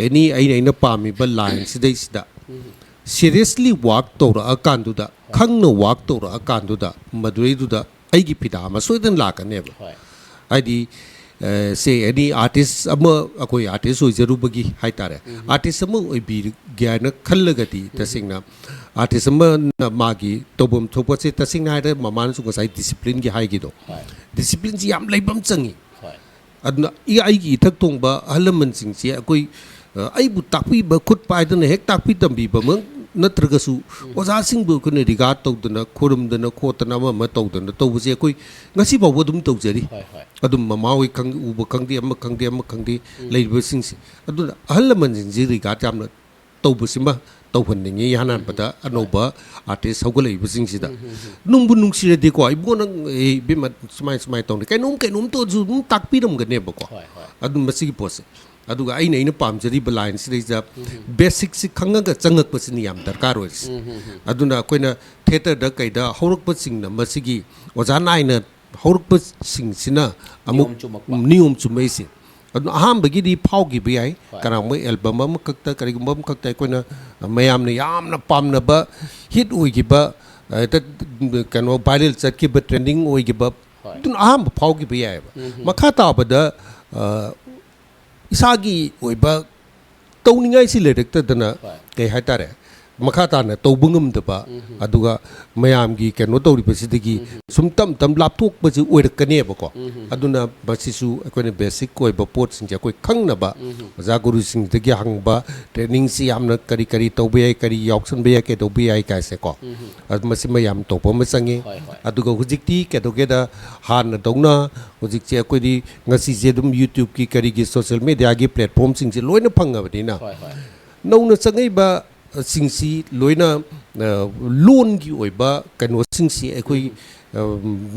ꯑꯦꯅꯤ ꯑꯩꯅ ꯄꯥꯝꯃꯤꯕ ꯂꯥꯏꯟꯁꯤꯗꯩꯁꯤꯗ ꯁꯤꯔꯤꯌꯁꯂꯤ ꯋꯥꯛ ꯇꯧꯔꯛꯑꯀꯥꯟꯗꯨꯗ ꯈꯪꯅ ꯋꯥꯛ ꯇꯧꯔꯛꯑꯀꯥꯟꯗꯨꯗ ꯃꯗꯨꯗꯩꯗꯨꯗ ꯑꯩꯒꯤ ꯐꯤꯗꯥ ꯑꯃ ꯁꯣꯏꯗꯅ ꯂꯥꯛꯀꯅꯦꯕ ꯍꯥꯏꯗꯤ ꯁꯦ ꯑꯦꯅꯤ ꯑꯥꯔꯇꯤꯁ ꯑꯃ ꯑꯩꯈꯣꯏ ꯑꯥꯔꯇꯤꯁ ꯑꯣꯏꯖꯔꯨꯕꯒꯤ ꯍꯥꯏꯇꯥꯔꯦ ꯑꯥꯔꯇꯤꯁ ꯑꯃ ꯑꯣꯏꯕꯤꯒꯦ ꯍꯥꯏꯅ ꯈꯜꯂꯒꯗꯤ ꯇꯁꯦꯡꯅ ꯑꯥꯔꯇꯤꯁ ꯑꯃꯅ ꯃꯥꯒꯤ ꯇꯧꯐꯝ ꯊꯣꯛꯄꯁꯦ ꯇꯁꯦꯡꯅ ꯍꯥꯏꯔꯒ ꯃꯃꯥꯅꯁꯨ ꯉꯁꯥꯏ ꯗꯤꯁꯤꯄ꯭ꯂꯤꯟꯒꯤ ꯍꯥꯏꯈꯤꯗꯣ ꯗꯤꯁꯤꯄ꯭ꯂꯤꯟꯁꯤ ꯌꯥꯝ ꯂꯩꯕ ꯑꯃ ꯆꯪꯉꯤ ꯑꯗꯨꯅ ꯑꯩꯒꯤ ꯏꯊꯛ ꯊꯣꯡꯕ ꯑꯍꯜ ꯂꯃꯟꯁꯤꯡꯁꯦ ꯑꯩꯈꯣꯏ ꯑꯩꯕꯨ ꯇꯥꯛꯄꯤꯕ ꯈꯨꯠ ꯄꯥꯏꯗꯅ ꯍꯦꯛ ꯇꯥꯛꯄꯤ ꯇꯝꯕꯤꯕ ꯅꯠꯇ꯭ꯔꯒꯁꯨ ꯑꯣꯖꯥꯁꯤꯡꯕꯨ ꯑꯩꯈꯣꯏꯅ ꯔꯤꯒꯥꯔꯠ ꯇꯧꯗꯅ ꯈꯨꯔꯨꯝꯗꯅ ꯈꯣꯠꯇꯅ ꯑꯃ ꯇꯧꯗꯅ ꯇꯧꯕꯁꯦ ꯑꯩꯈꯣꯏ ꯉꯁꯤ ꯐꯥꯎꯕ ꯑꯗꯨꯝ ꯇꯧꯖꯔꯤ ꯑꯗꯨꯝ ꯃꯃꯥ ꯍꯣꯏ ꯎꯕ ꯈꯪꯗꯦ ꯑꯃ ꯈꯪꯗꯦ ꯂꯩꯔꯤꯕꯁꯤꯡꯁꯦ ꯑꯗꯨꯅ ꯑꯍꯜ ꯂꯃꯟꯁꯤꯡꯁꯤ ꯔꯤꯒꯥꯔꯠ ꯌꯥꯝꯅ ꯇꯧꯕꯁꯤꯃ tauhanningi hananbada anoba artist haugalibasingida nungbu nungsiradi ko ibona bima smai tong kainom to ju takpiramgane bako adu masigi pose aduga aina pamjari line sida basic si khangaga changakpasini yam darkar ois aduna koina theater da kaida haurakpasingna masigi ozanaina haurakpasing amuk niyom chumaisi ꯑꯍꯥꯟꯕꯒꯤꯗꯤ ꯐꯥꯎꯈꯤꯕ ꯌꯥꯏ ꯀꯅꯥꯒꯨꯝꯕ album ꯑꯃꯈꯛꯇ ꯀꯔꯤꯒꯨꯝꯕ ꯑꯃꯈꯛꯇ ꯑꯩꯈꯣꯏꯅ ꯃꯌꯥꯝꯅ ꯌꯥꯝꯅ ꯄꯥꯝꯅꯕ ꯍꯤꯠ ꯑꯣꯏꯈꯤꯕ ꯀꯩꯅꯣ ꯚꯥꯏꯔꯦꯜ ꯆꯠꯈꯤꯕ ꯇ꯭ꯔꯦꯟꯗꯤꯡ ꯑꯣꯏꯈꯤꯕ ꯑꯗꯨꯅ ꯑꯍꯥꯟꯕ ꯐꯥꯎꯈꯤꯕ ꯌꯥꯏꯑꯕ ꯃꯈꯥ ꯇꯥꯕꯗ ꯏꯁꯥꯒꯤ ꯑꯣꯏꯕ ꯇꯧꯅꯤꯡꯉꯥꯏꯁꯤ ꯂꯩꯔꯛꯇꯗꯅ ꯀꯩ ꯍꯥꯏꯇꯥꯔꯦ ꯃꯈꯥ ꯇꯥꯅ ꯇꯧꯕ ꯉꯝꯗꯕ ꯑꯗꯨꯒ ꯃꯌꯥꯝꯒꯤ ꯀꯩꯅꯣ ꯇꯧꯔꯤꯕꯁꯤꯗꯒꯤ ꯁꯨꯝ ꯇꯝ ꯂꯥꯞꯊꯣꯛꯄꯁꯤ ꯑꯣꯏꯔꯛꯀꯅꯦꯕꯀꯣ ꯑꯗꯨꯅ ꯃꯁꯤꯁꯨ ꯑꯩꯈꯣꯏꯅ ꯕꯦꯁꯤꯛ ꯑꯣꯏꯕ ꯄꯣꯠꯁꯤꯡꯁꯦ ꯑꯩꯈꯣꯏ ꯈꯪꯅꯕ ꯑꯣꯖꯥ ꯒꯨꯔꯨꯁꯤꯡꯗꯒꯤ ꯍꯪꯕ ꯇ꯭ꯔꯦꯅꯤꯡꯁꯤ ꯌꯥꯝꯅ ꯀꯔꯤ ꯇꯧꯕ ꯌꯥꯏ ꯀꯔꯤ ꯌꯥꯎꯁꯟꯕ ꯌꯥꯏ ꯀꯩꯗꯧꯕ ꯌꯥꯏ ꯀꯥꯏꯁꯦꯀꯣ ꯃꯁꯤ ꯃꯌꯥꯝ ꯇꯧꯕ ꯑꯃ ꯆꯪꯉꯤ ꯑꯗꯨꯒ ꯍꯧꯖꯤꯛꯇꯤ ꯀꯩꯗꯧꯒꯦꯗ ꯍꯥꯟꯅꯗꯧꯅ ꯍꯧꯖꯤꯛꯁꯦ ꯑꯩꯈꯣꯏꯗꯤ ꯉꯁꯤꯁꯦ ꯑꯗꯨꯝ ꯌꯨꯇ꯭ꯌꯨꯕꯀꯤ ꯀꯔꯤꯒꯤ ꯁꯣꯁꯤꯌꯦꯜ ꯃꯦꯗꯤꯌꯥꯒꯤ ꯄ꯭ꯂꯦꯠꯐꯣꯝꯁꯤꯡꯁꯦ ꯂꯣꯏꯅ ꯐꯪꯉꯕꯅꯤꯅ ꯅꯧꯅ ꯆꯪꯉꯛꯏꯕ ꯁꯤꯡꯁꯤ ꯂꯣꯏꯅ ꯂꯣꯟꯒꯤ ꯑꯣꯏꯕ ꯀꯩꯅꯣꯁꯤꯡꯁꯤ ꯑꯩꯈꯣꯏ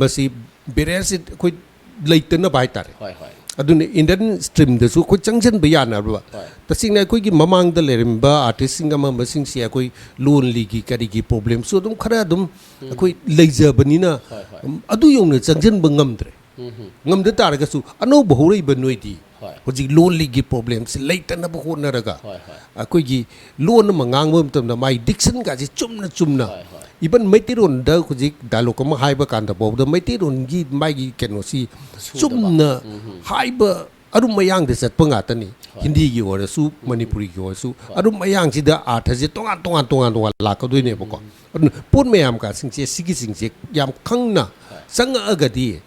ꯃꯁꯤ ꯕꯦꯔꯤꯌꯔꯁꯤ ꯑꯩꯈꯣꯏ ꯂꯩꯇꯅꯕ ꯍꯥꯏꯇꯥꯔꯦ ꯑꯗꯨꯅ ꯏꯟꯗꯤꯌꯟ ꯁ꯭ꯇ꯭ꯔꯤꯝꯗꯁꯨ ꯑꯩꯈꯣꯏ ꯆꯪꯁꯤꯟꯕ ꯌꯥꯅꯕ ꯇꯁꯦꯡꯅ ꯑꯩꯈꯣꯏꯒꯤ ꯃꯃꯥꯡꯗ ꯂꯩꯔꯝꯕ ꯑꯥꯔꯇꯤꯁꯁꯤꯡ ꯑꯃꯁꯤꯡꯁꯤ ꯑꯩꯈꯣꯏ ꯂꯣꯟꯂꯤꯒꯤ ꯀꯔꯤꯒꯤ ꯄ꯭ꯔꯣꯕ꯭ꯂꯦꯝꯁꯨ ꯑꯗꯨꯝ ꯈꯔ ꯑꯗꯨꯝ ꯑꯩꯈꯣꯏ ꯂꯩꯖꯕꯅꯤꯅ ꯑꯗꯨ ꯌꯧꯅ ꯆꯪꯁꯤꯟꯕ ꯉꯝꯗ꯭ꯔꯦ ꯉꯝꯗ ꯇꯥꯔꯒꯁꯨ ꯑꯅꯧꯕ ꯍꯧꯔꯛꯏꯕ ꯅꯣꯏꯗꯤ ꯍꯧꯖꯤꯛ ꯂꯣꯟꯂꯤꯒꯤ ꯄ꯭ꯔꯣꯕ꯭ꯂꯦꯝꯁꯤ ꯂꯩꯇꯅꯕ ꯍꯣꯠꯅꯔꯒ ꯑꯩꯈꯣꯏꯒꯤ ꯂꯣꯟ ꯑꯃ ꯉꯥꯡꯕ ꯃꯇꯝꯗ ꯃꯥꯏ ꯗꯤꯛꯁꯟꯒꯥꯁꯤ ꯆꯨꯝꯅ ꯏꯕꯟ ꯃꯩꯇꯩꯔꯣꯟꯗ ꯍꯧꯖꯤꯛ ꯗꯥꯏꯂꯣꯛ ꯑꯃ ꯍꯥꯏꯕ ꯀꯥꯟꯗ ꯐꯥꯎꯕꯗ ꯃꯩꯇꯩꯔꯣꯟꯒꯤ ꯃꯥꯒꯤ ꯀꯩꯅꯣꯁꯤ ꯆꯨꯝꯅ ꯍꯥꯏꯕ ꯑꯔꯨꯝ ꯃꯌꯥꯡꯗ ꯆꯠꯄ ꯉꯥꯛꯇꯅꯤ ꯍꯤꯟꯗꯤꯒꯤ ꯑꯣꯏꯔꯁꯨ ꯃꯅꯤꯄꯨꯔꯤꯒꯤ ꯑꯣꯏꯔꯁꯨ ꯑꯔꯨꯝ ꯃꯌꯥꯡꯁꯤꯗ ꯑꯥꯔꯊꯁꯦ ꯇꯣꯉꯥꯟ ꯂꯥꯛꯀꯗꯣꯏꯅꯦꯕꯀꯣ ꯑꯗꯨꯅ ꯄꯣꯠ ꯃꯌꯥꯝꯀꯁꯤꯡꯁꯦ ꯁꯤꯒꯤꯁꯤꯡꯁꯦ ꯌꯥꯝ ꯈꯪꯅ ꯆꯪꯉꯛꯑꯒꯗꯤ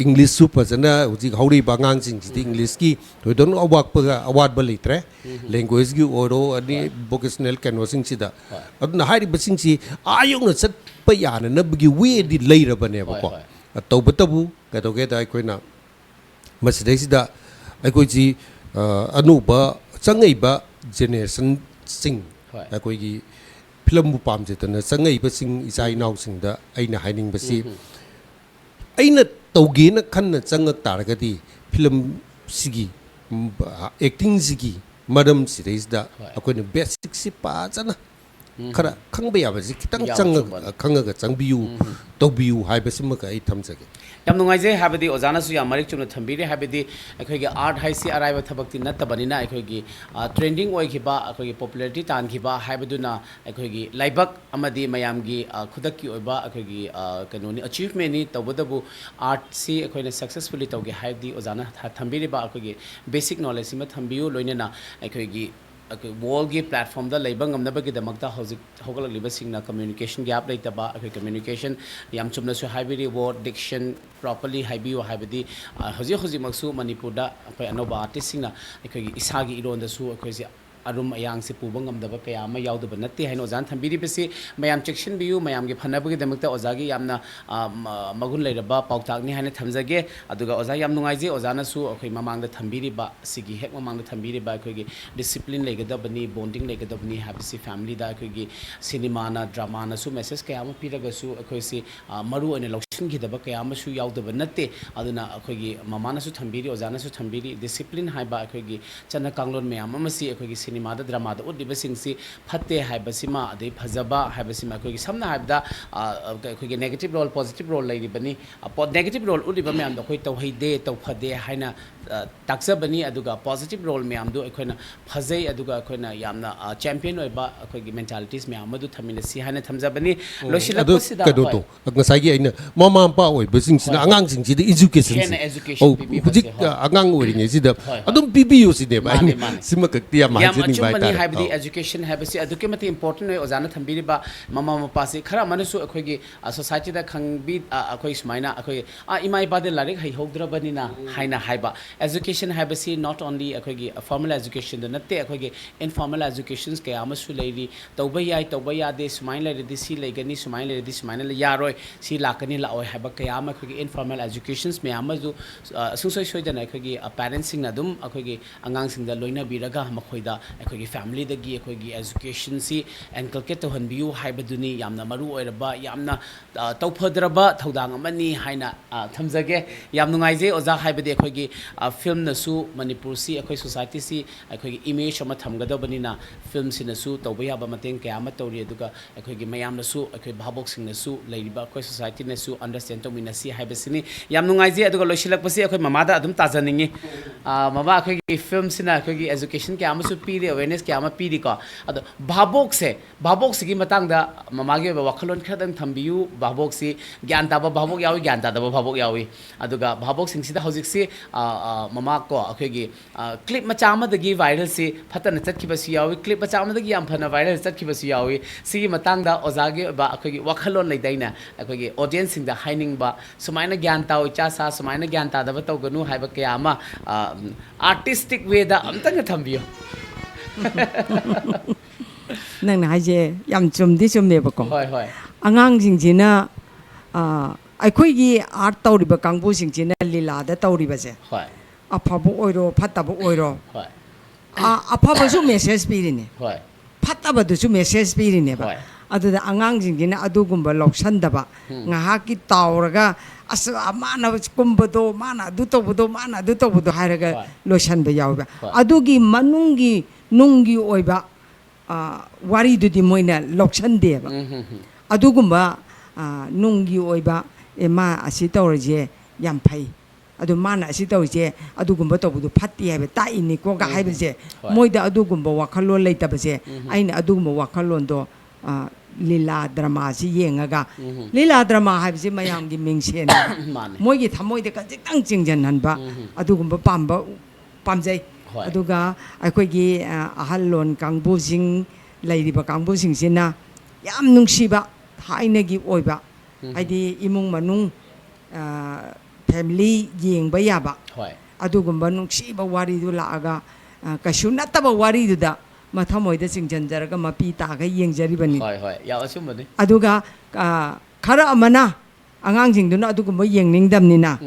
ꯏꯪꯂꯤꯁꯁꯨ ꯐꯖꯅ ꯍꯧꯖꯤꯛ ꯍꯧꯔꯤꯕ ꯑꯉꯥꯡꯁꯤꯡꯁꯤꯗꯤ ꯏꯪꯂꯤꯁꯀꯤ ꯊꯣꯏꯗꯣꯛꯅ ꯑꯋꯥꯠꯄ ꯂꯩꯇ꯭ꯔꯦ ꯂꯦꯡꯒ꯭ꯋꯦꯖꯒꯤ ꯑꯣꯏꯔꯣ ꯑꯗꯩ ꯚꯣꯀꯦꯁꯅꯦꯜ ꯀꯩꯅꯣꯁꯤꯡꯁꯤꯗ ꯑꯗꯨꯅ ꯍꯥꯏꯔꯤꯕꯁꯤꯡꯁꯤ ꯌꯧꯅ ꯆꯠꯄ ꯌꯥꯅꯅꯕꯒꯤ ꯋꯦꯗꯤ ꯂꯩꯔꯕꯅꯦꯕꯀꯣ ꯇꯧꯕꯇꯕꯨ ꯀꯩꯗꯧꯒꯦꯗ ꯑꯩꯈꯣꯏꯅ ꯃꯁꯤꯗꯩꯁꯤꯗ ꯑꯩꯈꯣꯏꯁꯤ ꯑꯅꯧꯕ ꯆꯪꯉꯛꯏꯕ ꯖꯦꯅꯦꯔꯦꯁꯟꯁꯤꯡ ꯑꯩꯈꯣꯏꯒꯤ ꯐꯤꯂꯝꯕꯨ ꯄꯥꯝꯖꯗꯅ ꯆꯪꯉꯛꯏꯕꯁꯤꯡ ꯏꯆꯥ ꯏꯅꯥꯎꯁꯤꯡꯗ ꯑꯩꯅ ꯍꯥꯏꯅꯤꯡꯕꯁꯤ ꯑꯩꯅ ꯇꯧꯒꯦꯅ ꯈꯟꯅ ꯆꯪꯉꯛ ꯇꯥꯔꯒꯗꯤ ꯐꯤꯂꯝꯁꯤꯒꯤ ꯑꯦꯛꯇꯤꯡꯁꯤꯒꯤ ꯃꯔꯝꯁꯤꯗꯩꯁꯤꯗ ꯑꯩꯈꯣꯏꯅ ꯕꯦꯁꯤꯛꯁꯤ ꯐꯖꯅ ꯈꯔ ꯈꯪꯕ ꯌꯥꯕꯁꯤ ꯈꯤꯇꯪ ꯈꯪꯉꯒ ꯆꯪꯕꯤꯌꯨ ꯇꯧꯕꯤꯌꯨ ꯍꯥꯏꯕꯁꯤꯃꯒ ꯑꯩ ꯊꯝꯖꯒꯦ ꯌꯥꯝ ꯅꯨꯡꯉꯥꯏꯖꯩ ꯍꯥꯏꯕꯗꯤ ꯑꯣꯖꯥꯅꯁꯨ ꯌꯥꯝ ꯃꯔꯤꯛ ꯆꯨꯝꯅ ꯊꯝꯕꯤꯔꯦ ꯍꯥꯏꯕꯗꯤ ꯑꯩꯈꯣꯏꯒꯤ ꯑꯥꯔꯠ ꯍꯥꯏꯁꯤ ꯑꯔꯥꯏꯕ ꯊꯕꯛꯇꯤ ꯅꯠꯇꯕꯅꯤ나 ꯑꯩꯈꯣꯏꯒꯤ ꯇ꯭ꯔꯦꯟꯗꯤꯡ ꯑꯣꯏꯈꯤꯕ ꯑꯩꯈꯣꯏꯒꯤ ꯄꯣꯄꯨꯂꯔꯤꯇꯤ ꯇꯥꯟꯈꯤꯕ ꯍꯥꯏꯕꯗꯨꯅ ꯑꯩꯈꯣꯏꯒꯤ ꯂꯥꯏꯕꯛ ꯑꯃꯗꯤ ꯃꯌꯥꯝꯒꯤ ꯈꯨꯗꯛꯀꯤ ꯑꯣꯏꯕ ꯑꯩꯈꯣꯏꯒꯤ ꯀꯩꯅꯣꯅꯤ ꯑꯆꯤꯚꯃꯦꯟꯅꯤ ꯇꯧꯕꯗꯕꯨ ꯑꯥꯔꯠꯁꯤ ꯑꯩꯈꯣꯏꯅ ꯁꯛꯁꯦꯁꯐꯨꯜꯂꯤ ꯇꯧꯒꯦ ꯍꯥꯏꯕꯗꯤ ꯑꯣꯖꯥꯅ ꯊꯝꯕꯤꯔꯤꯕ ꯑꯩꯈꯣꯏꯒꯤ ꯕꯦꯁꯤꯛ ꯅꯣꯂꯦꯖ ꯑꯃ ꯊꯝꯕꯤꯌꯨ ꯂꯣꯏꯅꯅ ꯑꯩꯈꯣꯏꯒꯤ ꯋꯥꯔꯜꯒꯤ ꯄ꯭ꯂꯦꯠꯐꯣꯝꯗ ꯂꯩꯕ ꯉꯝꯅꯕꯒꯤꯗꯃꯛꯇ ꯍꯧꯖꯤꯛ ꯍꯧꯒꯠꯂꯛꯂꯤꯕꯁꯤꯡꯅ ꯀꯝꯃ꯭ꯌꯨꯅꯤꯀꯦꯁꯟ ꯒ꯭याप ꯂꯩꯇꯕ ꯑꯩꯈꯣꯏ ꯀꯝꯃ꯭ꯌꯨꯅꯤꯀꯦꯁꯟ ꯌꯥꯝ ꯆꯨꯝꯅꯁꯨ ꯍꯥꯏꯕꯤꯔꯤ ꯋꯥꯔꯗ ꯗꯤꯛꯁꯟ ꯄ꯭ꯔꯣꯄꯔꯂꯤ ꯍꯥꯏꯕꯤꯌꯨ ꯍꯥꯏꯕꯗꯤ ꯍꯧꯖꯤꯛꯃꯛꯁꯨ ꯃꯅꯤꯄꯨꯔꯗ ꯑꯩꯈꯣꯏ ꯑꯅꯧꯕ ꯑꯥꯔꯇꯤꯁꯁꯤꯡꯅ ꯑꯩꯈꯣꯏꯒꯤ ꯏꯁꯥꯒꯤ ꯏꯔꯣꯟꯗꯁꯨ ꯑꯩꯈꯣꯏꯁꯦ ꯑꯔꯨꯝ ꯑꯌꯥꯡꯁꯦ ꯄꯨꯕ ꯉꯝꯗꯕ ꯀꯌꯥ ꯑꯃ ꯌꯥꯎꯗꯕ ꯅꯠꯇꯦ ꯍꯥꯏꯅ ꯑꯣꯖꯥꯅ ꯊꯝꯕꯤꯔꯤꯕꯁꯤ ꯃꯌꯥꯝ ꯆꯦꯛꯁꯤꯟꯕꯤꯌꯨ ꯃꯌꯥꯝꯒꯤ ꯐꯅꯕꯒꯤꯗꯃꯛꯇ ꯑꯣꯖꯥꯒꯤ ꯌꯥꯝꯅ ꯃꯒꯨꯟ ꯂꯩꯔꯕ ꯄꯥꯎꯇꯥꯛꯅꯤ ꯍꯥꯏꯅ ꯊꯝꯖꯒꯦ ꯑꯗꯨꯒ ꯑꯣꯖꯥ ꯌꯥꯝ ꯅꯨꯡꯉꯥꯏꯖꯩ ꯑꯣꯖꯥꯅꯁꯨ ꯑꯩꯈꯣꯏ ꯃꯃꯥꯡꯗ ꯊꯝꯕꯤꯔꯤꯕ ꯁꯤꯒꯤ ꯍꯦꯛ ꯃꯃꯥꯡꯗ ꯊꯝꯕꯤꯔꯤꯕ ꯑꯩꯈꯣꯏꯒꯤ ꯗꯤꯁꯤꯄ꯭ꯂꯤꯟ ꯂꯩꯒꯗꯕꯅꯤ ꯕꯣꯟꯗꯤꯡ ꯂꯩꯒꯗꯕꯅꯤ ꯍꯥꯏꯕꯁꯤ ꯐꯦꯃꯤꯂꯤꯗ ꯑꯩꯈꯣꯏꯒꯤ ꯁꯤꯅꯦꯃꯥꯅ ꯗ꯭ꯔꯃꯥꯅꯁꯨ ꯃꯦꯁꯦꯖ ꯀꯌꯥ ꯑꯃ ꯄꯤꯔꯒꯁꯨ ꯑꯩꯈꯣꯏꯁꯤ ꯃꯔꯨ ꯑꯣꯏꯅ ꯂꯧꯁꯤꯟꯈꯤꯗꯕ ꯀꯌꯥ ꯑꯃꯁꯨ ꯌꯥꯎꯗꯕ ꯅꯠꯇꯦ ꯑꯗꯨꯅ ꯑꯩꯈꯣꯏꯒꯤ ꯃꯃꯥꯅꯁꯨ ꯊꯝꯕꯤꯔꯤ ꯑꯣꯖꯥꯅꯁꯨ ꯊꯝꯕꯤꯔꯤ ꯗꯤꯁꯤꯄ꯭ꯂꯤꯟ ꯍꯥꯏꯕ ꯑꯩꯈꯣꯏꯒꯤ ꯆꯠꯅ ꯀꯥꯡꯂꯣꯟ ꯃꯌꯥꯝ ꯑꯃꯁꯤ ꯑꯩꯈꯣꯏꯒꯤ ꯁꯤꯅꯦꯃꯥꯗ ꯗ꯭ꯔꯃꯥꯗ ꯎꯠꯂꯤꯕꯁꯤꯡꯁꯤ ꯐꯠꯇꯦ ꯍꯥꯏꯕꯁꯤꯃ ꯑꯗꯩ ꯐꯖꯕ ꯍꯥꯏꯕꯁꯤꯃ ꯑꯩꯈꯣꯏꯒꯤ ꯁꯝꯅ ꯍꯥꯏꯕꯗ ꯑꯩꯈꯣꯏꯒꯤ ꯅꯦꯒꯦꯇꯤꯚ ꯔꯣꯜ ꯄꯣꯖꯤꯇꯤꯚ ꯔꯣꯜ ꯂꯩꯔꯤꯕꯅꯤ ꯅꯦꯒꯦꯇꯤꯚ ꯔꯣꯜ ꯎꯠꯂꯤꯕ ꯃꯌꯥꯝꯗꯣ ꯑꯩꯈꯣꯏ ꯇꯧꯍꯩꯗꯦ ꯇꯧꯐꯗꯦ ꯍꯥꯏꯅ ꯇꯥꯛꯆꯕꯅꯤ ꯑꯗꯨꯒ ꯄꯣꯖꯤꯇꯤꯚ ꯔꯣꯜ ꯃꯌꯥꯝꯗꯨ ꯑꯩꯈꯣꯏꯅ ꯐꯖꯩ ꯑꯗꯨꯒ ꯑꯩꯈꯣꯏꯅ ꯌꯥꯝꯅ ꯆꯦꯝꯄꯤꯌꯟ ꯑꯣꯏꯕ ꯑꯩꯈꯣꯏꯒꯤ ꯃꯦꯟꯇꯥꯂꯤꯇꯤꯁ ꯃꯌꯥꯝ ꯑꯗꯨ ꯊꯝꯃꯤꯟꯅꯁꯤ ꯍꯥꯏꯅ ꯊꯝꯖꯕꯅꯤ ꯂꯣꯏꯁꯤꯜꯂꯛꯄꯁꯤꯗ ꯀꯩꯅꯣꯗꯣ ꯉꯁꯥꯏꯒꯤ ꯑꯩꯅ ꯃꯃꯥ ꯃꯄꯥ ꯑꯣꯏꯕꯁꯤꯡꯁꯤꯅ ꯑꯉꯥꯡꯁꯤꯡꯁꯤꯗ ꯏꯖꯨꯀꯦꯁꯟꯁꯤ ꯍꯧꯖꯤꯛ ꯑꯉꯥꯡ ꯑꯣꯏꯔꯤꯉꯩꯁꯤꯗ ꯑꯗꯨꯝ ꯄꯤꯕꯤꯌꯨ ꯁꯤꯅꯦꯕ ꯑꯩꯅ ꯁꯤꯃꯈꯛꯇꯤ ꯌꯥꯝ ꯍꯥꯏꯖꯅꯤꯡꯕ ꯍꯥꯏꯇꯥꯔꯦ ꯍꯥꯏꯕꯗꯤ एजुकेशन है अदुके मते इम्पोर्टेंट है ओजाना थंबीरिबा ममा मपासे खरा मनसु अखोगी सोसाइटी दा खंगबी अखोई सुमाइना अखोई इमा इपादे लारिक है होग्द्रबनिना हाइना हाइबा एजुकेशन हैबसी नॉट ओनली अखोगी फॉर्मल एजुकेशन द नते अखोगी इनफॉर्मल एजुकेशंस के आमसु लेरी तौबा यादे सुमाइन लेरदि सी लेगनी सुमाइन लेरदि सुमाइन ले यारोय सी लाकनी लाओय हैबा के आम अखोगी इनफॉर्मल एजुकेशंस में आमजु सुसोय सोयदना अखोगी पेरेंट्स सिंग अदुम अखोगी अंगांग सिंग द लोइना बिरगा मखोइदा ꯑꯩꯈꯣꯏꯒꯤ ꯐꯦꯃꯤꯂꯤꯗꯒꯤ ꯑꯩꯈꯣꯏꯒꯤ ꯑꯦꯖꯨꯀꯦꯁꯟꯁꯤ ꯑꯦꯟꯀꯜꯀꯦꯠ ꯇꯧꯍꯟꯕꯤꯌꯨ ꯍꯥꯏꯕꯗꯨꯅꯤ ꯌꯥꯝꯅ ꯃꯔꯨ ꯑꯣꯏꯔꯕ ꯌꯥꯝꯅ ꯇꯧꯐꯗ꯭ꯔꯕ ꯊꯧꯗꯥꯡ ꯑꯃꯅꯤ ꯍꯥꯏꯅ ꯊꯝꯖꯒꯦ ꯌꯥꯝ ꯅꯨꯡꯉꯥꯏꯖꯩ ꯑꯣꯖꯥ ꯍꯥꯏꯕꯗꯤ ꯑꯩꯈꯣꯏꯒꯤ ꯐꯤल्मꯅꯁꯨ ꯃꯅꯤꯄꯨꯔꯁꯤ ꯑꯩꯈꯣꯏ ꯁꯣꯁꯥꯏꯇꯤꯁꯤ ꯑꯩꯈꯣꯏꯒꯤ ꯏꯃꯦꯖ ꯑꯃ ꯊꯝꯒꯗꯕꯅꯤꯅ ꯐꯤल्मꯁꯤꯅꯁꯨ ꯇꯧꯕ ꯌꯥꯕ ꯃꯇꯦꯡ ꯀꯌꯥ ꯑꯃ ꯇꯧꯔꯤ ꯑꯗꯨꯒ ꯑꯩꯈꯣꯏꯒꯤ ꯃꯌꯥꯝꯅꯁꯨ ꯑꯩꯈꯣꯏ ꯚꯥꯕꯣꯛꯁꯤꯡꯅꯁꯨ ꯂꯩꯔꯤꯕ ꯑꯩꯈꯣꯏ ꯁꯣꯁꯥꯏꯇꯤꯅꯁꯨ ꯑꯟꯗꯔꯁꯇꯦꯟ ꯇꯧꯃꯤꯟꯅꯁꯤ ꯍꯥꯏꯕꯁꯤꯅꯤ ꯌꯥꯝ ꯅꯨꯡꯉꯥꯏꯖꯩ ꯑꯗꯨꯒ ꯂꯣꯏꯁꯤꯜꯂꯛꯄꯁꯤ ꯑꯩꯈꯣꯏ ꯃꯃꯥꯗ ꯑꯗꯨꯝ ꯇꯥꯖꯅꯤꯡꯉꯤ ꯃꯃꯥ ꯑꯩꯈꯣꯏꯒꯤ ꯐꯤल्मꯁꯤꯅ ꯑꯩꯈꯣꯏꯒꯤ एजुकेशन क्या अमसु पीरी अवेयरनेस क्या अमा पीरी को अदो भाबोक से की मतांगदा ममागे वखलोन खदंग थंबियु भाबोक से ज्ञान ताबा भाबोक यावी ज्ञान तादबा भाबोक यावी अदुगा भाबोक सिंगसिदा हौजिक से ममा को अखोगी क्लिप मचा अमदगी वायरल से फतन चतखिबसु यावी क्लिप मचा अमदगी याम फना वायरल चतखिबसु यावी सिगी मतांगदा ओजागे बा अखोगी वखलोन लैदैना अखोगी ऑडियंस सिंगदा हाइनिंगबा सुमाइना ज्ञान ताओ चासा सुमाइना ज्ञान तादबा तौगनु हाइबा क्या अमा आर्टिस्टिक वेदा अमतंग थंबियो नंग हाइजे याम चुमदी चुमेबको होय होय अंगांग जिंजिना अखोइगी आर्ट तौरिबा कांगबु सिंजिना लीलादा तौरिबसे होय अफाबो ओइरो फताबो ओइरो होय अफाबसु मेसेज पीरिने होय फताबदुसु मेसेज पीरिने बा अदुदा अंगांग जिंजिना अदुगुंबा लौसंदबा ngaha ki tauraga asa mana kumbado mana adu tobdo hairaga lotion ba yawba adugi manungi nungi oiba wari dudi moina lotion deba adugumba nungi oiba ema asi tawrje yam phai adu mana asi tawje adugumba tobdu phatti haiba ta ini ko ga haibase moida adugumba wakhalo leitabase aina adugumba wakhallon do Leela drama से येंगा लीला drama हाइबसे मयाम की मिंगसेन मोइगी थमोइदे खजितंग चिंजनहनबा अदुगुंबा पाम्बा पामजै अदुगा अखोइगी अहल loan कांगबुसिंग लैरिबा कांगबुसिंगसिना याम नुंगसिबा हाइनगी ओइबा हाइदि इमुंग मनुंग family येंगबा याबा अदुगुंबा नुंगसिबा वारिदु लागा कशु नतबा वारिदुदा मथमोइदा चिंजनजरगा मपी तागा येंगजरिबनी होय होय या असुमबनी अदुगा खरा अमना angang jingduna adugumba yengningdamnina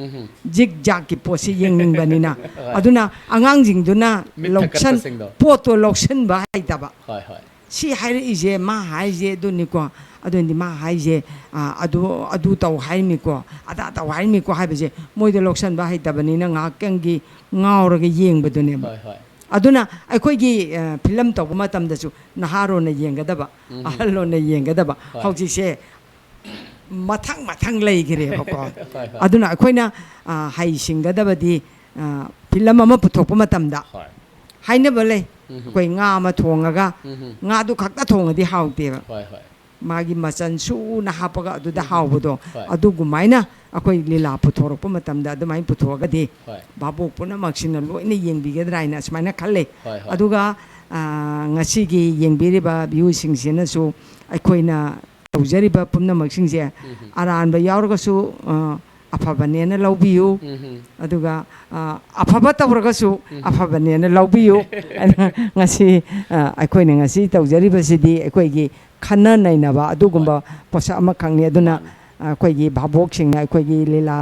jig jak ki posi yengningbanina aduna angang jingduna loksan poto loksan ba haidaba hoy hoy si haire ije ma haije duni ko adundi ma haije adu taw haimi ko ada taw haimi ko haibeje moide loksan ba haidabanina nga kengi ngauraga yengbadune ba hoy hoy aduna akhoi film tawba matamdasu naharo na yengadaba ahalo na yengadaba hauji se mathang leigire bako aduna akhoi hai singadabadi film ama puthokpa matamda haina bale koi nga ma thongaga nga du khakta thongadi haute ba magi machan su na hapaga adu da hawbodo adu gumaina akhoi lila puthorokpa matamda adu mai puthogadi babu puna maksina loina yengbigedraina asmaina khalle aduga ngasigi yengbiriba view singsina su akhoi na tawjariba pumna maksingje aranba yauragasu afabanena lawbiyu aduga afaba tawragasu afabanena lawbiyu ngasi akhoi na ngasi tawjariba sidi akhoi gi khana nainaba adugumba posa ama khangni aduna akhoi gi bhabok singna akhoi gi lila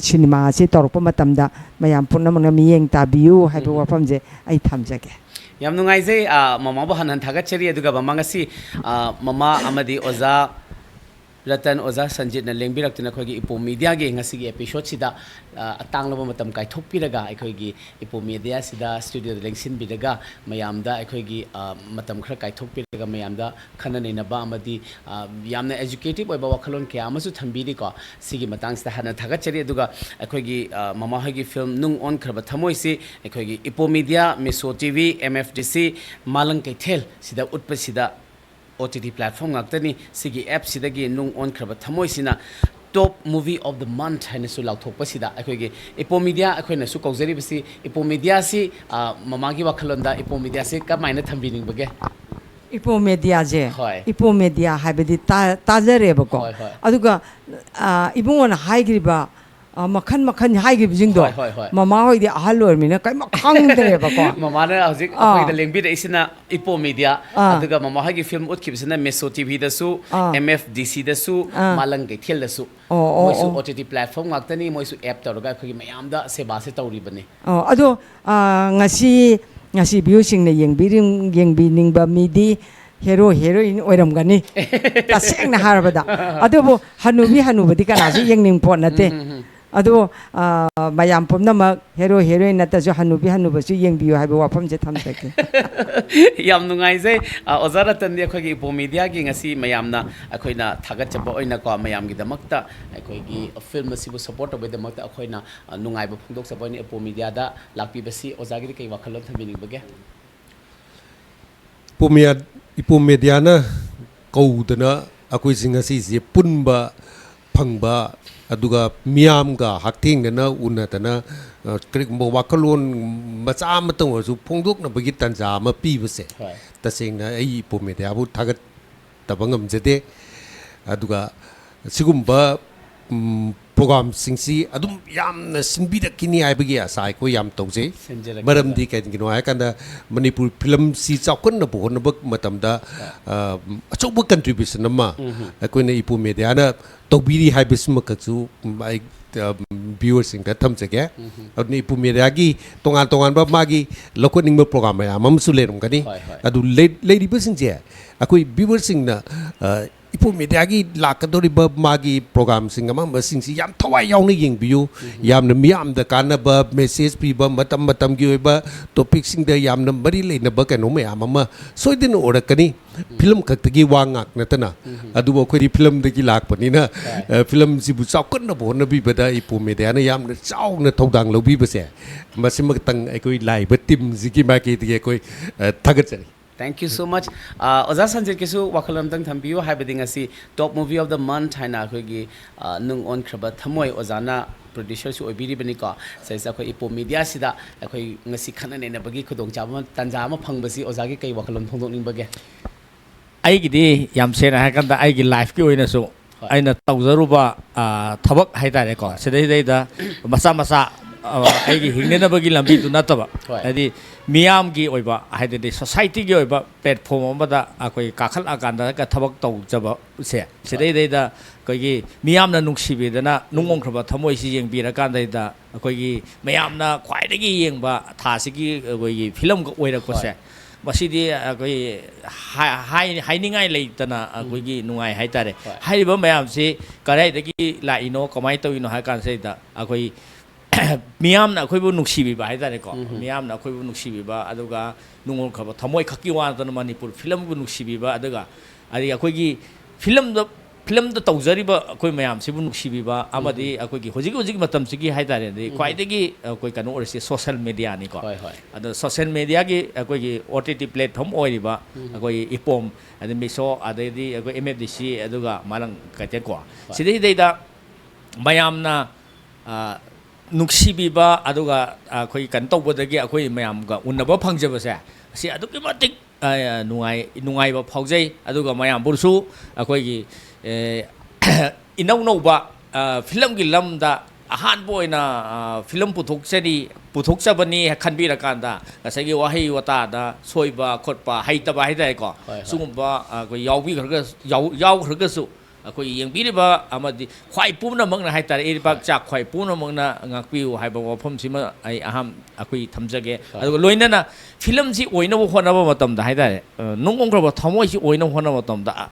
cinema si torpa matamda mayam punna mangna miyeng tabiyu haibu wafamje ai thamjage yam nungaijei mama bo hanan thagachari aduga bamangasi mama amadi oza Ratan oza Sanjit na lengbiraktina khogi Epom media ge ngasi episode sida atanglaba matam kai thokpiraga akhoi Epom media sida studio da lengsin bidaga mayamda akhoi matam khara kai thokpiraga mayamda khana neina ba amadi yamna educative oiba wakhalon kya amasu thambiri ko sigi matang sida hana thagachari aduga akhoi mama hogi film nung onkhra thamoi se akhoi Epom media Miso TV MFDC malang kai thel sida utpa sida OTT platform ngakta ni sigi app sidagi nung onkhra thamoi sina top movie of the month haina su lauthokpa sida akhoi Epom media akhoi na su kaujari basi Epom media si mamagi wakhalonda Epom media si kamaina thambining bage Epom media je Epom media habedi tajare bako aduga ibungona haigriba makhan haigib jingdo mama hoidi ahal ormina kai makhangdre bako mama na hojik akhoi da lengbi da isina Epom media aduga mama hagi film utkibsina Miso TV da su MFDC da su malang ge thel da su moisu OTT platform ngaktani moisu app tawraga akhoi mayam da seba se tawri bane ado ngasi ngasi biu sing na yeng bi ning ba mi di hero heroine oiram gani ta seng na harbada adu bo hanubi di kana su yeng ning pon na te adu mayam pom na ma hero heroine na ta ju hanubi su yeng biu ha ba wafam je tham ta ke yam nungai je ozara tan de khoi gi Epom media gi ngasi mayam na akhoina thagat chaba oina ko mayam gi damakta akhoi gi film si bu support obe damakta akhoina nungai ba phungdok chaba ni Epom media da lakpi basi ozagi ri kai wakhalon thamini bage Epom media na kaudana akoi singa si je punba phangba aduga miam ga hakting na unatana krik mo wakalon macha matong su phongdok na bagi tanja ma pi base taseng na ai Epom media bu thagat tabangam jete aduga sigumba program singsi adum yam na sinbi da kini ai bagi asai ko yam tongse maram di kai kino ai kanda Manipur film si chaukon na bo na bak matam da achok contribution ma ko na Epom media na tobiri hai bisma ka chu ai viewers sing da tham jage adni Epom media gi tongan ba magi lokoning ma program ya mam su lerum kani adu lady person je akoi viewers sing na Epom media gi lakadori ba magi program sing amam sing si yam thawai yaw ni yeng biu yam na miam da kana ba message pi ba matam gi ba topic sing da yam na bari le na ba kano me amama soidin ora kani film khak gi wangak na tana adu ba khoi film da gi lak pani na film si bu chau kan na bo na bi ba da Epom media na yam na chau na thodang lo bi ba se masim tang ai koi lai ba tim ziki ma ki de koi thagat chari. Thank you so much. Oza Sanjit kesu wakalam tang thambiu haibading asi top movie of the month haina khogi nung onkraba thamoi ozana producer su obiri bani ko saisa khoi Epom media sida khoi ngasi khana ne na bagi khudong chama tanja ma phangbasi oza gi kai wakalam thongdok ning bage ai gi di yam se na kan da ai gi life ki oina su aina tawzaruba thabak haitare ko sedai da masa ai gi hingne na bagi lambi tu nataba adi miyam gi oiba haidedi society gi oiba platform amada akoi kakhal akanda ka thabak tau jaba se sedai da koi gi miyam na nungsibi dana nungongkraba thamoi si yeng bira kan da akoi gi miyam na khwai da gi yeng ba tha si gi koi gi film ko oira ko se masidi akoi hainingai leitana akoi gi nungai haitare haiba mayam si karai da gi la ino kamai to ino ha kan se da akoi miyam na khoi bu nuksibi ba haidare ko miyam na khoi bu nuksibi ba aduga nungol khaba thamoi khaki wa ta Manipur film bu nuksibi ba aduga ari akhoi gi film da tawjari ba akhoi mayam si bu nuksibi ba amadi akhoi gi hojik matam sigi haidare de kwai de gi akhoi kanu orsi social media ni ko adu social media gi akhoi gi OTT platform oi ba akhoi Epom adu miso adedi akhoi MFDC aduga malang kate ko sidai dei da mayam na nungsibiba aduga akhoi kan tawbadagi akhoi mayam ga unaba phangjabase si aduki matik nungai ba phaujai aduga mayam bursu akhoi gi inau ba film gi lamda ahan boina film puthokchabani khanbira kanda asagi wahi wata da soiba khotpa haitaba haidai ko sungumba akhoi yawbi khurga su akoi yengbiriba amadi khwai pumna mangna haitare iribak chak khwai pumna mangna ngakpiu haiba wafam sima ai aham akoi thamjage adu loinana film si oina bo khona ba matam da haitare nungongkraba thamoi si oina khona matam da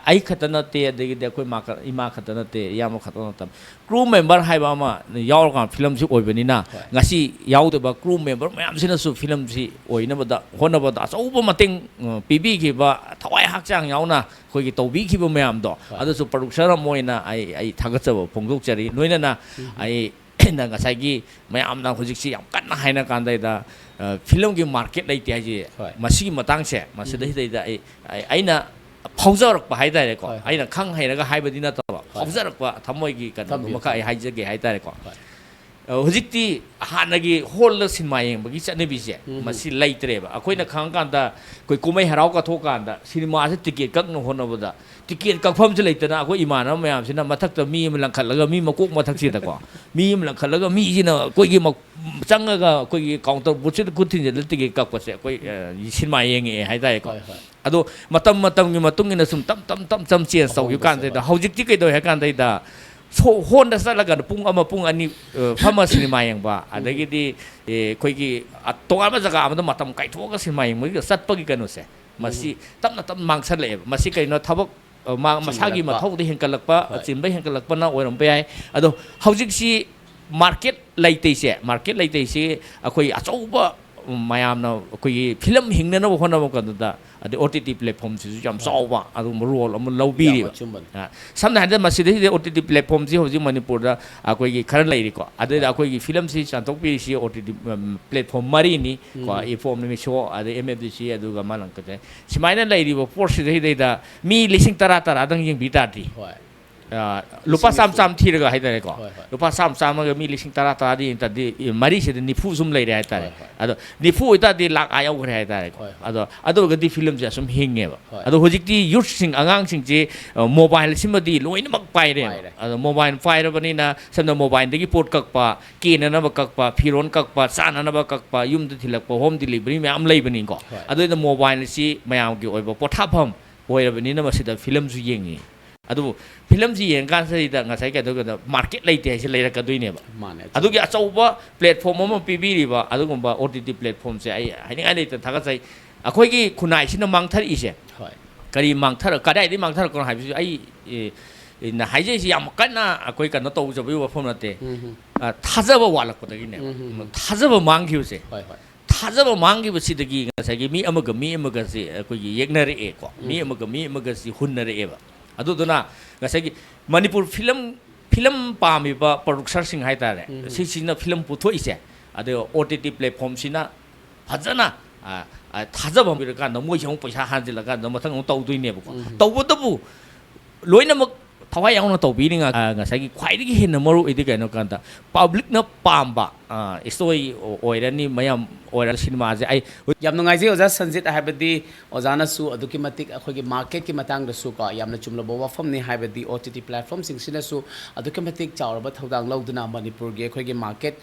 ai khatana te adegi de akoi maka ima khatana te yama khatana tam crew member haiba ma yawrga film si oibani na ngasi yawdeba crew member mayam sina su film si oina ba da khona ba da so ba mateng pibi ki ba thawai hakchang yawna khoi gi tobi ki ba mayam do adu producer moina ai thagachaba phongdok chari noina ai na ngasai gi mayam na hojik si yam kanna haina kan da film gi market lai ti haji masi matang se masidai da aina phaujarak pa haidare ko aina khang hairaga haibadi na ta phaujarak pa thamoi gi kan maka ai haijage haidare ko hojikti hanagi hol cinema yeng bagi chane bi se masi laitre ba akoina khang kan da koi kumai harau ka thok kan da cinema se ticket kak no hono boda ticket kak pham se leitana akoi imana mayam sina mathak ta mi langkhalaga mi makok mathak si da ko mi langkhalaga mi sina koi gi changaga koi gi counter buchit kutin je ticket kak pa se koi cinema yeng e haidare ko ado matam gi matung ina sum tam chen sau yu kan da hojikti kai do ha kan da ꯍꯣꯟꯗ ꯆꯠꯂꯒ ꯄꯨꯡ ꯑꯃ ꯄꯨꯡ ꯑꯅꯤ ꯐꯝꯃ cinema ꯌꯦꯡꯕ ꯑꯗꯒꯤꯗꯤ ꯑꯩꯈꯣꯏꯒꯤ ꯇꯣꯉꯥꯟꯕ ꯖꯒꯥ ꯑꯃꯗ ꯃꯇꯝ ꯀꯥꯏꯊꯣꯛꯑꯒ ꯁꯤꯅꯦꯃꯥ ꯌꯦꯡꯕꯒꯤ ꯆꯠꯄꯒꯤ ꯀꯩꯅꯣꯁꯦ ꯃꯁꯤ ꯇꯞꯅ ꯇꯞꯅ ꯃꯥꯡꯁꯜꯂꯛꯑꯦꯕ ꯃꯁꯤ ꯀꯩꯅꯣ ꯊꯕꯛ ꯃꯁꯥꯒꯤ ꯃꯊꯧꯗ ꯍꯦꯟꯀꯠꯂꯛꯄ ꯆꯤꯟꯕ ꯍꯦꯟꯀꯠꯂꯛꯄꯅ ꯑꯣꯏꯔꯝꯕ ꯌꯥꯏ ꯑꯗꯣ ꯍꯧꯖꯤꯛꯁꯤ ꯃꯥꯔꯀꯦꯠ ꯂꯩꯇꯩꯁꯦ ꯑꯩꯈꯣꯏ ꯑꯆꯧꯕ ꯃꯌꯥꯝꯅ ꯑꯩꯈꯣꯏꯒꯤ ꯐꯤꯂꯝ ꯍꯤꯡꯅꯅꯕ ꯍꯣꯠꯅꯕ ꯀꯥꯟꯗ ꯑꯗꯩ OTT ꯄ꯭ꯂꯦꯠꯐꯣꯝꯁꯤꯁꯨ ꯌꯥꯝ ꯆꯥꯎꯕ ꯑꯗꯨꯒꯨꯝꯕ ꯔꯣꯜ ꯑꯃ ꯂꯧꯕꯤꯔꯤꯕ ꯁꯝꯅ ꯍꯥꯏꯔꯕꯗ ꯃꯁꯤꯗꯩꯁꯤꯗ OTT ꯄ꯭ꯂꯦꯠꯐꯣꯝꯁꯤ ꯍꯧꯖꯤꯛ ꯃꯅꯤꯄꯨꯔꯗ ꯑꯩꯈꯣꯏꯒꯤ ꯈꯔ ꯂꯩꯔꯤꯀꯣ ꯑꯗꯩꯗ ꯑꯩꯈꯣꯏꯒꯤ ꯐꯤꯂꯝꯁꯤ ꯆꯥꯟꯊꯣꯛꯄꯤꯔꯤꯁꯤ OTT ꯄ꯭ꯂꯦꯠꯐꯣꯝ ꯃꯔꯤꯅꯤ ꯀꯣ ꯏꯄꯣꯝ ꯃꯤꯁꯣ ꯑꯗꯩ MFDC ꯑꯗꯨꯒ ꯃꯥꯅ ꯀꯩ ꯁꯨꯃꯥꯏꯅ ꯂꯩꯔꯤꯕ ꯄꯣꯠꯁꯤꯗꯩꯗ ꯃꯤ 10,000-10,000 ꯌꯦꯡꯕꯤ ꯇꯥꯔꯗꯤ lupa sam thiraga haidare ko lupa sam ga mi 10,000 di tadi mari se nifu sum lei re haitare ado nifu ita di lak ayau gre haitare ko ado ga di film ja sum hinge ba ado hojikti youth sing angang sing je mobile simadi loina mak pai re ado mobile fire bani na samna mobile degi port kak pa kena na ba kak pa phiron kak pa sana na ba kak pa yum de thilak pa home delivery me am lei bani ko ado the mobile si mayam gi oiba pothapham oirabani na masida film su yengi adu film ji yeng kan sai da ngasai ka do ga market lei te sai lei ra ka doi ne ba adu gi achauba platform ma pibiri ba adu gumba OTT platform se ai haini ai ta thaga sai akhoi gi khunai sina mangthar ise kari mangthar kadai di mangthar ko hai bi ai na haije si yam kana akhoi ka no to jo bi wa phom na te thajaba walak ko da gi ne thajaba manghi se thajaba manghi ba si da gi ngasai gi mi amaga se akhoi gi yegnare e ko mi amaga si hunnare e ba aduduna ngasai manipur film pamiba producer sing haitare sina film putho ise ade OTT platform sina phajana thajaba mi ka na moi jong paisa hanjila ka na mathang tawdui ne ba tawbodabu loina mak thawai yauna tawbi ninga ngasai khwaidigi henna maru ide kaino kanta public na pamba story oirani mayam oiral cinema je ai yam nungai je oja sanjit habadi ojana su aduki matik akhoi market ki matang da su ka yamna chumla bo wafam ni habadi OTT platform sing sina su aduki matik chawraba thodang lauduna manipur ge akhoi ge market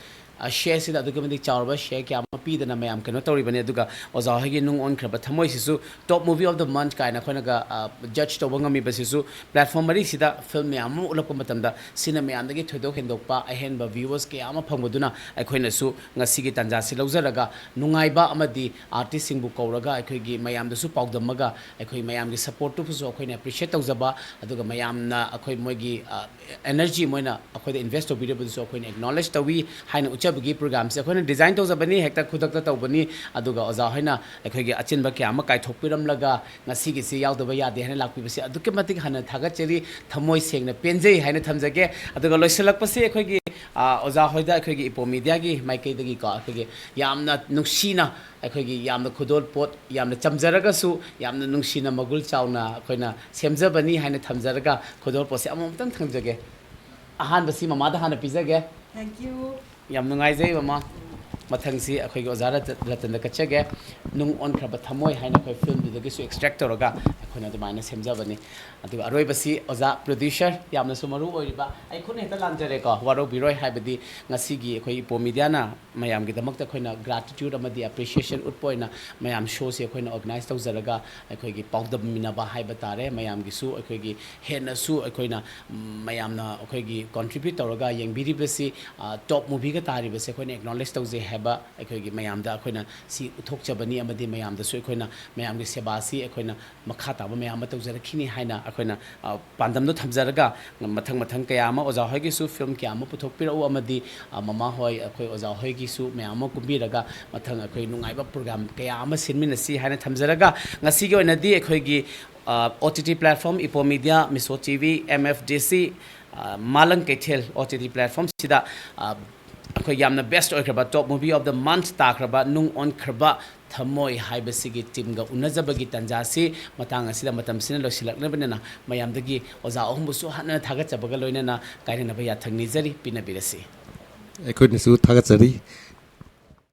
share sida aduki matik chawraba share kya ma pi dana mayam kano tori bane aduga oja hagi nung onkhra thamoi sisu top movie of the month kaina khona ga judge to bangami basisu platform mari sida film mayam ulap matamda cinema mayam dagi thoidok hendokpa ahen ba viewers ke ama phanguduna akhoi su ngasi gi tanja si laujaraga nungaiba amadi artist singbu kauraga akhoi gi mayam da su paudamaga akhoi mayam gi support to su akhoi ne appreciate tawjaba aduga mayam na akhoi moigi energy moina akhoi da invest to video su akhoi ne acknowledge tawi haina uchabagi program se akhoi ne design tawjabani hekta khudakta tawbani aduga oja haina akhoi gi achinba ke ama kai thokpiram laga ngasi gi si yaudaba yade haina lakpi basi aduke matik hana thaga cheri thamoi sengna penjei haina thamjage aduga loisalak pasi akhoi gi oja hoida akhoi gi ipo media gi maikei dagi ka akhoi gi yamna nuksina akhoi gi yamna khudol pot yamna chamjaraga su yamna nuksina magul chauna akhoi na semjabani haina thamjaraga khudol pot se amom tang thangjage ahan basi mama da hana pizage thank you yam nungai jai mama mathang si akhoi gi ozara ratan da kachage nung onkhra thamoi haina akhoi film du dagi su extract toraga akhoi na damaina semjabani adu aroi basi oza producer yamna sumaru oiriba ai khune heta lanjare ko waro biroi haibadi ngasi gi akhoi ipo media na mayam gi damakta khoina gratitude amadi appreciation utpoina mayam show se khoina organize tawjaraga akhoi gi pawdam minaba haiba tare mayam gi su akhoi gi hena su akhoi na mayam na akhoi gi contribute toraga yengbiri basi top movie ga tari basi khoina acknowledge tawje haba akhoi gi mayam da khoina si uthok chabani amadi mayam da su khoina mayam gi seba si khoina makha ta ba mayam tawjara khini haina akhoi na pandam do thamjaraga mathang kaya ama oja hoi gi su film kya ama puthok pira u amadi mama hoi akhoi oja hoi gi su mayam kumbiraga mathang akhoi nungai ba program kaya ama sinmin si haina thamjaraga ngasi gi oina di akhoi gi OTT platform ipo media miso TV MFDC malang kethel OTT platform sida akhoi yamna best oikraba top movie of the month takraba nung onkhra thamoi haibasigi team ga unajabagi tanjasi matang asida matam sina losilaknabana mayamdagi oza ohumbusu hanna thaga chabaga loinana kairina ba yathangni jari pinabirasi akhoi nisu thaga chari